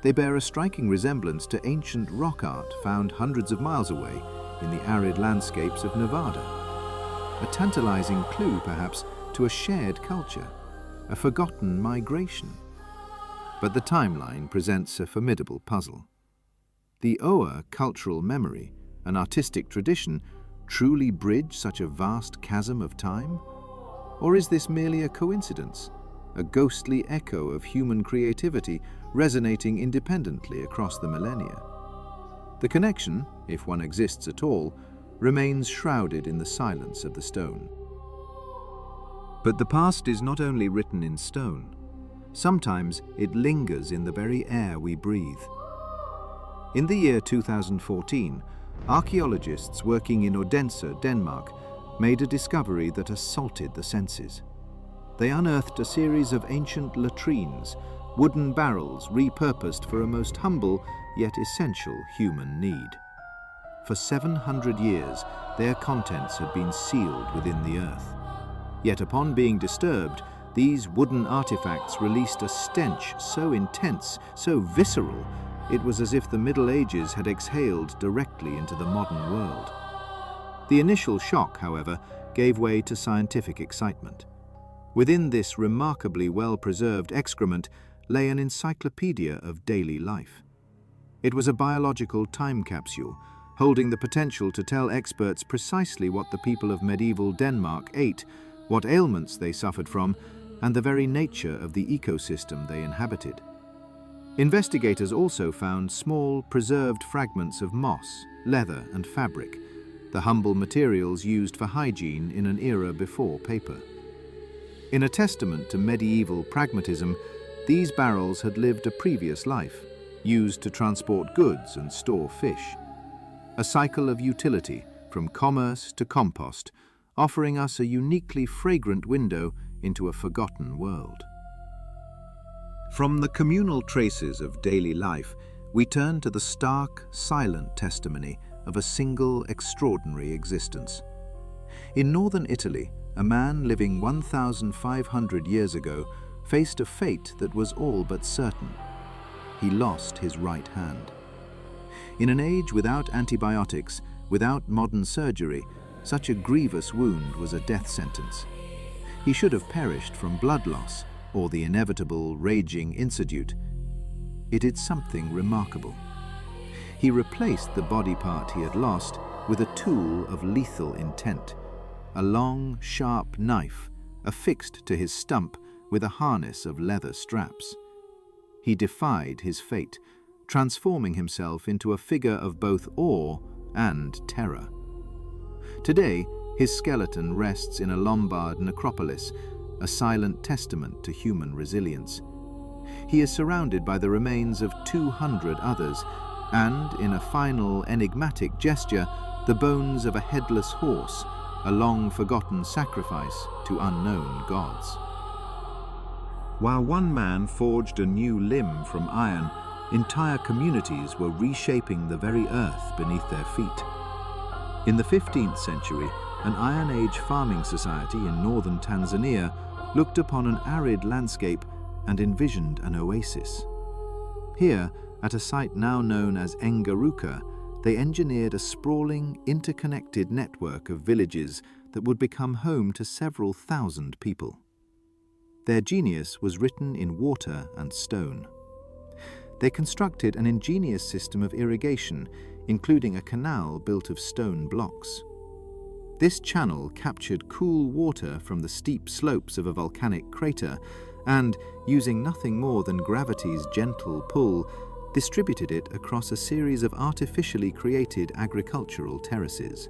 They bear a striking resemblance to ancient rock art found hundreds of miles away in the arid landscapes of Nevada. A tantalizing clue, perhaps, to a shared culture, a forgotten migration. But the timeline presents a formidable puzzle. The Oa cultural memory, an artistic tradition, truly bridge such a vast chasm of time? Or is this merely a coincidence, a ghostly echo of human creativity resonating independently across the millennia? The connection, if one exists at all, remains shrouded in the silence of the stone. But the past is not only written in stone. Sometimes it lingers in the very air we breathe. In the year 2014, archaeologists working in Odense, Denmark, made a discovery that assaulted the senses. They unearthed a series of ancient latrines, wooden barrels repurposed for a most humble yet essential human need. For 700 years, their contents had been sealed within the earth. Yet upon being disturbed, these wooden artifacts released a stench so intense, so visceral, it was as if the Middle Ages had exhaled directly into the modern world. The initial shock, however, gave way to scientific excitement. Within this remarkably well-preserved excrement lay an encyclopedia of daily life. It was a biological time capsule, holding the potential to tell experts precisely what the people of medieval Denmark ate, what ailments they suffered from, and the very nature of the ecosystem they inhabited. Investigators also found small, preserved fragments of moss, leather, and fabric, the humble materials used for hygiene in an era before paper. In a testament to medieval pragmatism, these barrels had lived a previous life, used to transport goods and store fish. A cycle of utility, from commerce to compost, offering us a uniquely fragrant window into a forgotten world. From the communal traces of daily life, we turn to the stark, silent testimony of a single extraordinary existence. In northern Italy, a man living 1,500 years ago faced a fate that was all but certain. he lost his right hand. In an age without antibiotics, without modern surgery, such a grievous wound was a death sentence. He should have perished from blood loss or the inevitable raging incidute. It did something remarkable. He replaced the body part he had lost with a tool of lethal intent, a long, sharp knife affixed to his stump with a harness of leather straps. He defied his fate, transforming himself into a figure of both awe and terror. Today, his skeleton rests in a Lombard necropolis, a silent testament to human resilience. He is surrounded by the remains of 200 others, and, in a final enigmatic gesture, the bones of a headless horse, a long-forgotten sacrifice to unknown gods. While one man forged a new limb from iron, entire communities were reshaping the very earth beneath their feet. In the 15th century, an Iron Age farming society in northern Tanzania looked upon an arid landscape and envisioned an oasis. Here, at a site now known as Engaruka, they engineered a sprawling, interconnected network of villages that would become home to several thousand people. Their genius was written in water and stone. They constructed an ingenious system of irrigation, including a canal built of stone blocks. This channel captured cool water from the steep slopes of a volcanic crater and, using nothing more than gravity's gentle pull, distributed it across a series of artificially created agricultural terraces.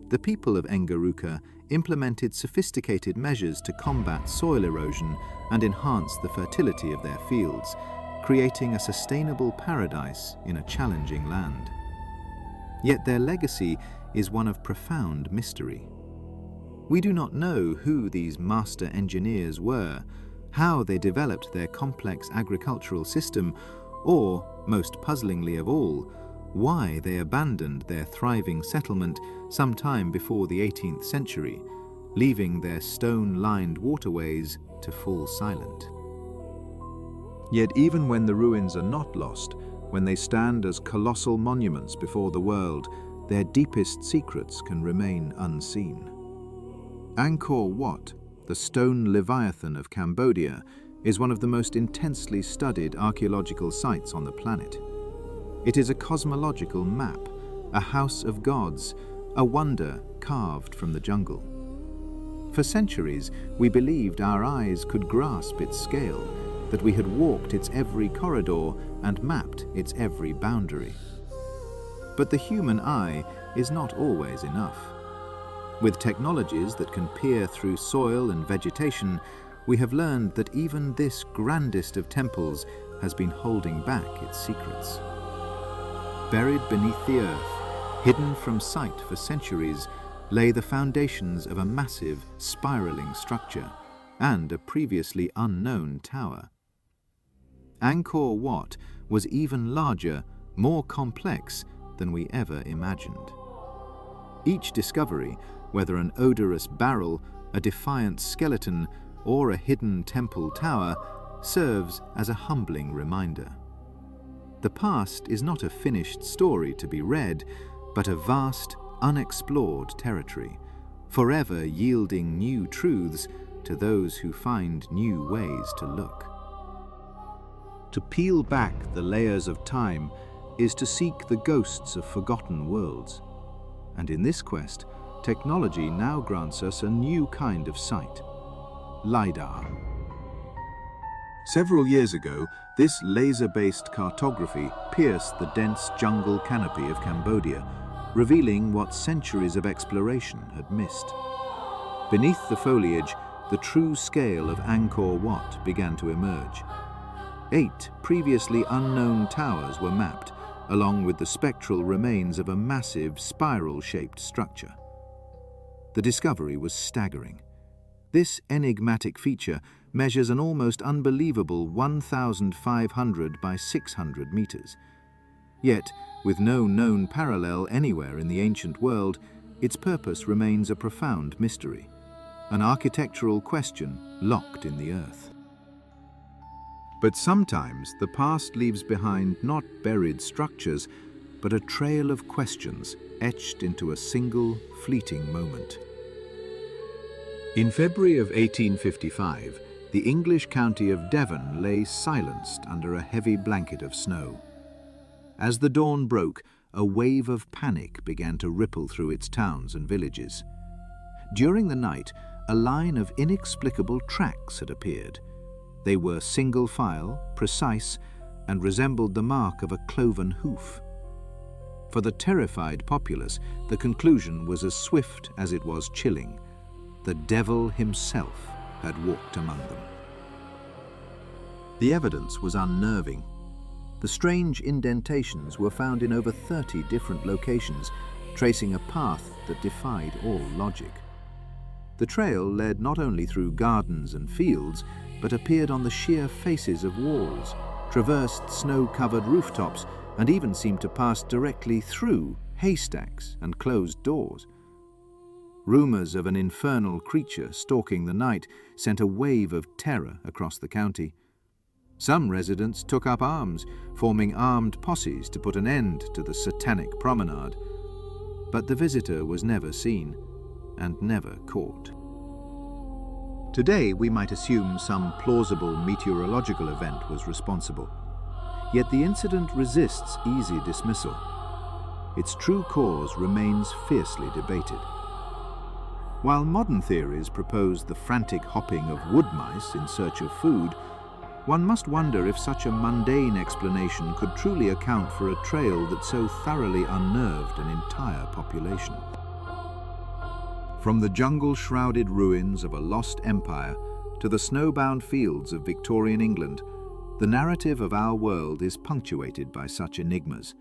The people of Engaruka implemented sophisticated measures to combat soil erosion and enhance the fertility of their fields, creating a sustainable paradise in a challenging land. Yet their legacy is one of profound mystery. We do not know who these master engineers were, how they developed their complex agricultural system, or, most puzzlingly of all, why they abandoned their thriving settlement sometime before the 18th century, leaving their stone-lined waterways to fall silent. Yet even when the ruins are not lost, when they stand as colossal monuments before the world, their deepest secrets can remain unseen. Angkor Wat, the stone leviathan of Cambodia, is one of the most intensely studied archaeological sites on the planet. It is a cosmological map, a house of gods, a wonder carved from the jungle. For centuries, we believed our eyes could grasp its scale, that we had walked its every corridor and mapped its every boundary. But the human eye is not always enough. With technologies that can peer through soil and vegetation, we have learned that even this grandest of temples has been holding back its secrets. Buried beneath the earth, hidden from sight for centuries, lay the foundations of a massive, spiraling structure and a previously unknown tower. Angkor Wat was even larger, more complex than we ever imagined. Each discovery, whether an odorous barrel, a defiant skeleton, or a hidden temple tower, serves as a humbling reminder. The past is not a finished story to be read, but a vast, unexplored territory, forever yielding new truths to those who find new ways to look. To peel back the layers of time is to seek the ghosts of forgotten worlds. And in this quest, technology now grants us a new kind of sight: LiDAR. Several years ago, this laser-based cartography pierced the dense jungle canopy of Cambodia, revealing what centuries of exploration had missed. Beneath the foliage, the true scale of Angkor Wat began to emerge. 8 previously unknown towers were mapped, along with the spectral remains of a massive spiral-shaped structure. The discovery was staggering. This enigmatic feature measures an almost unbelievable 1,500 by 600 meters. Yet, with no known parallel anywhere in the ancient world, its purpose remains a profound mystery, an architectural question locked in the earth. But sometimes the past leaves behind not buried structures, but a trail of questions etched into a single fleeting moment. In February of 1855, the English county of Devon lay silenced under a heavy blanket of snow. As the dawn broke, a wave of panic began to ripple through its towns and villages. During the night, a line of inexplicable tracks had appeared. They were single file, precise, and resembled the mark of a cloven hoof. For the terrified populace, the conclusion was as swift as it was chilling. The devil himself had walked among them. The evidence was unnerving. The strange indentations were found in over 30 different locations, tracing a path that defied all logic. The trail led not only through gardens and fields, but appeared on the sheer faces of walls, traversed snow-covered rooftops, and even seemed to pass directly through haystacks and closed doors. Rumors of an infernal creature stalking the night sent a wave of terror across the county. Some residents took up arms, forming armed posses to put an end to the satanic promenade. But the visitor was never seen and never caught. Today, we might assume some plausible meteorological event was responsible. Yet the incident resists easy dismissal. Its true cause remains fiercely debated. While modern theories propose the frantic hopping of wood mice in search of food, one must wonder if such a mundane explanation could truly account for a trail that so thoroughly unnerved an entire population. From the jungle-shrouded ruins of a lost empire to the snowbound fields of Victorian England, the narrative of our world is punctuated by such enigmas.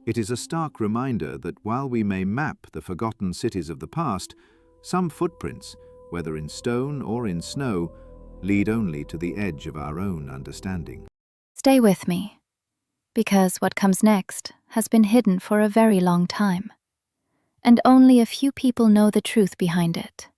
It is a stark reminder that while we may map the forgotten cities of the past, some footprints, whether in stone or in snow, lead only to the edge of our own understanding. Stay with me, because what comes next has been hidden for a very long time, and only a few people know the truth behind it.